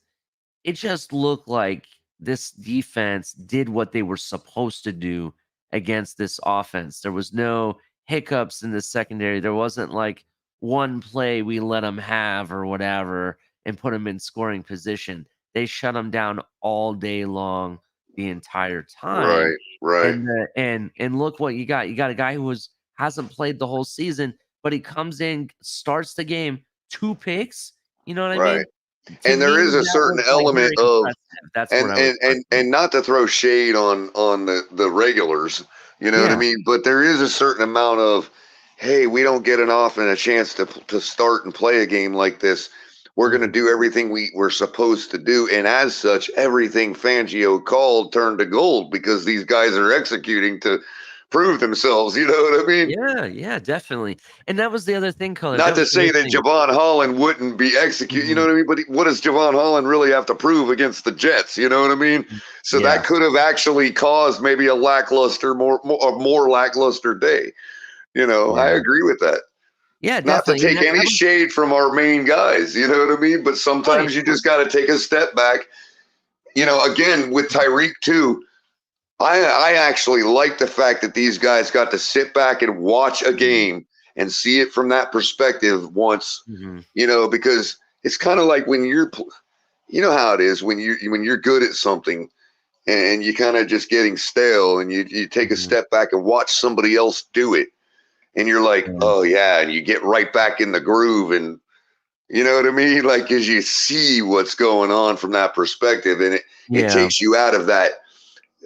it just looked like this defense did what they were supposed to do against this offense. There was no hiccups in the secondary. There wasn't like one play we let them have or whatever and put them in scoring position. They shut them down all day long the entire time. Right, right, And look what you got. You got a guy who hasn't played the whole season, but he comes in, starts the game, 2 picks. You know what I right. mean? To And there me, is a that certain was, like, element very of impressive. That's what I was and not to throw shade on the regulars, you know what I Yeah. mean, but there is a certain amount of, hey, we don't get an often a chance to start and play a game like this. We're going to Mhm. do everything we're supposed to do, and as such, everything Fangio called turned to gold because these guys are executing to prove themselves. You know what I mean? Yeah, yeah, definitely. And that was the other thing, Color. Not That was to the say other that thing. Javon Holland wouldn't be executed, you know Mhm. what I mean? But what does Javon Holland really have to prove against the Jets? You know what I mean? So Yeah. that could have actually caused maybe a lackluster, more lackluster day. You know, I Yeah. agree with that. Yeah, Not to definitely. And take any that was shade from our main guys, you know what I mean? But oh, yeah. sometimes you just got to take a step back. You know, again with Tyreek too. I actually like the fact that these guys got to sit back and watch a Mhm. game and see it from that perspective once, Mhm. because it's kind of like when you know how it is when you're good at something, and you kind of just getting stale, and you take a step back and watch somebody else do it, and you're like, oh yeah, and you get right back in the groove, and you know what I mean? Like, as you see what's going on from that perspective, and it takes you out of that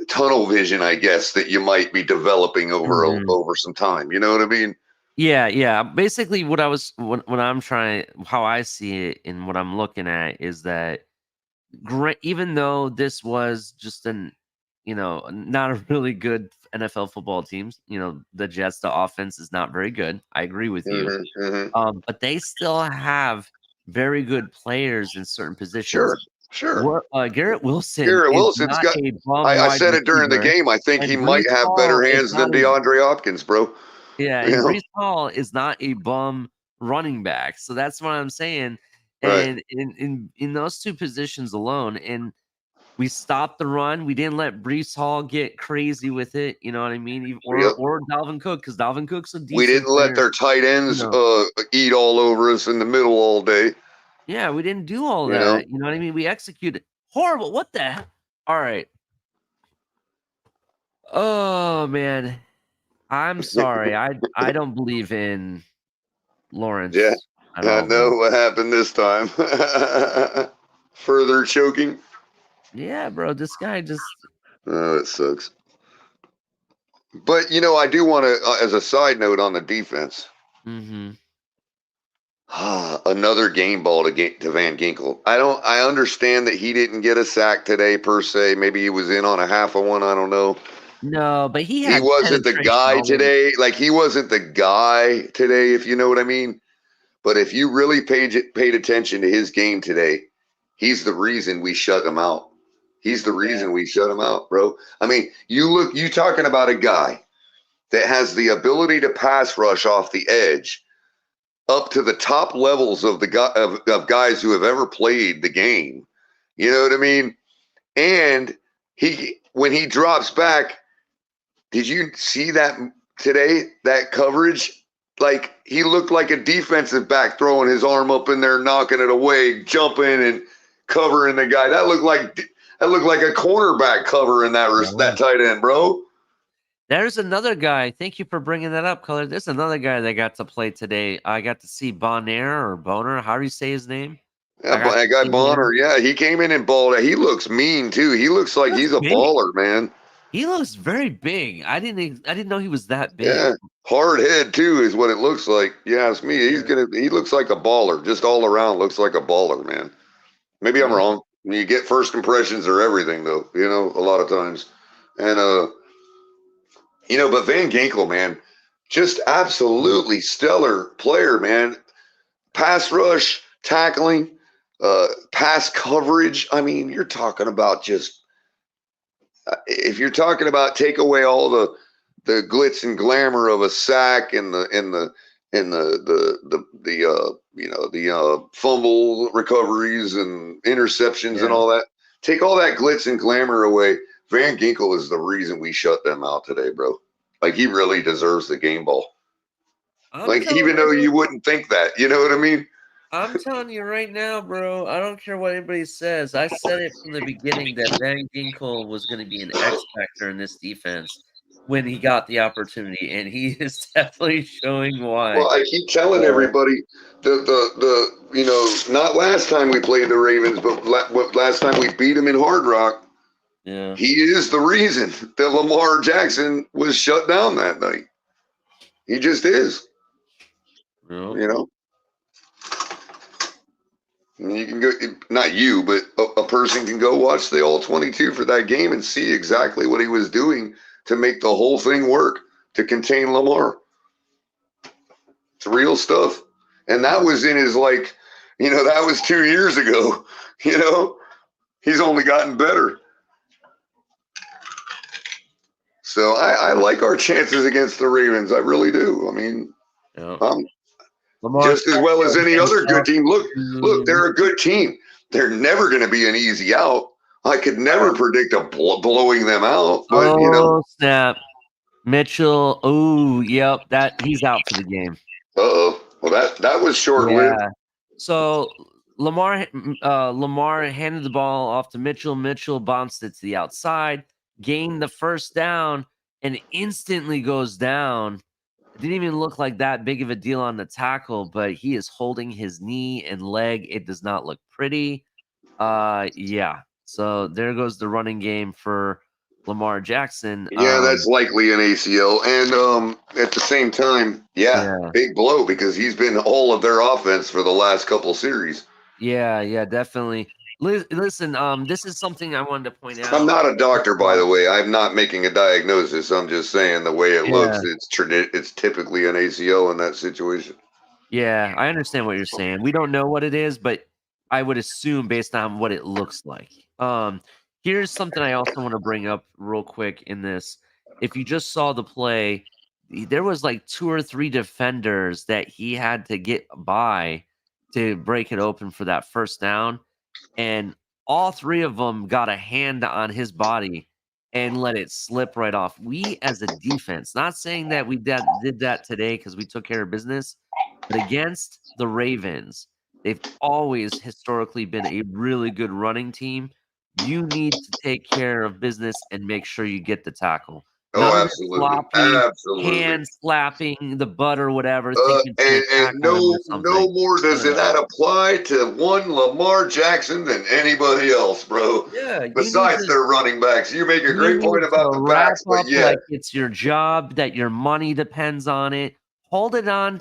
tunnel vision, I guess, that you might be developing over some time. You know what I mean? Yeah. Basically, what I'm trying, how I see it, and what I'm looking at is that even though this was just not a really good NFL football team, the Jets, the offense is not very good. I agree with you. But they still have very good players in certain positions. Sure. Garrett Wilson Garrett is Wilson's not got. a bum I wide said it during the receiver, game. I think and he Breece might have Hall better is hands not than DeAndre Hopkins, bro. Yeah, You and know? Breece Hall is not a bum running back. So that's what I'm saying. Right. And in those two positions alone, and we stopped the run. We didn't let Breece Hall get crazy with it. You know what I mean? Or Dalvin Cook, because Dalvin Cook's a decent We didn't player. let their tight ends eat all over us in the middle all day. Yeah, we didn't do all that. You know what I mean? We executed horrible. What the heck? All right. Oh man, I'm sorry. I don't believe in Lawrence. Yeah, at I all, know bro. what happened this time. Further choking. Yeah, bro. This guy just. Oh, it sucks. But I do want to, as a side note on the defense. Another game ball to Van Ginkel. I understand that he didn't get a sack today per se. Maybe he was in on a half of one. I don't know. No, but he wasn't the guy today. Like, he wasn't the guy today, if you know what I mean. But if you really paid attention to his game today, he's the reason we shut him out. He's the reason we shut him out, bro. I mean, you talking about a guy that has the ability to pass rush off the edge up to the top levels of of guys who have ever played the game. You know what I mean? And when he drops back, did you see that today? That coverage? Like, he looked like a defensive back throwing his arm up in there, knocking it away, jumping and covering the guy. That looked like a cornerback covering that tight end, bro. There's another guy. Thank you for bringing that up, Color. There's another guy that got to play today. I got to see Boner. How do you say his name? Yeah, that guy Bonner. Yeah, he came in and balled. He looks mean too. He looks like he's a baller, man. He looks very big. I didn't know he was that big. Yeah, hard head too is what it looks like. Yeah, it's me. He looks like a baller. Just all around looks like a baller, man. Maybe I'm wrong. You get first impressions or everything, though. A lot of times, and but Van Ginkel, man, just absolutely stellar player, man. Pass rush, tackling, pass coverage. I mean, you're talking about just if you're talking about take away all the glitz and glamour of a sack and the fumble recoveries and interceptions and all that. Take all that glitz and glamour away. Van Ginkel is the reason we shut them out today, bro. Like, he really deserves the game ball. Even though you wouldn't think that, you know what I mean? I'm telling you right now, bro. I don't care what anybody says. I said it from the beginning that Van Ginkel was going to be an X factor in this defense when he got the opportunity, and he is definitely showing why. Well, I keep telling everybody not last time we played the Ravens, but last time we beat them in Hard Rock. Yeah, he is the reason that Lamar Jackson was shut down that night. He just is. You can go, not you, but a person can go watch the all 22 for that game and see exactly what he was doing to make the whole thing work to contain Lamar. It's real stuff. And that was in his, that was 2 years ago. He's only gotten better. So I like our chances against the Ravens. I really do. I mean, just as well as any other good team. Look, they're a good team. They're never going to be an easy out. I could never predict blowing them out. But, snap. Mitchell. Oh, yep. He's out for the game. Uh-oh. Well, that was short-lived. Yeah. So Lamar handed the ball off to Mitchell. Mitchell bounced it to the outside, gained the first down, and instantly goes down. It didn't even look like that big of a deal on the tackle, but he is holding his knee and leg. It does not look pretty. Yeah. So there goes the running game for Lamar Jackson. Yeah, that's likely an ACL. And at the same time, yeah, big blow because he's been all of their offense for the last couple series. Yeah, definitely. Listen, this is something I wanted to point out. I'm not a doctor, by the way. I'm not making a diagnosis. I'm just saying the way it looks, it's typically an ACL in that situation. Yeah, I understand what you're saying. We don't know what it is, but I would assume based on what it looks like. Here's something I also want to bring up real quick in this. If you just saw the play, there was like 2 or 3 defenders that he had to get by to break it open for that first down. And all 3 of them got a hand on his body and let it slip right off. We as a defense, not saying that we did that today because we took care of business, but against the Ravens, they've always historically been a really good running team. You need to take care of business and make sure you get the tackle. None of this sloppy hand slapping the butt or whatever. And no more does that apply to one Lamar Jackson than anybody else, bro. Yeah. Besides their running backs, you make a great point about the backs, but yeah, like it's your job, that your money depends on it. Hold it on.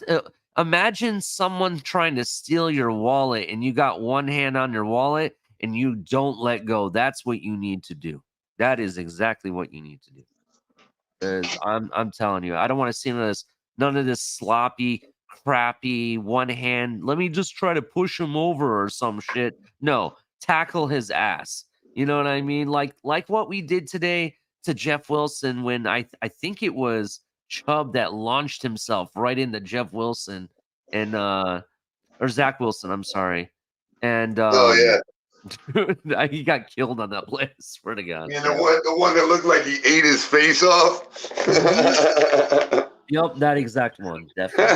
Imagine someone trying to steal your wallet, and you got one hand on your wallet, and you don't let go. That's what you need to do. That is exactly what you need to do. Because I'm telling you, I don't want to see none of this sloppy, crappy one hand. Let me just try to push him over or some shit. No, tackle his ass. You know what I mean? Like what we did today to Jeff Wilson when I think it was Chubb that launched himself right into Jeff Wilson and or Zach Wilson. I'm sorry, and he got killed on that play. I swear to God. And the one that looked like he ate his face off. Yep, that exact one, definitely.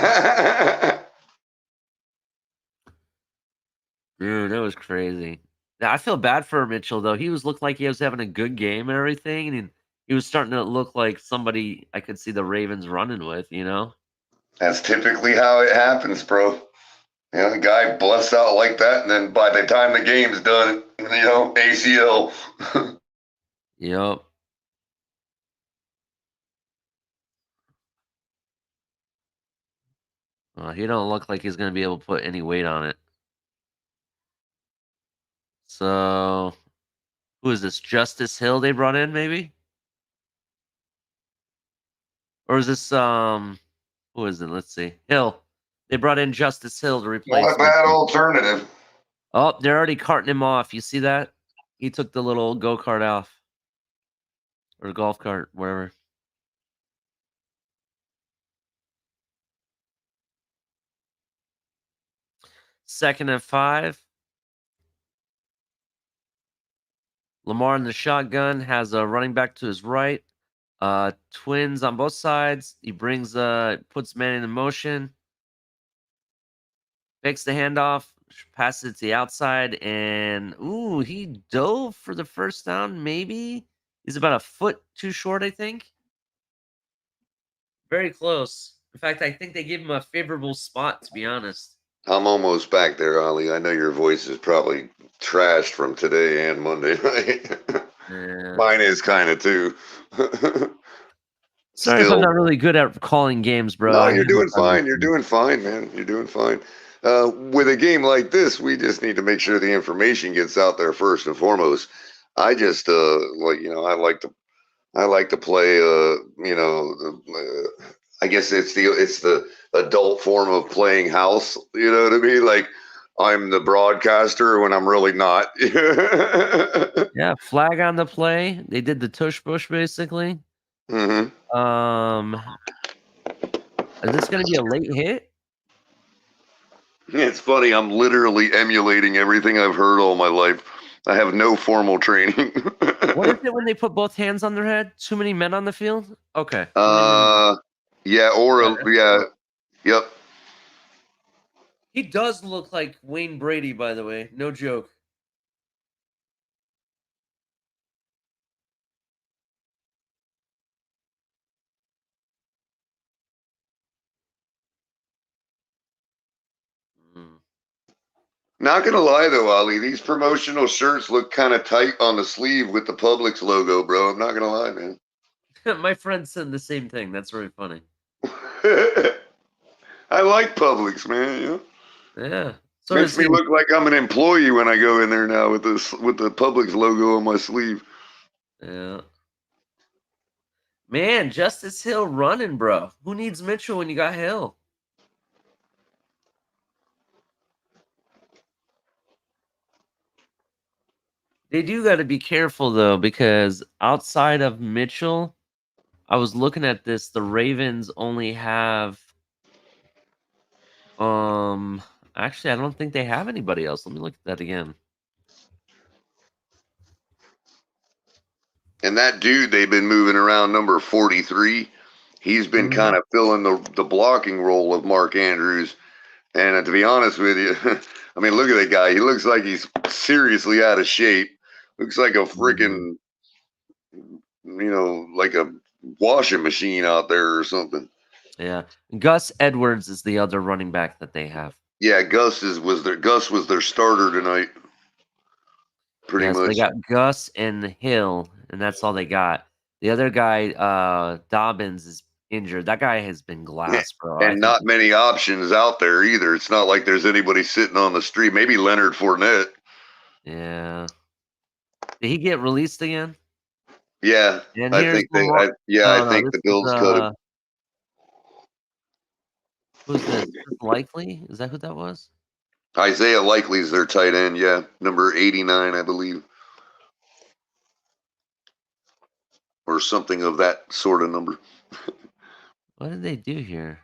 Dude, that was crazy. Now, I feel bad for Mitchell though. He looked like he was having a good game and everything, and he was starting to look like somebody I could see the Ravens running with. You know, that's typically how it happens, bro. You know, the guy busts out like that, and then by the time the game's done, ACL. Yep. He don't look like he's going to be able to put any weight on it. So, who is this? Justice Hill they brought in, maybe? Or is this, who is it? Let's see. Hill. They brought in Justice Hill to replace Not a bad alternative. Oh, they're already carting him off. You see that? He took the little go-kart off. Or golf cart, whatever. Second and 5. Lamar in the shotgun has a running back to his right. Twins on both sides. He brings puts man in motion. Fakes the handoff, passes it to the outside, and he dove for the first down, maybe. He's about a foot too short, I think. Very close. In fact, I think they gave him a favorable spot, to be honest. I'm almost back there, Ollie. I know your voice is probably trashed from today and Monday, right? Yeah. Mine is kind of too. Sorry if I'm not really good at calling games, bro. No, you're doing fine. You're doing fine, man. You're doing fine. With a game like this, we just need to make sure the information gets out there first and foremost. I just I like to play. I guess it's the adult form of playing house. You know what I mean? Like I'm the broadcaster when I'm really not. Yeah, flag on the play. They did the tush push basically. Mm-hmm. Is this going to be a late hit? It's funny. I'm literally emulating everything I've heard all my life. I have no formal training. What is it when they put both hands on their head? Too many men on the field? Okay. Yeah, yep. He does look like Wayne Brady, by the way. No joke. Not gonna lie though, Ali, these promotional shirts look kind of tight on the sleeve with the Publix logo, bro. I'm not gonna lie, man. My friend said the same thing. That's very funny. I like Publix, man. You know? Yeah. So Makes does me he. look like I'm an employee when I go in there now with the Publix logo on my sleeve. Yeah. Man, Justice Hill running, bro. Who needs Mitchell when you got Hill? They do got to be careful though, because outside of Mitchell, I was looking at this. The Ravens only have. Actually, I don't think they have anybody else. Let me look at that again. And that dude they've been moving around, number 43, he's been kind of filling the blocking role of Mark Andrews. And to be honest with you, I mean, look at that guy. He looks like he's seriously out of shape. Looks like a freaking, like a washing machine out there or something. Yeah. Gus Edwards is the other running back that they have. Yeah, Gus was their starter tonight. Pretty So much. they got Gus and Hill, and that's all they got. The other guy, Dobbins, is injured. That guy has been glass, bro. And not many options out there either. It's not like there's anybody sitting on the street. Maybe Leonard Fournette. Yeah. Did he get released again? Yeah, And I here's think Lamar. I think the Bills cut him. Who's this? Is this Likely? Is that who that was? Isaiah Likely is their tight end. Yeah, number 89, I believe, or something of that sort of number. What did they do here?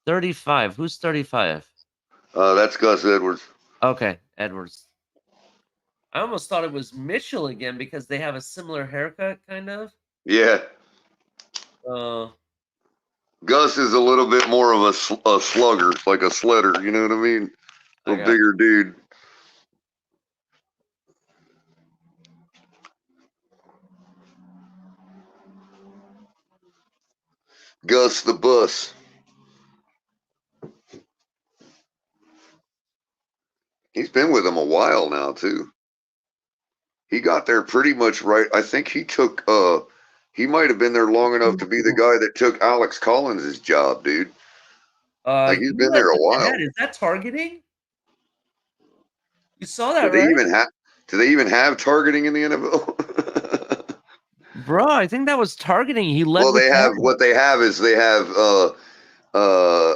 35. Who's 35? That's Gus Edwards. Okay, Edwards. I almost thought it was Mitchell again because they have a similar haircut, kind of. Yeah. Gus is a little bit more of a slugger, like a sledder. You know what I mean? A bigger dude. Gus the Bus. He's been with them a while now too. He got there pretty much right. I think he took he might have been there long enough to be the guy that took Alex Collins' job, dude. Like he's been there a while. Is that targeting? You saw that, Do they right? do they even have targeting in the NFL? Bro, I think that was targeting. He led. Well, they have what they have is they have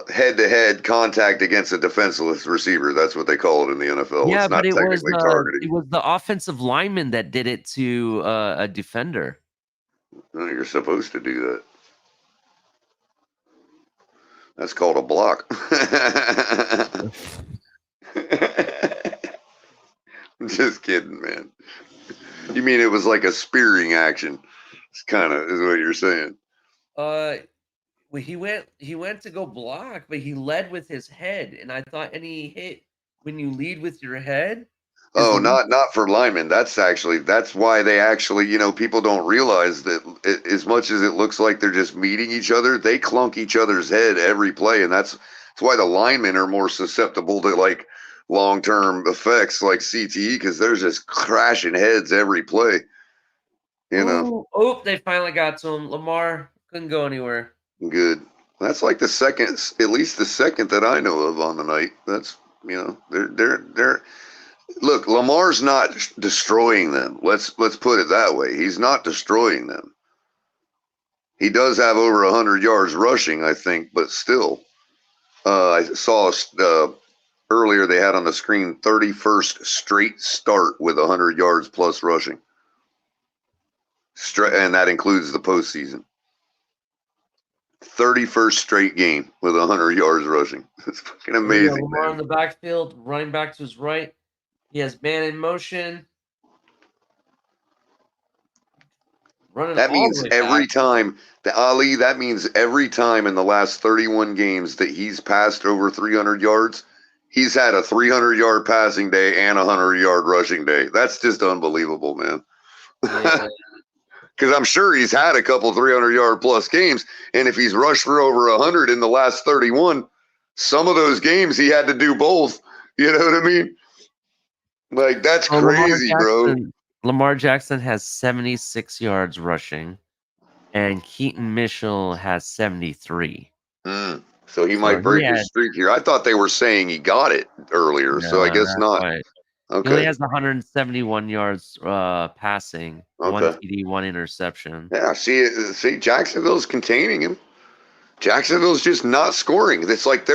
head-to-head contact against a defenseless receiver. That's what they call it in the NFL. Yeah, it's not but technically targeting. it was the offensive lineman that did it to a defender. No, you're supposed to do that. That's called a block. Just kidding, man. You mean it was like a spearing action? It's kind of is what you're saying. Well, he went to go block, but he led with his head, and I thought any hit when you lead with your head. Oh, not for linemen. That's why they actually, people don't realize that as much as it looks like they're just meeting each other, they clunk each other's head every play, and that's why the linemen are more susceptible to like long-term effects like CTE because they're just crashing heads every play. Oh, they finally got to him. Lamar couldn't go anywhere. Good. That's like at least the second that I know of on the night. That's they're look, Lamar's not destroying them. Let's put it that way. He's not destroying them. He does have over 100 yards rushing, I think, but still, I saw earlier they had on the screen 31st straight start with 100 yards plus rushing, and that includes the postseason. 31st straight game with 100 yards rushing. It's fucking amazing. Lamar in the backfield, running back to his right. He has man in motion. Running That all means the way every back. time, Ali, that means every time in the last 31 games that he's passed over 300 yards, he's had a 300-yard passing day and a 100-yard rushing day. That's just unbelievable, man. Yeah. Because I'm sure he's had a couple 300-yard plus games, and if he's rushed for over 100 in the last 31, some of those games he had to do both. You know what I mean? Like, that's Well, crazy, bro. Lamar Jackson has 76 yards rushing, and Keaton Mitchell has 73. So he might break his streak here. I thought they were saying he got it earlier, so I guess not. Quite. Okay. He only has 171 yards passing, one Okay. TD, one interception. Yeah, see, Jacksonville's containing him. Jacksonville's just not scoring. It's like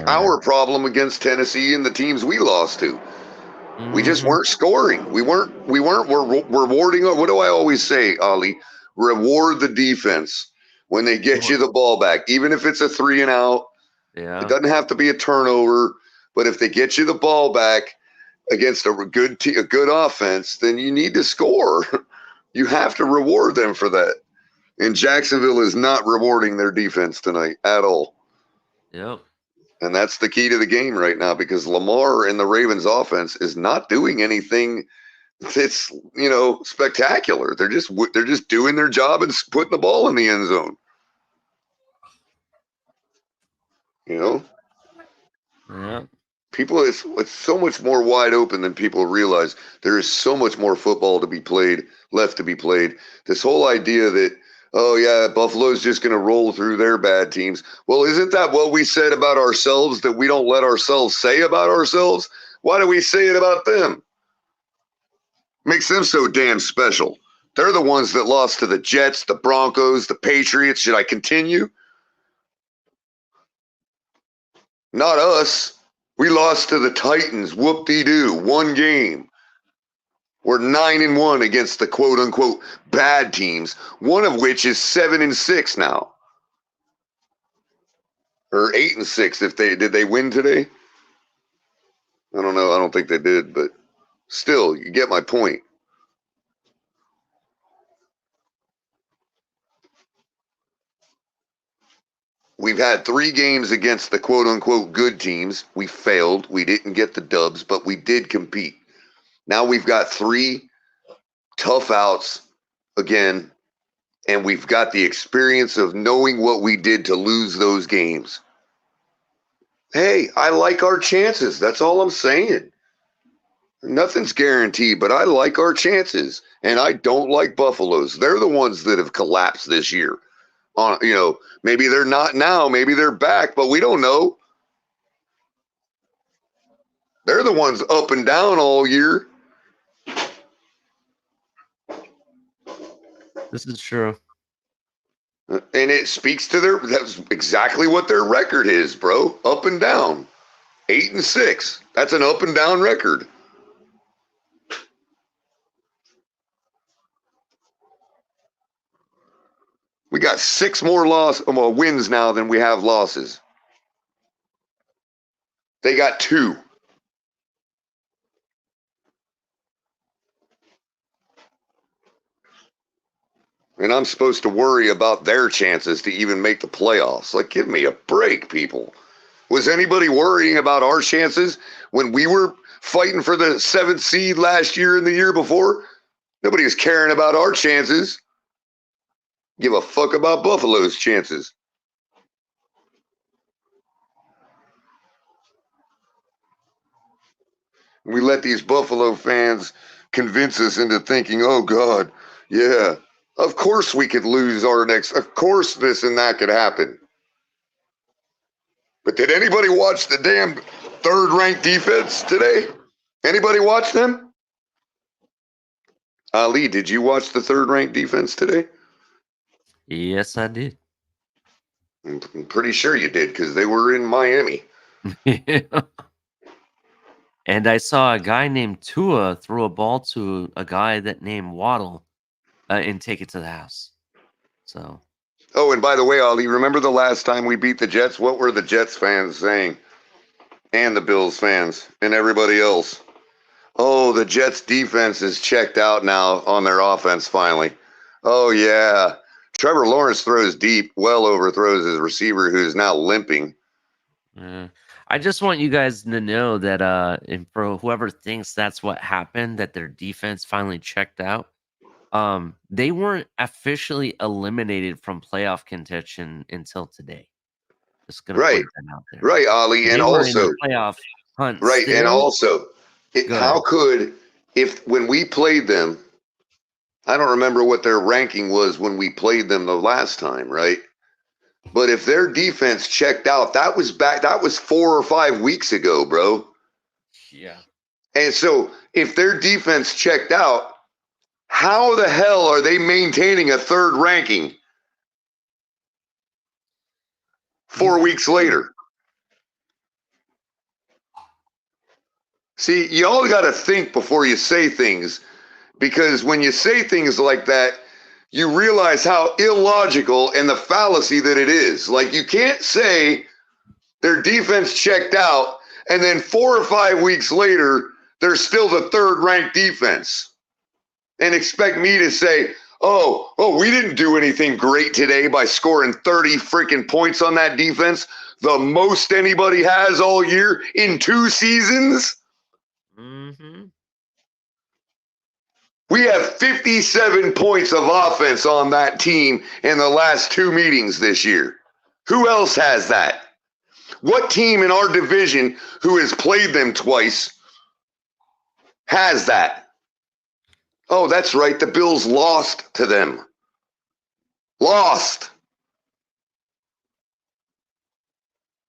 our problem against Tennessee and the teams we lost to. We just weren't scoring. We weren't rewarding. What do I always say, Ali? Reward the defense when they get you the ball back, even if it's a 3 and out. Yeah. It doesn't have to be a turnover, but if they get you the ball back against a good offense, then you need to score. You have to reward them for that. And Jacksonville is not rewarding their defense tonight at all. Yep. And that's the key to the game right now, because Lamar and the Ravens offense is not doing anything that's, spectacular. They're just doing their job and putting the ball in the end zone. Yeah. People, it's so much more wide open than people realize. There is so much more football to be played, left to be played. This whole idea that, oh yeah, Buffalo's just going to roll through their bad teams. Well, isn't that what we said about ourselves, that we don't let ourselves say about ourselves? Why do we say it about them? Makes them so damn special. They're the ones that lost to the Jets, the Broncos, the Patriots. Should I continue? Not us. We lost to the Titans. Whoop-de-doo. One game. We're 9-1 against the quote-unquote bad teams, one of which is 7-6 now. Or 8-6 if did they win today? I don't know. I don't think they did, but still, you get my point. We've had 3 games against the quote-unquote good teams. We failed. We didn't get the dubs, but we did compete. Now we've got 3 tough outs again, and we've got the experience of knowing what we did to lose those games. Hey, I like our chances. That's all I'm saying. Nothing's guaranteed, but I like our chances, and I don't like Buffalo's. They're the ones that have collapsed this year. Maybe they're not now, maybe they're back, but we don't know. They're the ones up and down all year. This is true. And it speaks to that's exactly what their record is, bro. Up and down. 8-6. That's an up and down record. We got 6 more wins now than we have losses. They got 2. And I'm supposed to worry about their chances to even make the playoffs. Like, give me a break, people. Was anybody worrying about our chances when we were fighting for the 7th seed last year and the year before? Nobody was caring about our chances. Give a fuck about Buffalo's chances. We let these Buffalo fans convince us into thinking, oh, God, yeah, of course we could lose our next, of course this and that could happen. But did anybody watch the damn 3rd-ranked defense today? Anybody watch them? Ali, did you watch the 3rd-ranked defense today? Yes, I did. I'm pretty sure you did, because they were in Miami. And I saw a guy named Tua throw a ball to a guy that named Waddle and take it to the house. So. Oh, and by the way, Ali, remember the last time we beat the Jets? What were the Jets fans saying? And the Bills fans and everybody else. Oh, the Jets defense is checked out now on their offense finally. Oh, yeah. Trevor Lawrence throws deep, well overthrows his receiver, who's now limping. Yeah. I just want you guys to know that and for whoever thinks that's what happened, that their defense finally checked out, they weren't officially eliminated from playoff contention until today. Just gonna Right. point that out there. Right, Ollie. And They were in also, the playoff hunt right. still. And also, Go how ahead. could, when we played them, I don't remember what their ranking was when we played them the last time, right? But if their defense checked out, that was 4 or 5 weeks ago, bro. Yeah. And so if their defense checked out, how the hell are they maintaining a third ranking 4 weeks later? See, you all got to think before you say things, because when you say things like that, you realize how illogical and the fallacy that it is. Like, you can't say their defense checked out and then 4 or 5 weeks later, they're still the third ranked defense and expect me to say, oh, we didn't do anything great today by scoring 30 freaking points on that defense, the most anybody has all year in 2 seasons. Mm-hmm. We have 57 points of offense on that team in the last 2 meetings this year. Who else has that? What team in our division who has played them twice has that? Oh, that's right. The Bills lost to them. Lost.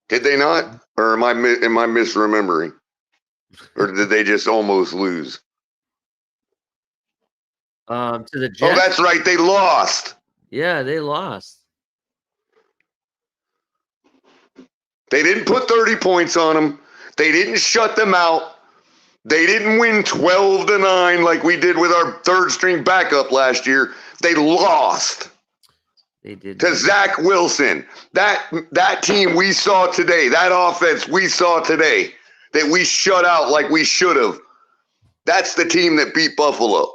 Did they not? Or am I misremembering? Or did they just almost lose? To the Jets. Oh, that's right. They lost. Yeah, they lost. They didn't put 30 points on them. They didn't shut them out. They didn't win 12-9 like we did with our third string backup last year. They lost. They did to Zach Wilson. That team we saw today, that offense we saw today, that we shut out like we should have. That's the team that beat Buffalo.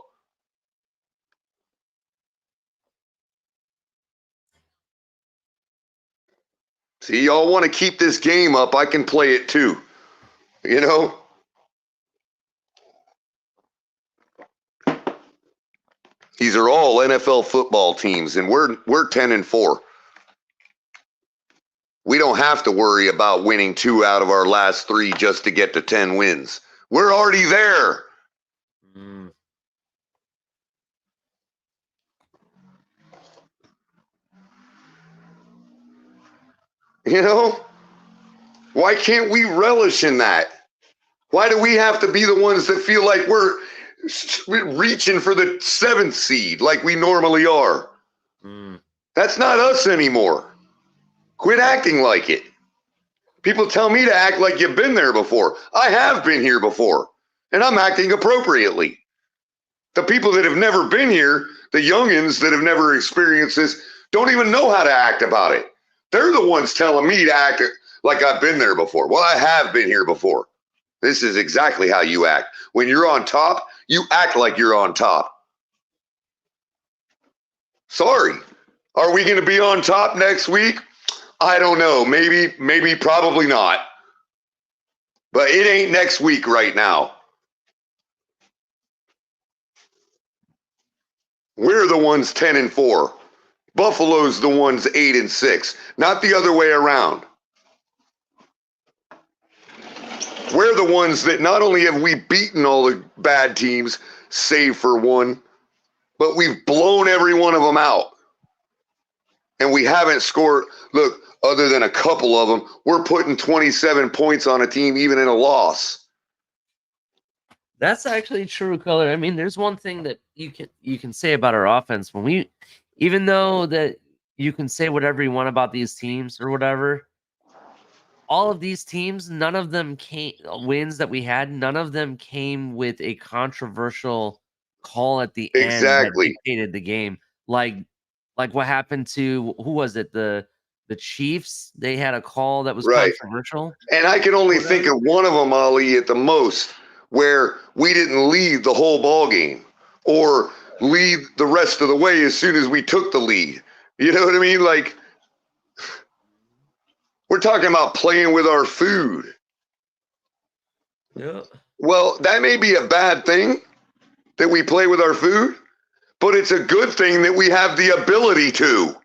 See, y'all want to keep this game up. I can play it too. You know? These are all NFL football teams, and we're 10-4. We don't have to worry about winning 2 out of our last 3 just to get to 10 wins. We're already there. Mm. You know? Why can't we relish in that? Why do we have to be the ones that feel like we're reaching for the 7th seed like we normally are? Mm. That's not us anymore. Quit acting like it. People tell me to act like you've been there before. I have been here before, and I'm acting appropriately. The people that have never been here, the youngins that have never experienced this, don't even know how to act about it. They're the ones telling me to act like I've been there before. Well, I have been here before. This is exactly how you act. When you're on top, you act like you're on top. Sorry. Are we going to be on top next week? I don't know. Maybe, probably not. But it ain't next week right now. We're the ones 10-4. Buffalo's the ones 8-6, not the other way around. We're the ones that not only have we beaten all the bad teams, save for one, but we've blown every one of them out. And we haven't scored, look, other than a couple of them, we're putting 27 points on a team even in a loss. That's actually true, Color. I mean, there's one thing that you can say about our offense. When we, even though that you can say whatever you want about these teams or whatever, all of these teams, none of them wins that we had, none of them came with a controversial call at the end that dictated the game. Like what happened to, who was it? The Chiefs, they had a call that was controversial. And I can only think of one of them, Ali, at the most, where we didn't lead the whole ball game, or lead the rest of the way as soon as we took the lead. You know what I mean? Like, we're talking about playing with our food. Yeah. Well, that may be a bad thing that we play with our food, but it's a good thing that we have the ability to.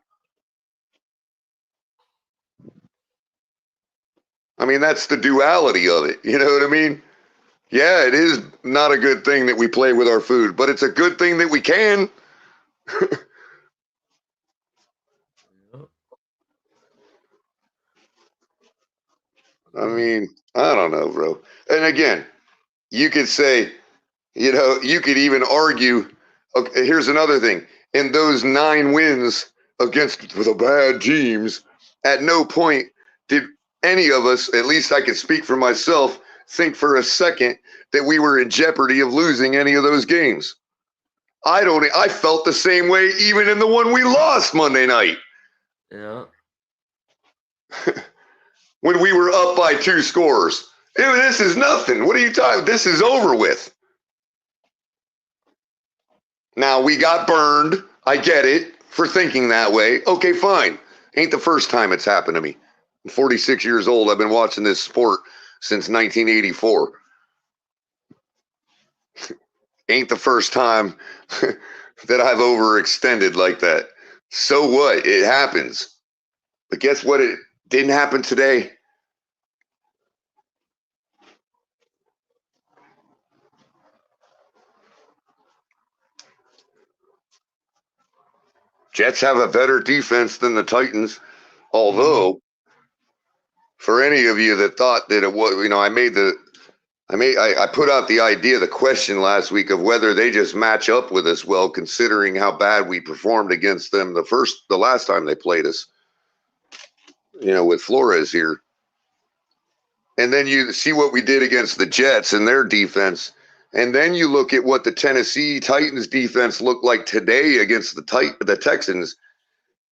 I mean, that's the duality of it. You know what I mean? Yeah, it is not a good thing that we play with our food, but it's a good thing that we can. I mean, I don't know, bro. And again, you could say, you know, you could even argue, okay, here's another thing. In those 9 wins against the bad teams, at no point did any of us, at least I can speak for myself, think for a second that we were in jeopardy of losing any of those games. I felt the same way even in the one we lost Monday night. Yeah. When we were up by 2 scores. This is nothing. What are you talking? This is over with. Now, we got burned. I get it for thinking that way. Okay, fine. Ain't the first time it's happened to me. I'm 46 years old. I've been watching this sport since 1984. Ain't the first time that I've overextended like that. So what? It happens. But guess what? It didn't happen today. Jets have a better defense than the Titans, although for any of you that thought that it was, you know, I put out the idea, the question last week of whether they just match up with us well, considering how bad we performed against them the last time they played us, you know, with Flores here. And then you see what we did against the Jets and their defense. And then you look at what the Tennessee Titans defense looked like today against the Texans,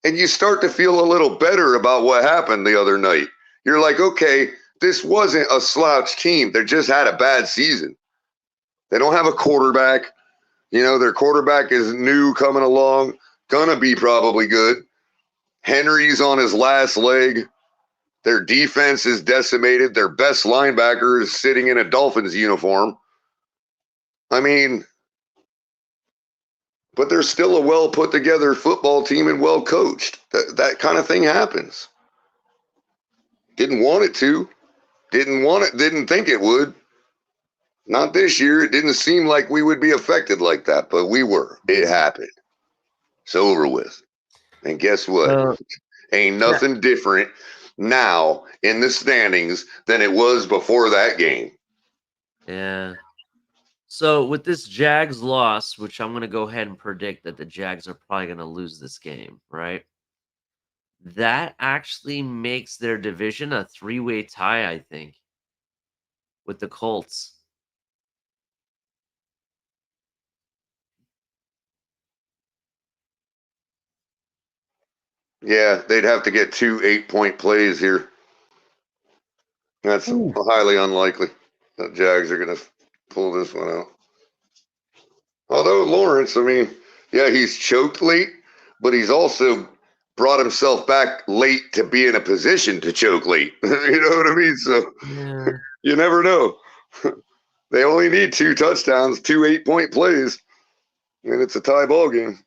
and you start to feel a little better about what happened the other night. You're like, okay, this wasn't a slouch team. They just had a bad season. They don't have a quarterback. You know, their quarterback is new coming along, gonna be probably good. Henry's on his last leg. Their defense is decimated. Their best linebacker is sitting in a Dolphins uniform. I mean, but they're still a well put together football team and well coached. That kind of thing happens. Didn't want it to. Didn't think it would. Not this year. It didn't seem like we would be affected like that, but we were. It happened. It's over with. And guess what? Ain't nothing different now in the standings than it was before that game. Yeah. So with this Jags loss, which I'm going to go ahead and predict that the Jags are probably going to lose this game, right? That actually makes their division a 3-way tie, I think, with the Colts. Yeah, they'd have to get 2 8-point plays here. That's highly unlikely. The Jags are going to pull this one out. Although Lawrence, I mean, yeah, he's choked late, but he's also brought himself back late to be in a position to choke late. You know what I mean? So you never know. They only need 2 touchdowns, 2 8-point plays, and it's a tie ball game.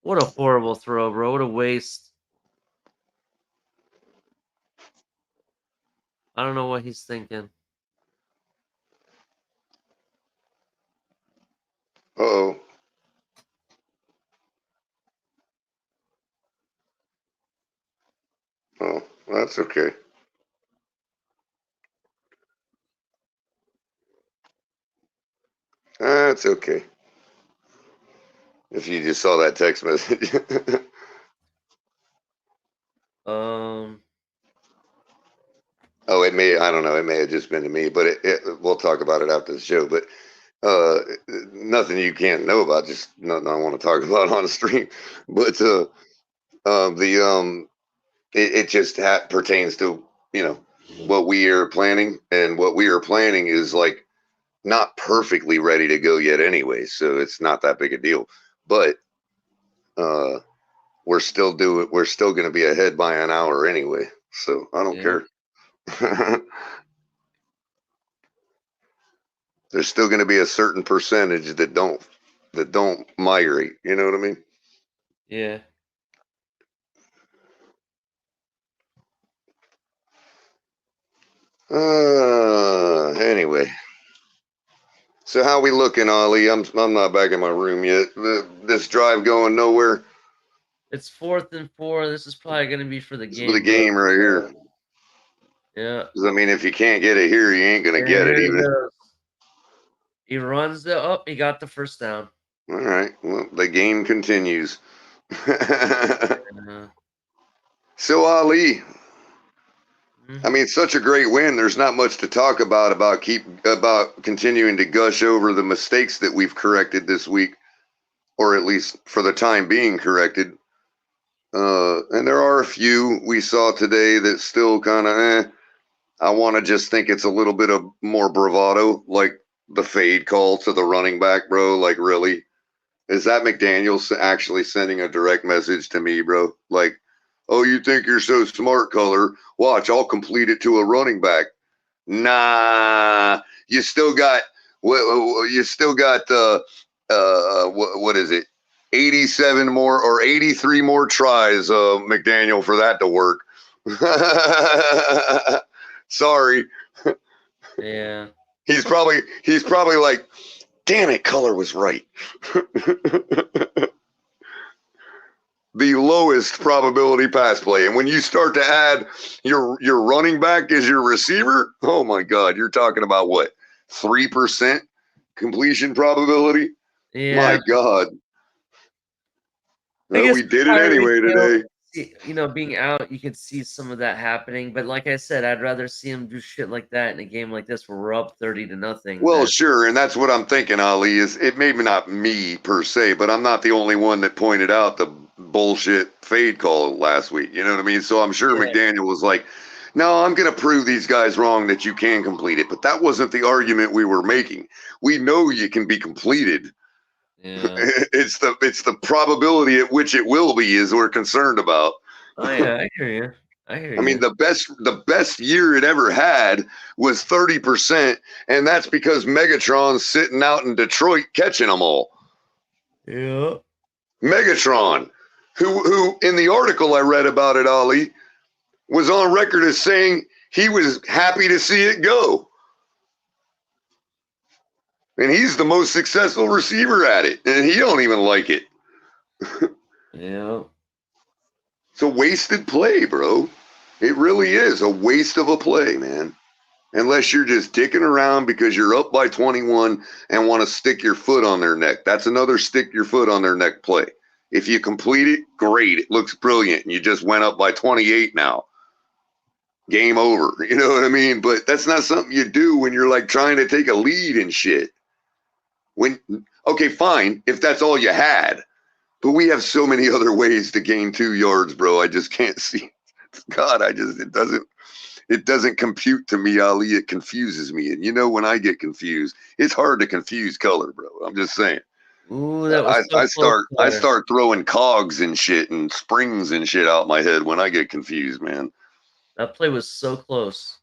What a horrible throw, bro. What a waste. I don't know what he's thinking. Uh-oh. Oh, that's okay. That's okay. If you just saw that text message. Oh, it may, I don't know, it may have just been to me, but we'll talk about it after the show. But nothing you can't know about, just nothing I want to talk about on the stream. But it just pertains to, you know, what we are planning, and what we are planning is like not perfectly ready to go yet anyway, so it's not that big a deal. But we're still going to be ahead by an hour anyway, so I don't care. There's still going to be a certain percentage that don't migrate. You know what I mean? Yeah. Anyway. So how we looking, Ollie? I'm not back in my room yet. This drive going nowhere. It's 4th and 4. This is probably going to be for the game. For the game right here. Yeah. I mean, if you can't get it here, you ain't gonna get it even. He runs the up. He got the first down. All right. Well, the game continues. So Ali, I mean, such a great win. There's not much to talk about continuing to gush over the mistakes that we've corrected this week, or at least for the time being corrected. And there are a few we saw today that still kind of, I want to just think it's a little bit of more bravado, like the fade call to the running back, bro. Like, really? Is that McDaniels actually sending a direct message to me, bro? Like, oh, you think you're so smart, Color? Watch, I'll complete it to a running back. Nah, you still got what is it? 87 more or 83 more tries, McDaniel, for that to work. Sorry. Yeah. He's probably like, damn it, Color was right. The lowest probability pass play. And when you start to add your running back as your receiver, oh my God, you're talking about what? 3% completion probability? Yeah. My God. Well, we did it anyway today. You know, being out, you could see some of that happening. But like I said, I'd rather see him do shit like that in a game like this where we're up 30-0. Well, sure, and that's what I'm thinking, Ali, is it maybe not me per se, but I'm not the only one that pointed out the bullshit fade call last week. You know what I mean? So I'm sure McDaniel was like, no, I'm going to prove these guys wrong that you can complete it. But that wasn't the argument we were making. We know you can be completed. Yeah. It's the probability at which it will be is we're concerned about. Oh yeah, I hear you. I mean, the best year it ever had was 30%, and that's because Megatron's sitting out in Detroit catching them all. Yeah. Megatron, who in the article I read about it, Ali, was on record as saying he was happy to see it go. And he's the most successful receiver at it, and he don't even like it. Yeah. It's a wasted play, bro. It really is a waste of a play, man. Unless you're just dicking around because you're up by 21 and want to stick your foot on their neck. That's another stick your foot on their neck play. If you complete it, great. It looks brilliant. And you just went up by 28 now. Game over. You know what I mean? But that's not something you do when you're like trying to take a lead and shit. Okay, fine, if that's all you had. But we have so many other ways to gain 2 yards, bro. I just can't see. God, it doesn't compute to me, Ali. It confuses me. And you know, when I get confused, it's hard to confuse Color, bro. I'm just saying. Ooh, that was I start throwing cogs and shit and springs and shit out my head when I get confused, man. That play was so close.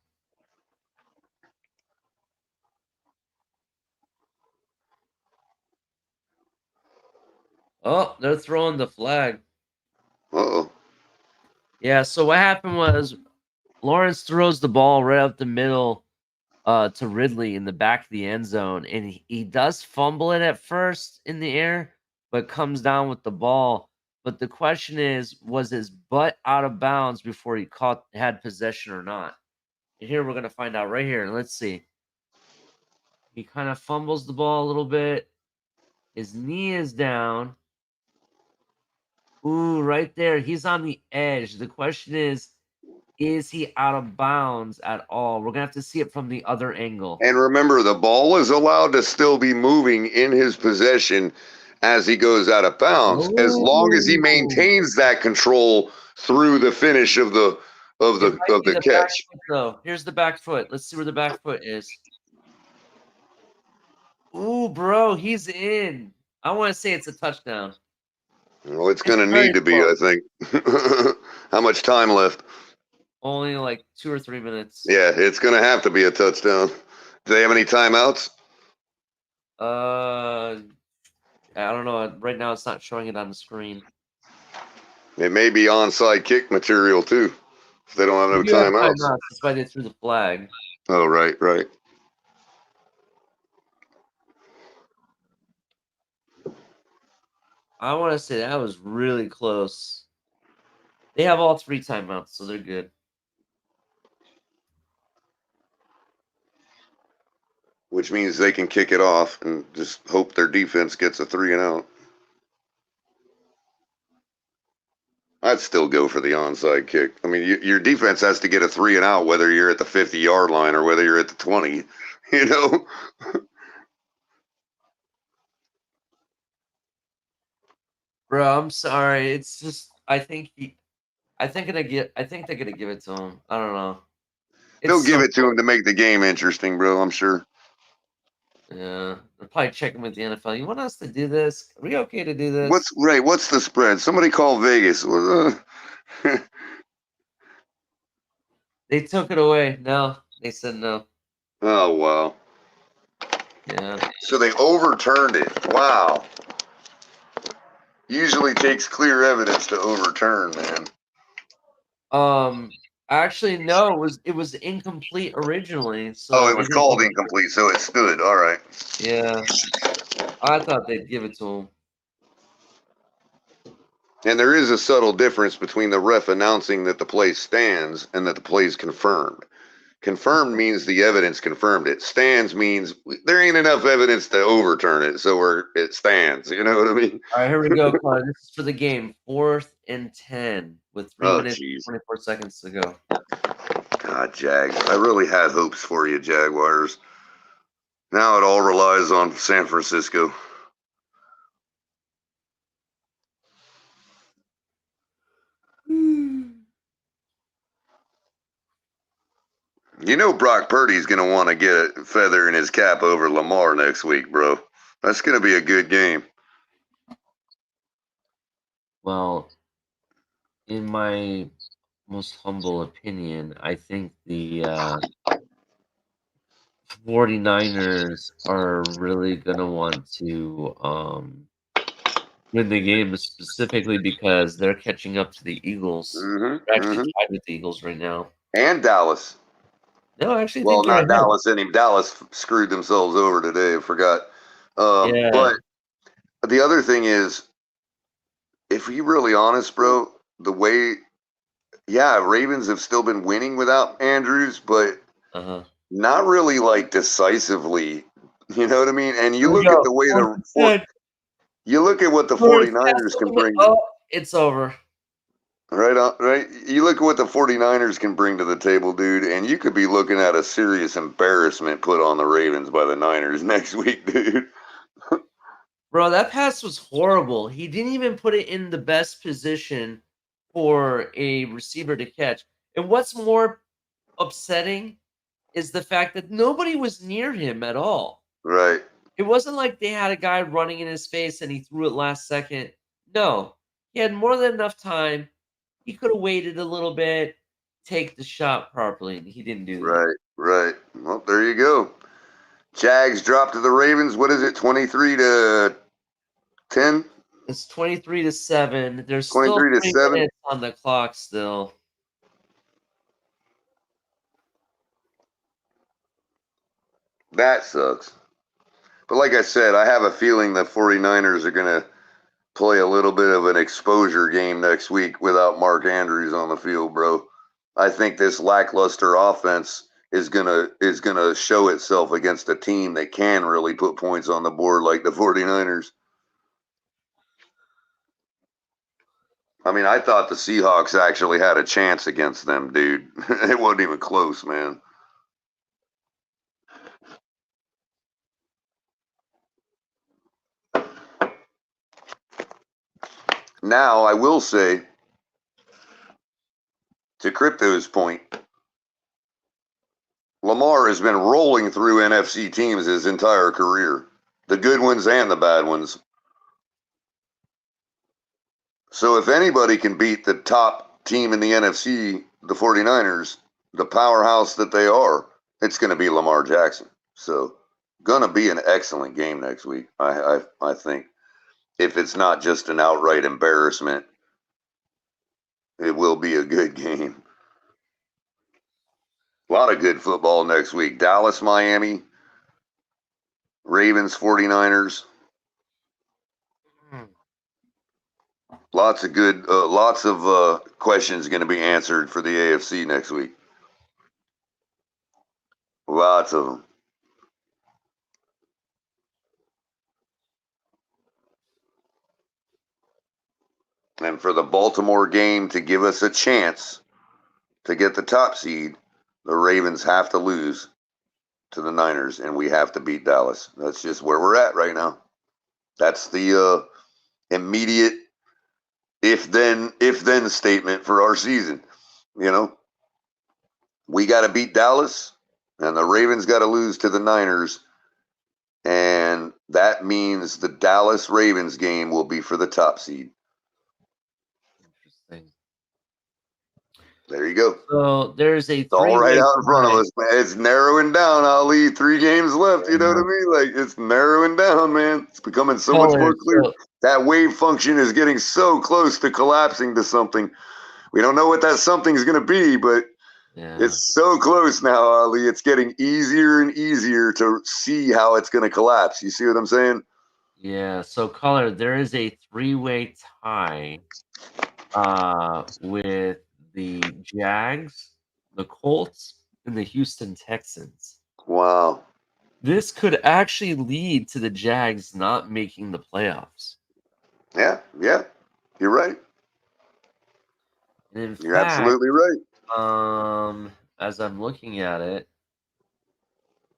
Oh, they're throwing the flag. Uh-oh. Yeah, so what happened was Lawrence throws the ball right up the middle to Ridley in the back of the end zone, and he does fumble it at first in the air, but comes down with the ball. But the question is, was his butt out of bounds before he had possession or not? And here we're going to find out right here. Let's see. He kind of fumbles the ball a little bit. His knee is down. Ooh, right there. He's on the edge. The question is he out of bounds at all? We're going to have to see it from the other angle. And remember, the ball is allowed to still be moving in his possession as he goes out of bounds, as long as he maintains that control through the finish of the catch. Foot, though. Here's the back foot. Let's see where the back foot is. Ooh, bro, he's in. I want to say it's a touchdown. Well, it's going to need to be, I think. How much time left? Only like 2 or 3 minutes. Yeah, it's going to have to be a touchdown. Do they have any timeouts? I don't know. Right now, it's not showing it on the screen. It may be onside kick material, too, if they don't have no You have timeouts. That's why they threw the flag. Oh, right. I want to say that was really close. They have all 3 timeouts, so they're good. Which means they can kick it off and just hope their defense gets a 3-and-out. I'd still go for the onside kick. I mean, your defense has to get a 3-and-out whether you're at the 50-yard line or whether you're at the 20, you know? Bro, I'm sorry. It's just I think they're gonna give it to him. I don't know. They'll give it to him to make the game interesting, bro, I'm sure. Yeah, they're probably checking with the NFL. You want us to do this? Are we okay to do this? What's the spread? Somebody call Vegas. They took it away. No, they said no. Oh, wow. Yeah. So they overturned it. Wow. Usually takes clear evidence to overturn, man. Actually, no. It was incomplete originally. So oh, it was called incomplete, so it stood. All right. Yeah. I thought they'd give it to him. And there is a subtle difference between the ref announcing that the play stands and that the play is confirmed. Confirmed means the evidence confirmed it. Stands means there ain't enough evidence to overturn it, so it stands. You know what I mean? All right, here we go, Connor. This is for the game. 4th and 10 with 3 minutes and 24 seconds to go. God, Jags. I really had hopes for you, Jaguars. Now it all relies on San Francisco. You know Brock Purdy's going to want to get a feather in his cap over Lamar next week, bro. That's going to be a good game. Well, in my most humble opinion, I think the 49ers are really going to want to win the game, specifically because they're catching up to the Eagles. They're actually tied with the Eagles right now. And Dallas. No, I actually well, think not Dallas. Dallas screwed themselves over today. I forgot. Yeah. But the other thing is, if you're really honest, bro, the way, Ravens have still been winning without Andrews, but not really like decisively. You know what I mean? And you look at the way you look at what the 49ers can bring. Oh, it's over. Right. You look at what the 49ers can bring to the table, dude, and you could be looking at a serious embarrassment put on the Ravens by the Niners next week, dude. Bro, that pass was horrible. He didn't even put it in the best position for a receiver to catch. And what's more upsetting is the fact that nobody was near him at all. Right. It wasn't like they had a guy running in his face and he threw it last second. No, he had more than enough time. He could have waited a little bit, take the shot properly, and he didn't do that. Right. Well, there you go. Jags dropped to the Ravens. What is it, 23-10? It's 23-7. There's still 3 minutes on the clock still. That sucks. But like I said, I have a feeling the 49ers are going to play a little bit of an exposure game next week without Mark Andrews on the field, bro. I think this lackluster offense is gonna show itself against a team that can really put points on the board like the 49ers. I mean, I thought the Seahawks actually had a chance against them, dude. It wasn't even close, man. Now, I will say, to Crypto's point, Lamar has been rolling through NFC teams his entire career. the good ones and the bad ones. So if anybody can beat the top team in the NFC, the 49ers, the powerhouse that they are, it's going to be Lamar Jackson. So going to be an excellent game next week, I think. If it's not just an outright embarrassment, it will be a good game. A lot of good football next week. Dallas, Miami, Ravens, 49ers. Lots of good, questions going to be answered for the AFC next week. Lots of them. And for the Baltimore game to give us a chance to get the top seed, the Ravens have to lose to the Niners, and we have to beat Dallas. That's just where we're at right now. That's the immediate if-then statement for our season. You know, we got to beat Dallas, and the Ravens got to lose to the Niners, and that means the Dallas Ravens game will be for the top seed. Interesting. There you go. So there's a It's all right out in front of tie. us, man. It's narrowing down, Ali. 3 games left. You know what I mean? Like, it's narrowing down, man. It's becoming so much more clear. So, That wave function is getting so close to collapsing to something. We don't know what that something is going to be, but yeah. it's so close now, Ali. It's getting easier and easier to see how it's going to collapse. You see what I'm saying? Yeah. So, Color, there is a 3-way tie with the Jags, the Colts, and the Houston Texans. Wow. This could actually lead to the Jags not making the playoffs. Yeah. You're right. And in You're fact, absolutely right. as I'm looking at it,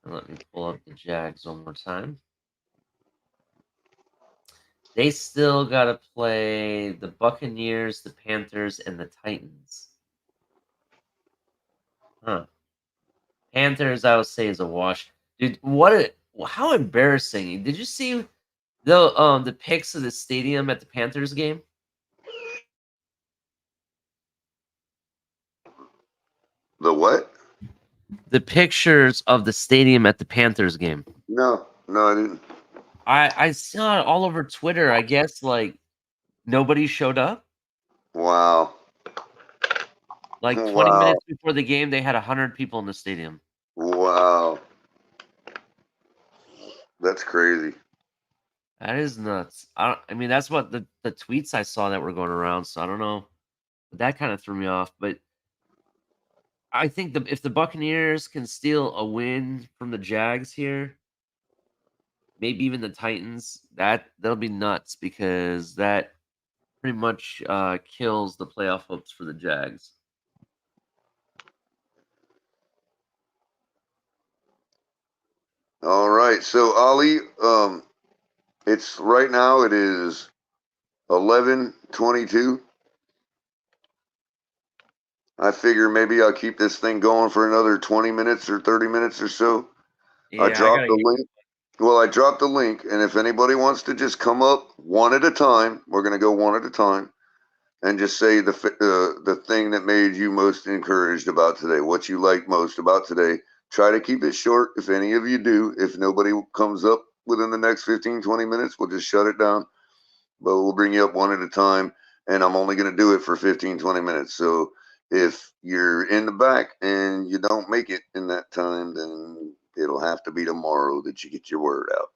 let me pull up the Jags one more time. They still got to play the Buccaneers, the Panthers, and the Titans. Huh. Panthers, I would say, is a wash. Dude, how embarrassing. Did you see the pics of the stadium at the Panthers game? The what? The pictures of the stadium at the Panthers game. No, I didn't. I saw it all over Twitter. I guess like nobody showed up. Wow. Like 20 minutes before the game, they had 100 people in the stadium. Wow. That's crazy. That is nuts. I mean, that's what the tweets I saw that were going around. So I don't know. That kind of threw me off. But I think if the Buccaneers can steal a win from the Jags here, maybe even the Titans, that'll be nuts because that pretty much kills the playoff hopes for the Jags. All right. So Ali, it's right now it is 11:22. I figure maybe I'll keep this thing going for another 20 minutes or 30 minutes or so. Yeah, I dropped the link. Well, I dropped the link, and if anybody wants to just come up one at a time, we're going to go one at a time, and just say the thing that made you most encouraged about today, what you liked most about today. Try to keep it short if any of you do. If nobody comes up within the next 15, 20 minutes, we'll just shut it down. But we'll bring you up one at a time, and I'm only going to do it for 15, 20 minutes. So if you're in the back and you don't make it in that time, then it'll have to be tomorrow that you get your word out.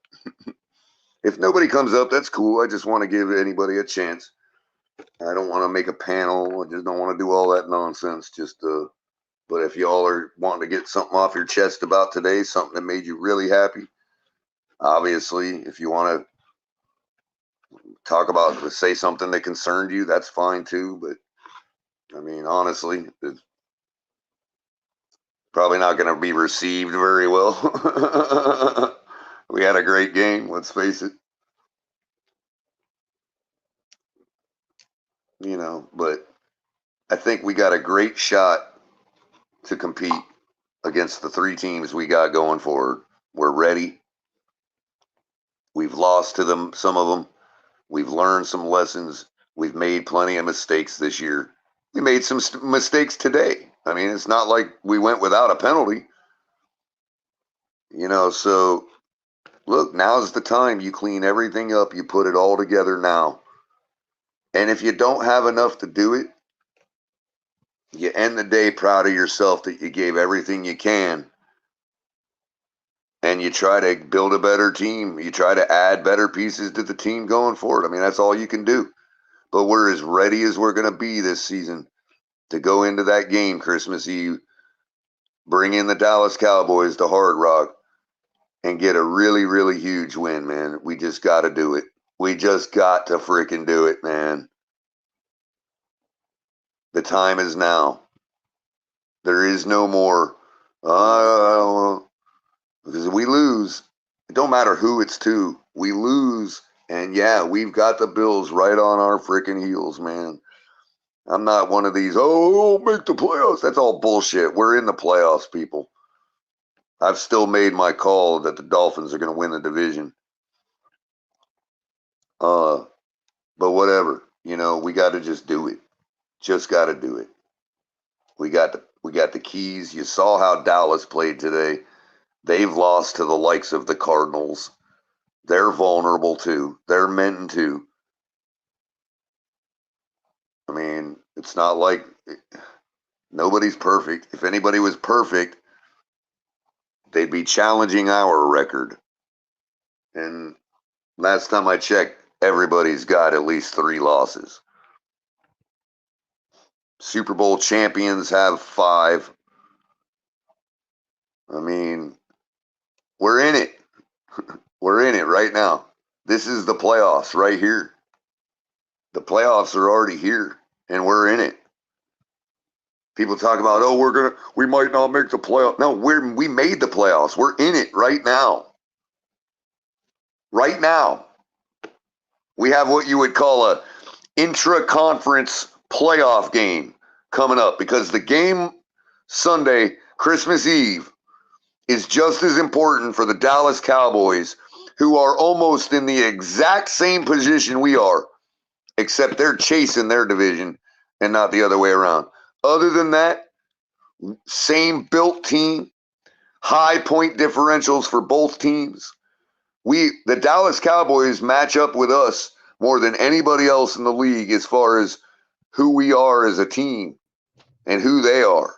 If nobody comes up, that's cool. I just want to give anybody a chance. I don't want to make a panel. I just don't want to do all that nonsense. But if y'all are wanting to get something off your chest about today, something that made you really happy, obviously, if you want to say something that concerned you, that's fine too. But I mean, honestly, it's probably not going to be received very well. We had a great game, let's face it. You know, but I think we got a great shot to compete against the 3 teams we got going forward. We're ready. We've lost to them, some of them. We've learned some lessons. We've made plenty of mistakes this year. We made some mistakes today. I mean, it's not like we went without a penalty. So look, now's the time. You clean everything up. You put it all together now. And if you don't have enough to do it, you end the day proud of yourself that you gave everything you can. And you try to build a better team. You try to add better pieces to the team going forward. I mean, that's all you can do. But we're as ready as we're going to be this season to go into that game Christmas Eve, bring in the Dallas Cowboys to Hard Rock, and get a really, really huge win, man. We just got to do it. We just got to freaking do it, man. The time is now. There is no more, because we lose. It don't matter who it's to. We lose. And yeah, we've got the Bills right on our freaking heels, man. I'm not one of these, make the playoffs. That's all bullshit. We're in the playoffs, people. I've still made my call that the Dolphins are going to win the division. But whatever, we got to just do it. Just got to do it. We got the keys. You saw how Dallas played today. They've lost to the likes of the Cardinals. They're vulnerable too. They're meant to. I mean, it's not like nobody's perfect. If anybody was perfect, they'd be challenging our record. And last time I checked, everybody's got at least 3 losses. Super Bowl champions have 5. I mean, we're in it. We're in it right now. This is the playoffs right here. The playoffs are already here, and we're in it. People talk about, we might not make the playoffs. No, we made the playoffs. We're in it right now. Right now. We have what you would call a intra-conference playoff game coming up, because the game Sunday, Christmas Eve, is just as important for the Dallas Cowboys, who are almost in the exact same position we are, except they're chasing their division and not the other way around. Other than that, same built team, high point differentials for both teams. The Dallas Cowboys match up with us more than anybody else in the league as far as who we are as a team and who they are.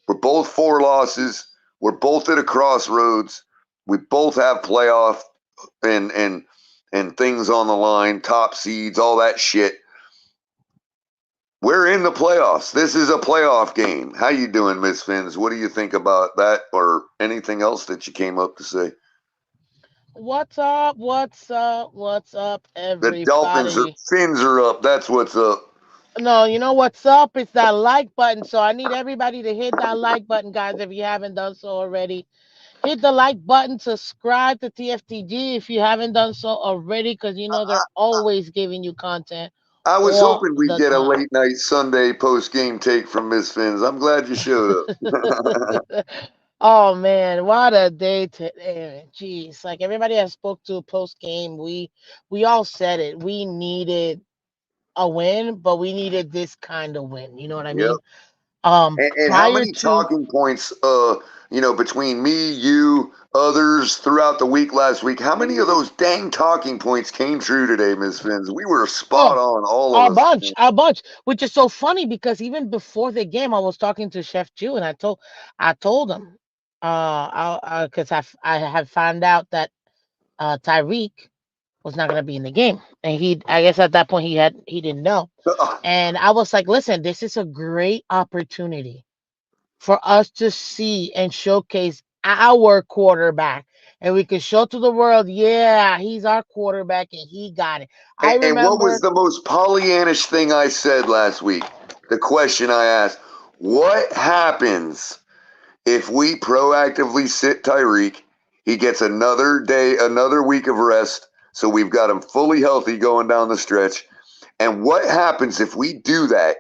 We're both 4 losses. We're both at a crossroads. We both have playoff and things on the line, top seeds, all that shit. We're in the playoffs. This is a playoff game. How you doing, Miss Fins? What do you think about that, or anything else that you came up to say? What's up? What's up? What's up, The Dolphins everybody? fins are up. That's what's up. No, you know what's up? It's that like button. So I need everybody to hit that like button, guys, if you haven't done so already. Hit the like button, subscribe to TFTG if you haven't done so already, because they're always giving you content I was all hoping we'd the get a time. late night Sunday post game take from Miss Fins. I'm glad you showed up. Oh man, what a day today. Jeez, like everybody I spoke to post game, we all said it. We needed a win, but we needed this kind of win. You know what I Yep. mean? And how Prior many to talking points, between me, you, others throughout the week last week, how many of those dang talking points came true today, Miss Fins? We were spot oh, on, all of us. a bunch, which is so funny because even before the game, I was talking to Chef Jew, and I told him, because I had found out that Tyreek was not going to be in the game, and I guess at that point he didn't know, and I was like, listen, this is a great opportunity for us to see and showcase our quarterback. And we could show to the world, yeah, he's our quarterback and he got it. I And what was remember, the most Pollyannish thing I said last week? The question I asked, what happens if we proactively sit Tyreek? He gets another day, another week of rest, so we've got him fully healthy going down the stretch. And what happens if we do that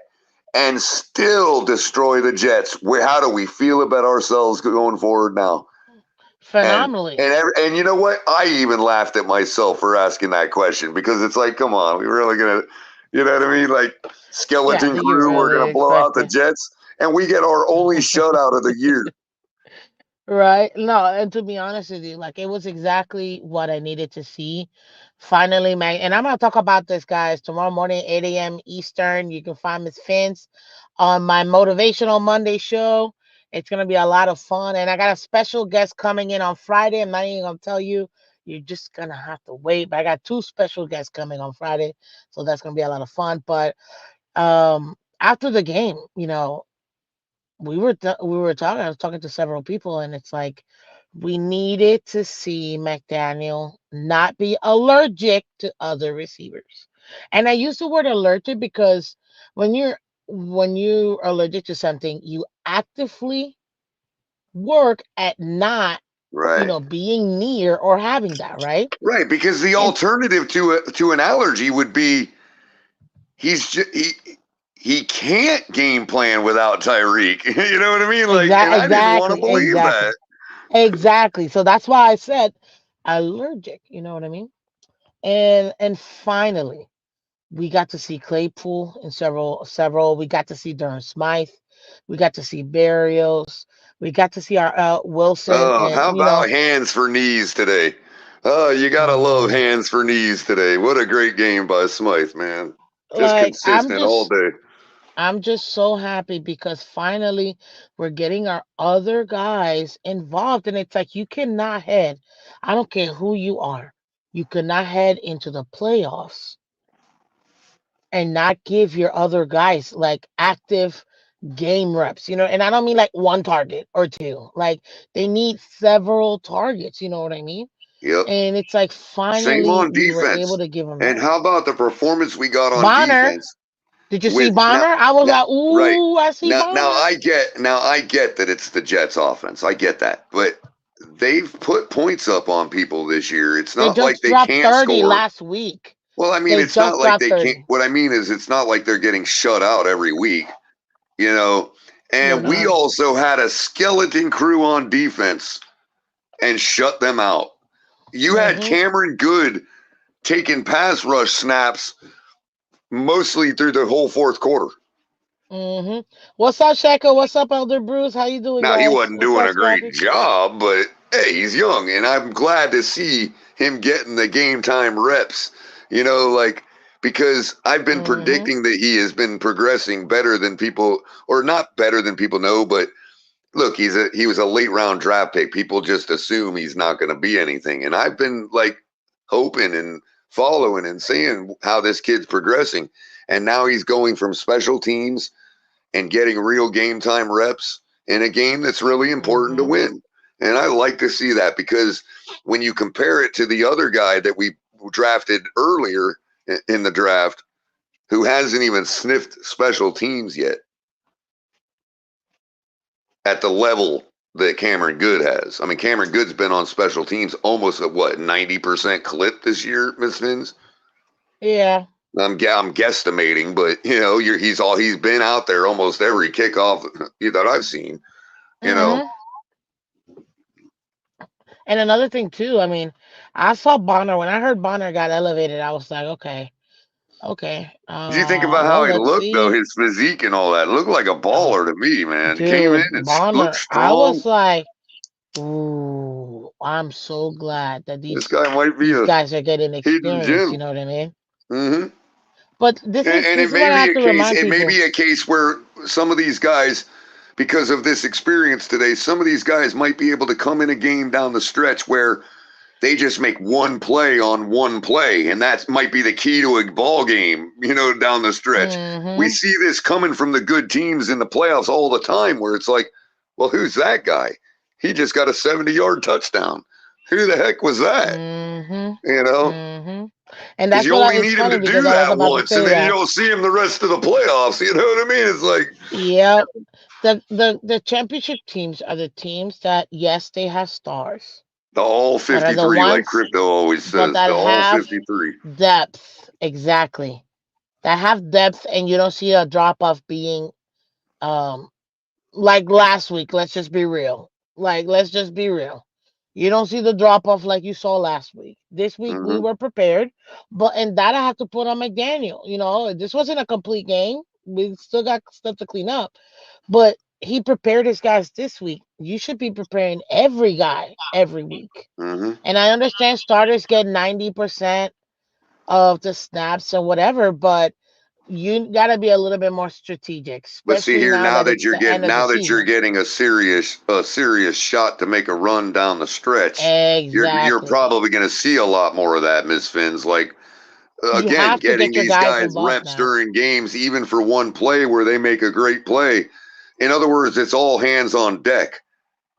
and still destroy the Jets? How do we feel about ourselves going forward now? phenomenally. And you know what? I even laughed at myself for asking that question because it's like, come on, we really gonna, you know what I mean? Like skeleton Do you crew, we're really gonna blow out expect the it? Jets, and we get our only shutout of the year. Right? No, and to be honest with you, like it was exactly what I needed to see. Finally, man, and I'm gonna talk about this, guys, tomorrow morning, 8 a.m. Eastern. You can find Miss Vince on my Motivational Monday show. It's gonna be a lot of fun, and I got a special guest coming in on Friday. I'm not even gonna tell you. You're just gonna have to wait. But I got two special guests coming on Friday, so that's gonna be a lot of fun. But after the game, we were talking. I was talking to several people, and it's like we needed to see McDaniel not be allergic to other receivers. And I use the word allergic because when you're allergic to something, you actively work at not, Right. being near or having that, right? Right, because the And alternative to an allergy would be he can't game plan without Tyreek. You know what I mean? Like, and I didn't want to exactly, believe that. exactly. So that's why I said allergic. You know what I mean? And finally, we got to see Claypool in several. We got to see Durham Smythe. We got to see Barrios. We got to see our Wilson, Oh, and how about hands for knees today? Oh, you gotta love mm, hands for knees today. What a great game by Smythe, man. Just like consistent all day. I'm just so happy because finally we're getting our other guys involved, and it's like you cannot head. I don't care who you are. You cannot head into the playoffs and not give your other guys like active game reps, and I don't mean like one target or two. Like they need several targets, you know what I mean? Yep. And it's like Same finally on we were able defense. to give them And that. how about the performance we got on Bonner, defense? did you see With now, Bonner? I was now like, right. ooh, I see Now Bonner. I get that it's the Jets offense. I get that. But they've put points up on people this year. It's They not like just they dropped can't 30 score. last week. Well, I mean, They it's not just like dropped they can't. 30. What I mean is, it's not like they're getting shut out every week, you know. They're And we not. also had a skeleton crew on defense and shut them out. You had Mm-hmm. Cameron Good taking pass rush snaps mostly through the whole fourth quarter. Mm-hmm. What's up, Shaka? What's up, Elder Bruce? How you doing, Now, he guys? wasn't What's doing up, a great Scrappy? job, but hey, he's young, and I'm glad to see him getting the game time reps. Like, because I've been Mm-hmm. predicting that he has been progressing better than people, or not better than people know, but look, he was a late round draft pick. People just assume he's not going to be anything, and I've been like hoping and following and seeing how this kid's progressing, and now he's going from special teams and getting real game time reps in a game that's really important to Mm-hmm. win. And I like to see that because when you compare it to the other guy that we drafted earlier in the draft, who hasn't even sniffed special teams yet at the level that Cameron Good has. I mean, Cameron Good's been on special teams almost at 90% clip this year, Miss Fins? Yeah. I'm guesstimating, but he's been out there almost every kickoff that I've seen. You know, Mm-hmm. And another thing too, I mean, I saw Bonner when I heard Bonner got elevated. I was like, okay, okay. if you think about how Well, he let's looked, though, see. his physique and all that, looked like a Oh, baller to me, man. He came in dude, and looked Bonner. I strong. was like, ooh, I'm so glad that This these guy might be these a guys are getting hidden experience. You gem. know what I mean? hmm But this is And this it is what may I be have a to case. remind It may people. be a case where some of these guys, because of this experience today, some of these guys might be able to come in a game down the stretch where they just make one play on one play, and that might be the key to a ball game, down the stretch. We Mm-hmm. see this coming from the good teams in the playoffs all the time, where it's like, well, who's that guy? He just got a 70-yard touchdown. Who the heck was that? Mm-hmm. Mm-hmm. And Because that's you what only it's need him funny to because do I was that about to once, and say then you that. don't see him the rest of the playoffs. You know what I mean? It's like Yep. The championship teams are the teams that, yes, they have stars, the all but are the 53, like ones Crypto always but says, that the all have 53. depth. Exactly. That have depth, and you don't see a drop off being um like last week. Let's just be real. Like, let's just be real. You don't see the drop off like you saw last week. This week we Mhm. were prepared, and that I have to put on McDaniel. You know, this wasn't a complete game. We still got stuff to clean up, but he prepared his guys this week. You should be preparing every guy every week. Mhm. And I understand starters get 90% of the snaps or whatever, but you got to be a little bit more strategic, But see especially here, now now that that it's you're the end of the season. getting a serious shot to make a run down the stretch, you're Exactly. probably going to see a lot more of that, Miss Finns. Like You again, have to getting get your these guys guys involved reps now. during games, even for one play where they make a great play. In other words, it's all hands on deck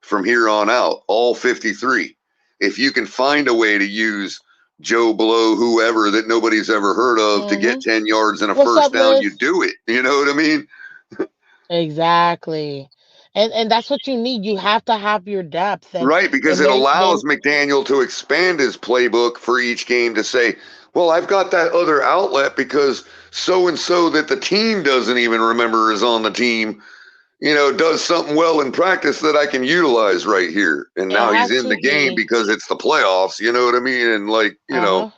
from here on out, all 53. If you can find a way to use Joe Blow, whoever that nobody's ever heard of, to get 10 yards and a What's first up, down, you Liz? do it. You know what I mean? Exactly. And that's what you need. You have to have your depth, Right, because and it then allows McDaniel to expand his playbook for each game to say, well, I've got that other outlet because so and so that the team doesn't even remember is on the team, does something well in practice that I can utilize right here. And it now he's has in to the game be. because it's the playoffs, you know what I mean? And Uh-huh.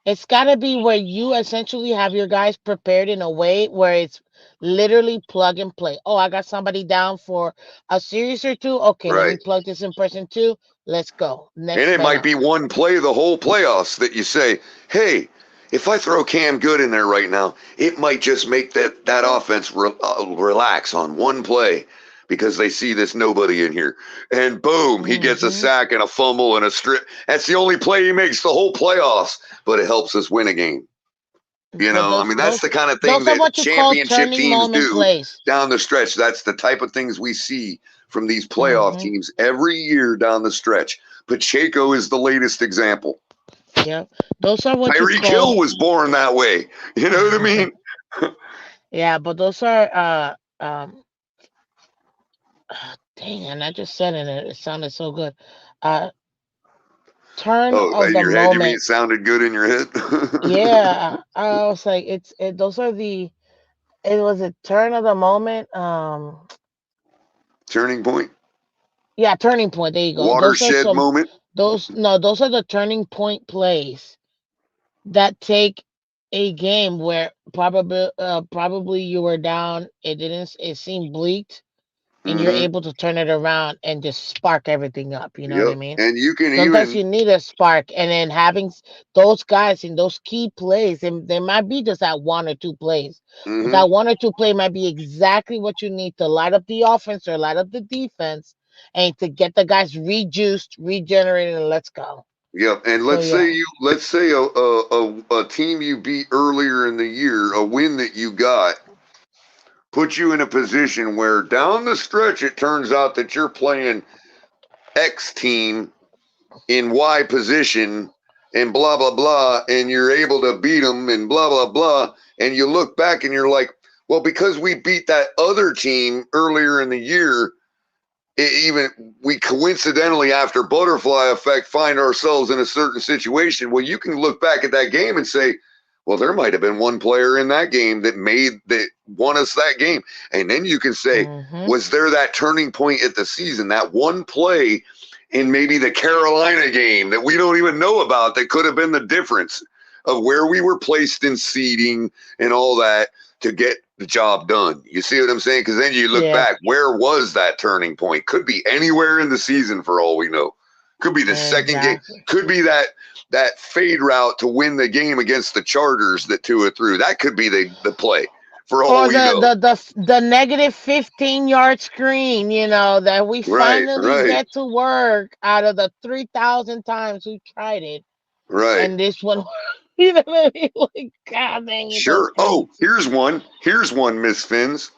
It's got to be where you essentially have your guys prepared in a way where it's literally plug and play. Oh, I got somebody down for a series or two. Okay, let me right. plug this in person too. Let's go. And Next it man might up. be one play the whole playoffs that you say, hey, if I throw Cam Good in there right now, it might just make that offense relax on one play because they see this nobody in here. And boom, he gets a Mm-hmm. sack and a fumble and a strip. That's the only play he makes the whole playoffs, but it helps us win a game. But I mean, that's the kind of thing those are that what you call championship turning teams moment do plays. down the stretch. That's the type of things we see from these playoff Mm-hmm. teams every year down the stretch. Pacheco is the latest example. Yep. Those are what you Tyreek call. Hill was born that way. You know what I mean? Yeah, but those are dang, and I just said it. It sounded so good. Uh, turn Oh, of in the your head, you mean moment. it sounded good in your head? Yeah, I was like, those are the. It was a turn of the moment. Turning point, Yeah, turning point. There you go. Those are watershed some. moment. Those no, those are the turning point plays that take a game where probably you were down. It seemed bleak, and you're Mm-hmm. able to turn it around and just spark everything up. You know what I Yep. mean? And you can Sometimes even, you need a spark, and then having those guys in those key plays, and they might be just that one or two plays, but mm-hmm. that one or two play might be exactly what you need to light up the offense or light up the defense, and to get the guys rejuiced, regenerated, and let's go. Yep. And So yeah. let's say a team you beat earlier in the year, a win that you got, put you in a position where down the stretch it turns out that you're playing X team in Y position and blah blah blah, and you're able to beat them and blah blah blah, and you look back and you're like, well, because we beat that other team earlier in the year, even we coincidentally after butterfly effect find ourselves in a certain situation. Well, you can look back at that game and say, well, there might have been one player in that game that won us that game. And then you can say, Mm-hmm. was there that turning point at the season, that one play in maybe the Carolina game that we don't even know about that could have been the difference of where we were placed in seeding and all that to get the job done. You see what I'm saying? Because then you look Yeah. back, where was that turning point? Could be anywhere in the season for all we know. Could be the second game. Exactly. Could be that fade route to win the game against the Chargers that Tua threw. That could be the play for all Or we know. the negative 15-yard screen, that we Right, finally right, get to work out of the 3,000 times we tried it. right. And this one, you know what I mean? Like, God dang it, those Sure. Oh, plays. here's one. Here's one, Miss Finns.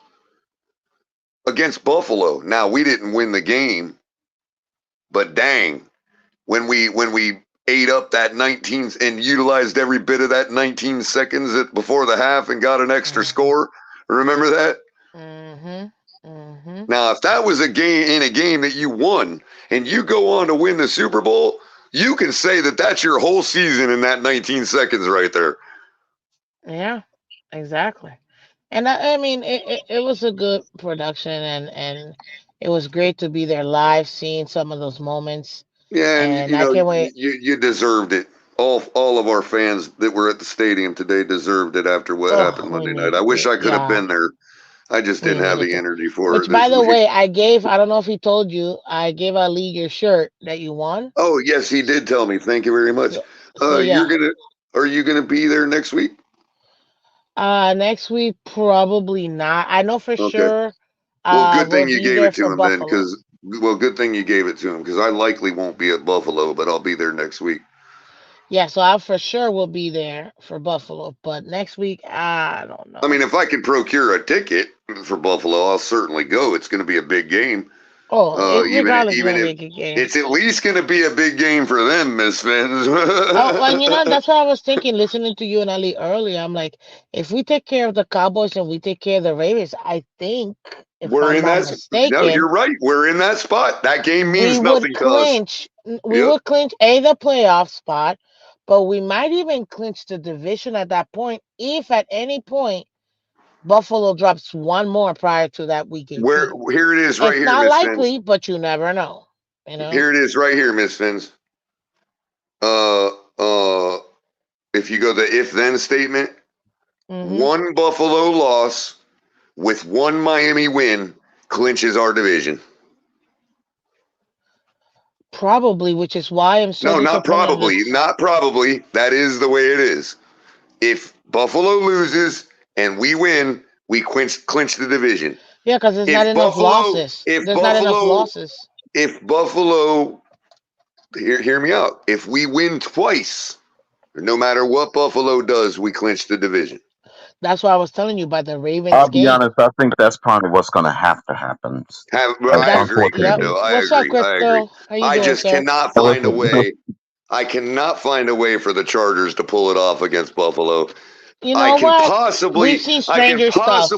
Against Buffalo. Now we didn't win the game, but dang, when we ate up that 19 and utilized every bit of that 19 seconds before the half and got an extra Mm-hmm. score. Remember that? Mm-hmm. Mm-hmm. Now, if that was a game that you won and you go on to win the Super Bowl, you can say that that's your whole season in that 19 seconds right there. Yeah, exactly. And I mean, it was a good production, and it was great to be there live, seeing some of those moments. Yeah, and and I can't wait. you deserved it. All of our fans that were at the stadium today deserved it after what happened Monday night. I wish I could have been there. I just we didn't have needed the to. energy for Which, it by this the week. way, I don't know if he told you, I gave Ali your shirt that you won. Oh yes, he did tell me. Thank you very much. So yeah. Are you gonna be there next week? Next week probably not. I know for Okay. sure. Well, good We'll thing you be gave there it to for him then, Buffalo. good thing you gave it to him because I likely won't be at Buffalo, but I'll be there next week. Yeah, so I for sure will be there for Buffalo. But next week, I don't know. I mean, if I can procure a ticket for Buffalo, I'll certainly go. It's going to be a big game. Regardless, it's Even gonna be if a good game. it's at least going to be a big game for them, Miss Fins. And that's what I was thinking. Listening to you and Ali earlier, I'm like, if we take care of the Cowboys and we take care of the Ravens, I think, if We're I'm in not that. No, mistaken, you're right. We're in that spot. That game we means would nothing to us. clinch. We Yep. would clinch the playoff spot, but we might even clinch the division at that point if at any point Buffalo drops one more prior to that week 18. Here it is right It's here, not Miss likely, Fins. but you never know. Here it is right here, Miss Fins. If you go to if then statement, one Buffalo loss with one Miami win clinches our division. Probably, which is why I'm so No, not disappointed. probably. Not probably. That is the way it is. If Buffalo loses and we win, we clinch the division. Yeah, because there's not enough losses. If Buffalo, hear me out. If we win twice, no matter what Buffalo does, we clinch the division. That's why I was telling you about the Ravens I'll be game. honest. I think that's probably what's going to have to happen. I agree, Crypto. What's up, Crypto? How you I doing, just sir? cannot find a way. I cannot find a way for the Chargers to pull it off against Buffalo. You know We've seen stranger stuff.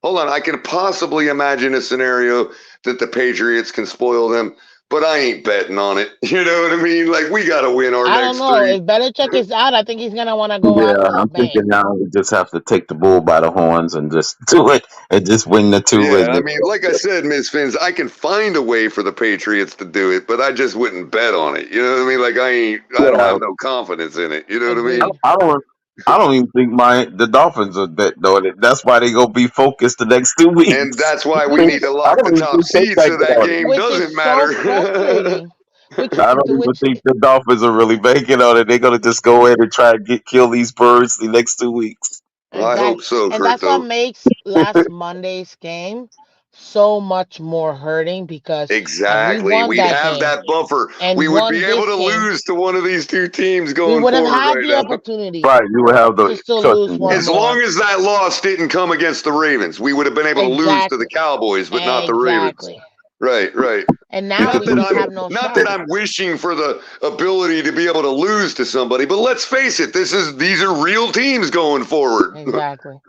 Hold on. I can possibly imagine a scenario that the Patriots can spoil them, but I ain't betting on it. You know what I mean? Like, we got to win our next three. I don't know. If Belichick is out, I think he's going to want to go out with a I'm bang. thinking now we just have to take the bull by the horns and just do it and just win the two. Yeah, I mean, like I said, Ms. Fins, I can find a way for the Patriots to do it, but I just wouldn't bet on it. You know what I mean? Like, I don't have no confidence in it. You know what I mean? I don't even think the Dolphins are that though. That's why they gonna be focused the next 2 weeks. And that's why we need to lock the top seed so that game doesn't matter. I don't even think the Dolphins are really banking on it. They're gonna just go in and try and kill these birds the next 2 weeks. Well, I hope so, and that's what makes last Monday's game so much more hurting because exactly we'd have that buffer and we would be able to lose to one of these two teams going we would have forward had right the now. opportunity right, you would have the to still lose one as long as that loss didn't come against the Ravens, we would have been able to lose to the Cowboys, but not the Ravens. Right. And now we have no not that I'm wishing for the ability to be able to lose to somebody, but let's face it, these are real teams going forward. Exactly.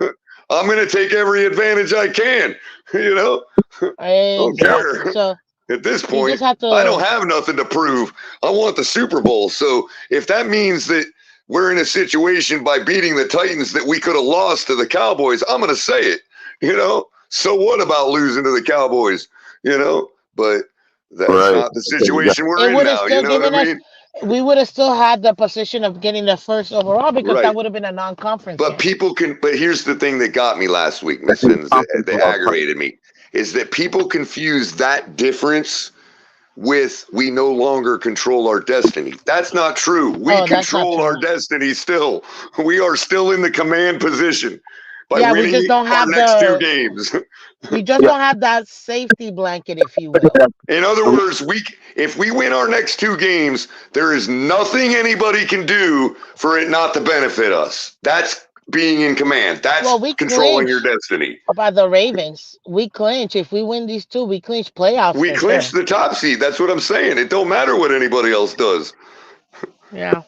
I'm going to take every advantage I can, you know? I don't care. So at this point, I don't have nothing to prove. I want the Super Bowl. So if that means that we're in a situation by beating the Titans that we could have lost to the Cowboys, I'm going to say it, you know? So what about losing to the Cowboys, you know? But that's not the situation we're in now, you know what I mean? We would have still had the position of getting the first overall because that would have been a non-conference. But people can. But here's the thing that got me last week, Miss Fins, that aggravated me, is that people confuse that difference with we no longer control our destiny. That's not true. We control our destiny still. We are still in the command position by winning our next 2 games. We just don't have that safety blanket, if you will. In other words, if we win our next 2 games, there is nothing anybody can do for it not to benefit us. That's being in command. That's controlling your destiny. By the Ravens, we clinch. If we win these 2, we clinch playoffs. We clinch the top seed. That's what I'm saying. It don't matter what anybody else does. Yeah.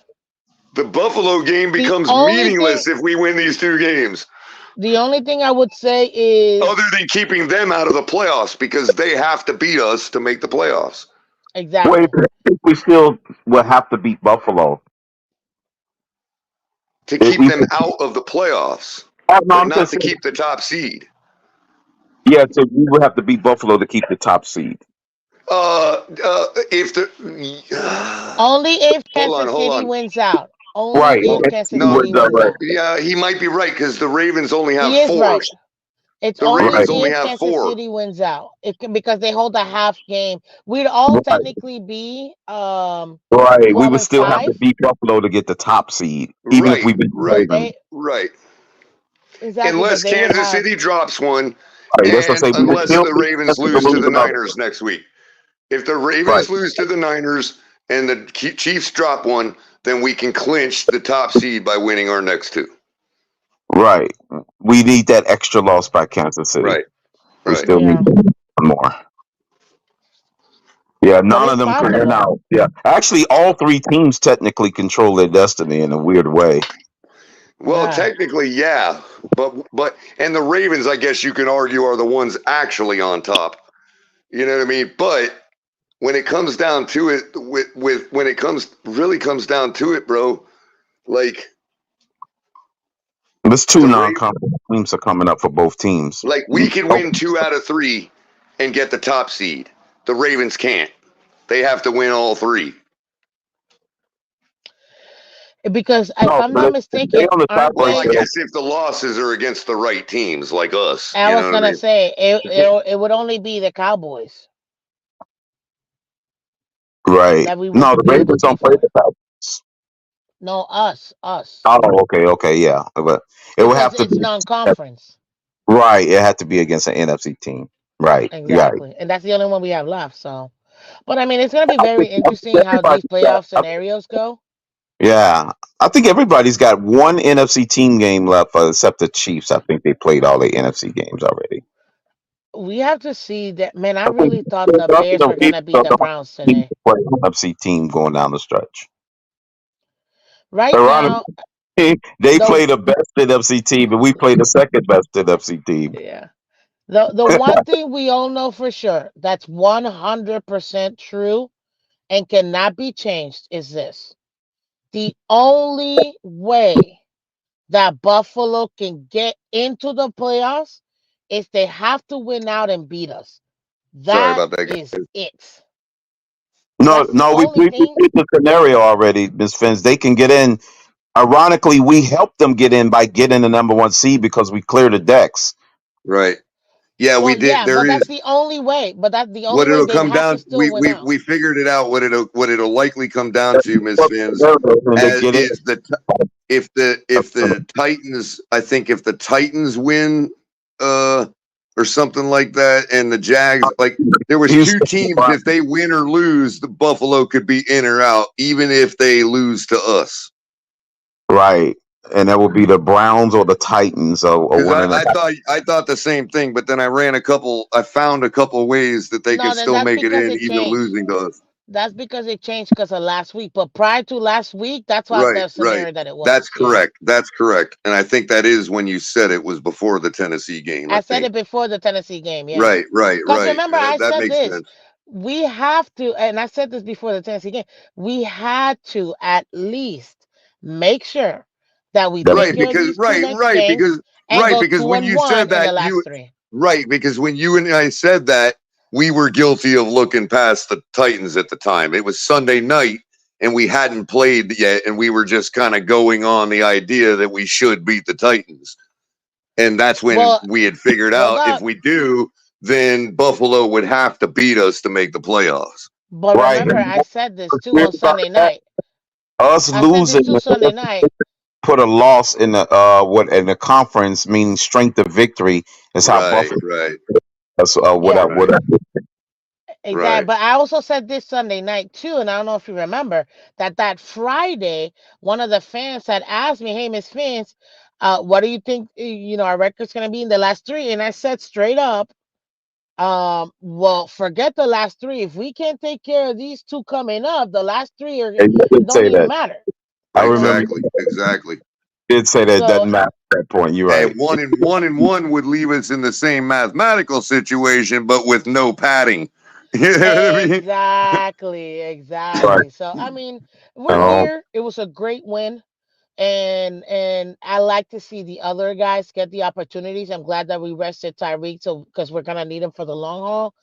The Buffalo game becomes meaningless if we win these 2 games. The only thing I would say is other than keeping them out of the playoffs because they have to beat us to make the playoffs. Exactly. Wait, I think we still will have to beat Buffalo to keep them out of the playoffs, but not to keep the top seed. Yeah, so we will have to beat Buffalo to keep the top seed. If the Only if hold on, Kansas City wins out. Only Right. if Kansas Kansas City no, City wins out, wins right. out. yeah, he might be right because the Ravens only have He is 4. right. It's The only Ravens Right. only if have Kansas 4. City wins out. Because they hold a half game. We'd all Right. technically be Right. We 12 would and still have to 5, beat Buffalo to get the top seed, even if Right, we beat the but right, Ravens. they right. exactly, but Unless they would Kansas have City drops one, Right. That's what I and say. We would unless still the be Ravens to lose to lose the another. Niners next week. If the Right. Ravens lose to the Niners and the Chiefs drop one, then we can clinch the top seed by winning our next 2. Right. We need that extra loss by Kansas City. Right, We right. still yeah. need one more. Yeah, But none of it's them can win possible. out. Yeah. Actually, all 3 teams technically control their destiny in a weird way. Well, Yeah. technically, yeah, but and the Ravens, I guess you can argue, are the ones actually on top. You know what I mean? But when it comes down to it, when it really comes down to it, bro, like There's 2 the non-conference teams are coming up for both teams. like we can win 2 out of 3 and get the top seed. The Ravens can't. They have to win all 3. Because if No, I'm but not they mistaken, on the aren't Well, I they? tiebreaker. guess if the losses are against the right teams like us, I you was know what I gonna mean? say it would only be the Cowboys Right. that we No, would the be able to Ravens take don't play for. the Falcons. No, us. Oh, okay, yeah. But it would have Because to it's be non-conference. right. It had to be against an NFC team. Right. Right. Exactly. And that's the only one we have left. So, but I mean, it's going to be very I interesting think how these everybody's got, playoff scenarios go. yeah. I think everybody's got one NFC team game left, except the Chiefs. I think they played all the NFC games already. We have to see that. Man, I I think really thought the Bears were going to beat the Browns today. play NFC team going down the stretch. Right Ironically, now, they the play the best NFC team, and we play the second best NFC team. yeah, the one thing we all know for sure that's 100% true and cannot be changed is this: the only way that Buffalo can get into the playoffs is they have to win out and beat us. Sorry That about that, guys. is it. No, That's the no, only we thing. did the scenario already, Miss Fins. They can get in. Ironically, we helped them get in by getting the number 1 seed because we cleared the decks. Right. Yeah, we Well, did. yeah, There but is that's the only way. But that's the only what way it'll they'd come have to down. still win out. We figured it out. What it'll likely come down to, Miss Fins, And they as get it. is if the Titans. I think if the Titans win, or something like that, and the Jags, like there was 2 Houston, teams. If they win or lose, the Buffalo could be in or out, even if they lose to us. right, and that would be the Browns or the Titans or Because one of them. I thought the same thing, but then I found a couple ways that they No, could then still that's make it because in, it even changed. losing to us. That's because it changed because of last week. But prior to last week, that's why Right, the right. scenario that it was. That's Yeah. correct. That's correct. And I think that is when you said it was before the Tennessee game. I I said think. it before the Tennessee game. Yeah. Right, right, Because right. remember, I That said makes this. sense. We have to, and I said this before the Tennessee game, we had to at least make sure that we That- take Right, care of because these 2 next games and go because 2 when and you 1 said in the that last 3. right, because when you and I said that, we were guilty of looking past the Titans at the time. It was Sunday night and we hadn't played yet, and we were just kind of going on the idea that we should beat the Titans. And that's when Well, we had figured hold out if up. we do, then Buffalo would have to beat us to make the playoffs. But right. remember, I said this too on Sunday night. Us I said this losing too Sunday night. put a loss in the what in the conference, meaning strength of victory is how Right, Buffalo. right, That's Yeah, what exactly. right. But I also said this Sunday night too, and I don't know if you remember that Friday, one of the fans had asked me, "Hey, Miss Fins, what do you think? Our record's gonna be in the last 3?" And I said straight up, well, forget the last 3. If we can't take care of these 2 coming up, the last 3 I did don't say even that. matter. I remember Exactly. you did say that it So doesn't matter at that point. You're right. And one and one would leave us in the same mathematical situation, but with no padding. You know what I mean? exactly. Right. So I mean, we're Oh, here. It was a great win. and I like to see the other guys get the opportunities. I'm glad that we rested Tyreek, so because we're gonna need him for the long haul.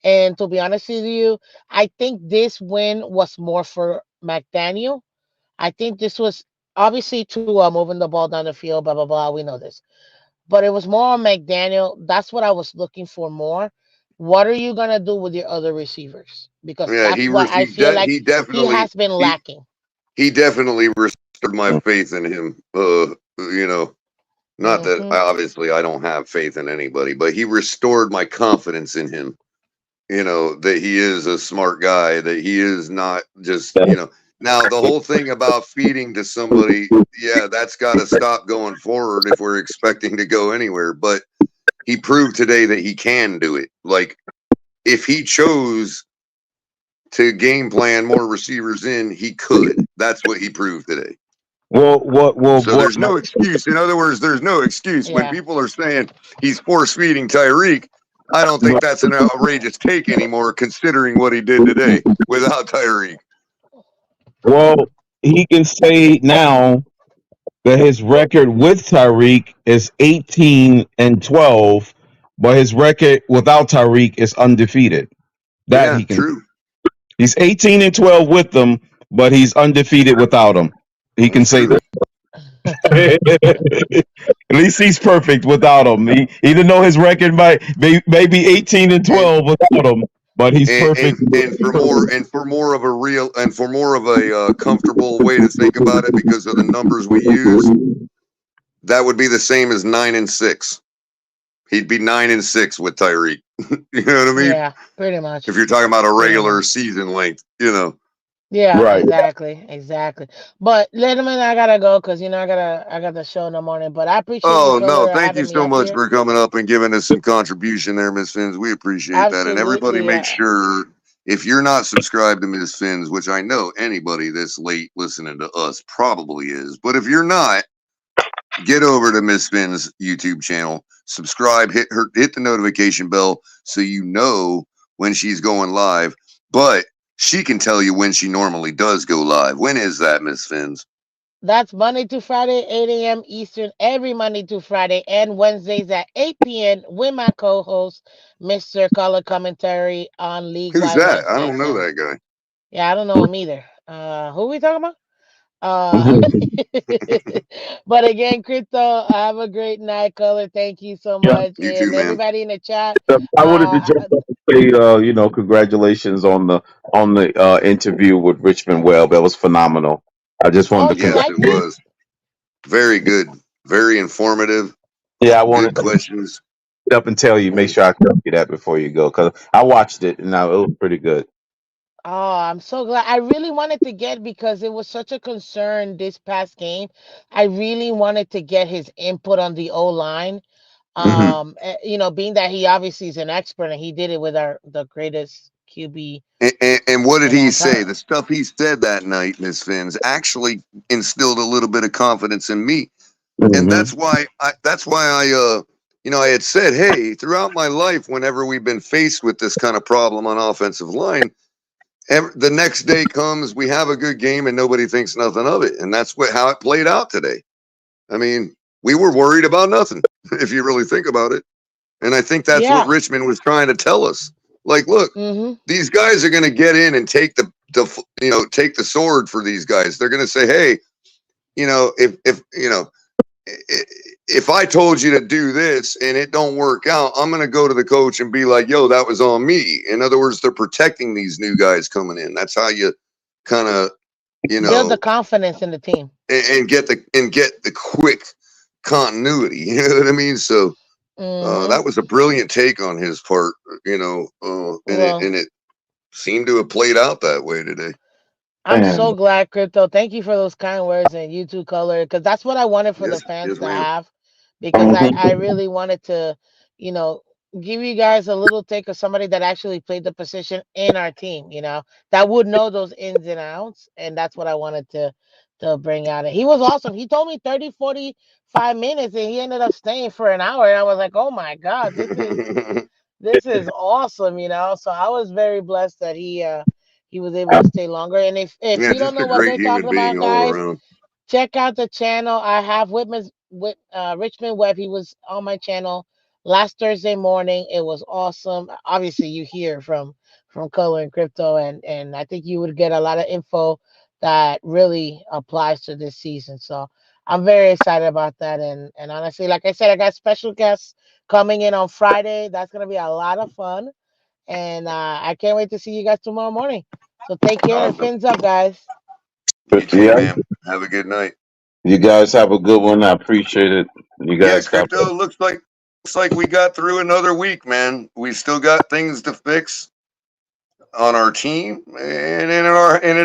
And to be honest with you, I think this win was more for McDaniel. I think this was obviously to moving the ball down the field, blah blah blah. We know this, but it was more on McDaniel. That's what I was looking for more. What are you gonna do with your other receivers? Because Yeah, that's what I feel like he he definitely has been lacking. he definitely restored my faith in him. You know, not that Hmm. obviously I don't have faith in anybody, but he restored my confidence in him. You know, that he is a smart guy, that he is not just, you know. Now, the whole thing about feeding to somebody, yeah, that's got to stop going forward if we're expecting to go anywhere. But he proved today that he can do it. Like, if he chose to game plan more receivers in, he could. That's what he proved today. So there's no excuse. In other words, there's no excuse when Yeah. people are saying he's force feeding Tyreek. I don't think that's an outrageous take anymore, considering what he did today without Tyreek. Well, he can say now that his record with Tyreek is 18-12, but his record without Tyreek is undefeated. That Yeah, he can. true. He's 18-12 with them, but he's undefeated without them. He can That's say true. that. At least he's perfect without him. He, even though his record might maybe 18 and And 12 without him, but he's perfect. for more of a comfortable way to think about it, because of the numbers we use, that would be the same as 9-6. He'd be 9-6 with Tyreek. You know what I mean? Yeah, pretty much. If you're talking about a Pretty regular much. season length, you know. Yeah, Right. exactly. But Letterman, I gotta go because I got the show in the morning. But I appreciate you, Oh no, Color, thank you having me so up much here. for coming up and giving us some contribution there, Miss Finns. We appreciate that. And everybody Absolutely. make sure, if you're not subscribed to Miss Finns, which I know anybody this late listening to us probably is, but if you're not, get over to Miss Finns' YouTube channel, subscribe, hit the notification bell so you know when she's going live. But she can tell you when she normally does go live. When is that, Miss Finns? That's Monday to Friday, 8 a.m. Eastern, every Monday to Friday, and Wednesdays at 8 p.m. with my co-host, Mr. Color Commentary on League Who's Wide that? West I don't know XM. that guy. Yeah, I don't know him either. Who we talking about? Uh, but again, Crypto, have a great night, Color. Thank you so Yeah. much, You too, and man. everybody in the chat. I wanted to Uh, jump up and say, congratulations on the interview with Richmond Webb. That was phenomenal. I just oh, wanted to you Yes, liked it it? was. Very good. Very informative. yeah, I wanted Good to questions. get up and tell you. Make And sure I tell you that before you go, because I watched it and it was pretty good. Oh, I'm so glad. I really wanted to get because it was such a concern this past game. I really wanted to get his input on the O line. mhm. Being that he obviously is an expert and he did it with the greatest QB And what did in he all say? time. The stuff he said that night, Miss Finns, actually instilled a little bit of confidence in me. And Hmm. I had said, hey, throughout my life, whenever we've been faced with this kind of problem on offensive line, the next day comes, we have a good game, and nobody thinks nothing of it. And that's how it played out today. I mean, we were worried about nothing, if you really think about it. And I think that's what Yeah. Richmond was trying to tell us. Like, look, Hmm. these guys are going to get in and take take the sword for these guys. They're going to say, hey, if I told you to do this and it don't work out, I'm going to go to the coach and be like, yo, that was on me. In other words, they're protecting these new guys coming in. That's how you kind of, you Build the know, confidence in the team. and get the quick continuity. You know what I mean? So Hmm. that was a brilliant take on his part, and it Well, seemed to have played out that way today. I'm so And glad, Crypto. Thank you for those kind words and you too, Color, because that's what I wanted for the fans Yes, to ma'am. have. Because I mhm. really wanted to, you know, give you guys a little take of somebody that actually played the position in our team, that would know those ins and outs. And that's what I wanted to bring out. And he was awesome. He told me 30, 45 minutes and he ended up staying for an hour. And I was like, oh my God, this is awesome, So I was very blessed that he was able to stay longer. And if Yeah, you don't just know a what great they're talking human being about, all guys, around. check out the channel. I have Richmond Webb. He was on my channel last Thursday morning. It was awesome. Obviously, you hear from Color and Crypto, and I think you would get a lot of info that really applies to this season. So I'm very excited about that. And honestly, like I said, I got special guests coming in on Friday. That's gonna be a lot of fun, and I can't wait to see you guys tomorrow morning. So take care and Awesome. fins up, guys. You too, Yeah, man. Have a good night. you guys have a good one. I appreciate it. You Yeah, guys stop. Crypto, looks like we got through another week, man. We still got things to fix on our team and in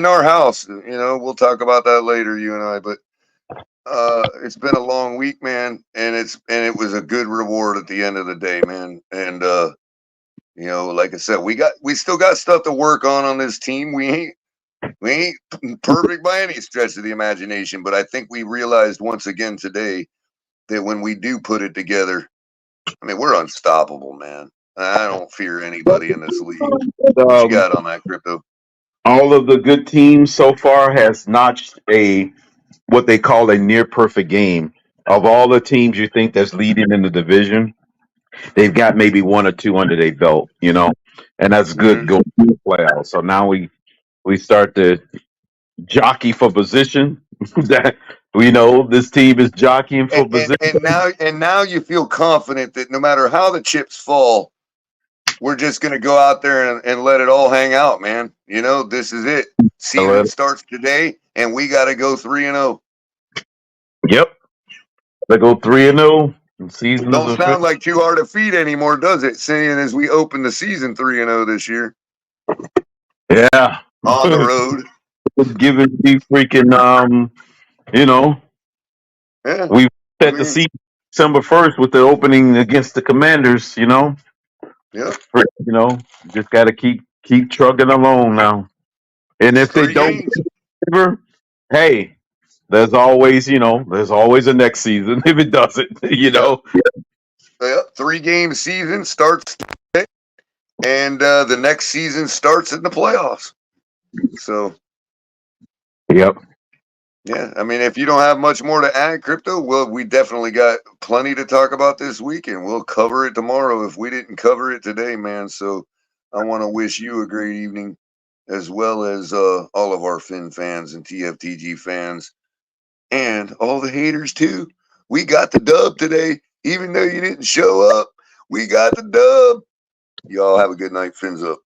our house. You know, we'll talk about that later, you and I. But it's been a long week, man, and it was a good reward at the end of the day, man. And you know, like I said, we still got stuff to work on this team. We ain't perfect by any stretch of the imagination, but I think we realized once again today that when we do put it together, I mean, we're unstoppable, man. I don't fear anybody in this league. What you got on that, Crypto? All of the good teams so far has notched a what they call a near perfect game. Of all the teams you think that's leading in the division, they've got maybe one or two under their belt, and that's good Mm-hmm. going to the playoffs. So now we start to jockey for position. That we know this team is jockeying for position. And now you feel confident that no matter how the chips fall, we're just going to go out there and let it all hang out, man. You know, this is it. Season starts today, and we got to go 3-0. Yep, they go 3-0. Season is Don't official. sound like too hard to feed anymore, does it? Seeing as we open the season 3-0 this year. Yeah, on the road. Giving me freaking Yeah, we set the season December 1st with the opening against the Commanders. Yeah, just got to keep trucking along now. And if they 3 don't games. deliver, hey, there's always a next season if it doesn't. Yeah, 3-game season starts today, and the next season starts in the playoffs. So, Yep. yeah, I mean, if you don't have much more to add, Crypto, well, we definitely got plenty to talk about this weekend. We'll cover it tomorrow if we didn't cover it today, man. So, I want to wish you a great evening, as well as all of our Fin fans and TFTG fans, and all the haters too. We got the dub today, even though you didn't show up. We got the dub. Y'all have a good night. Fins up.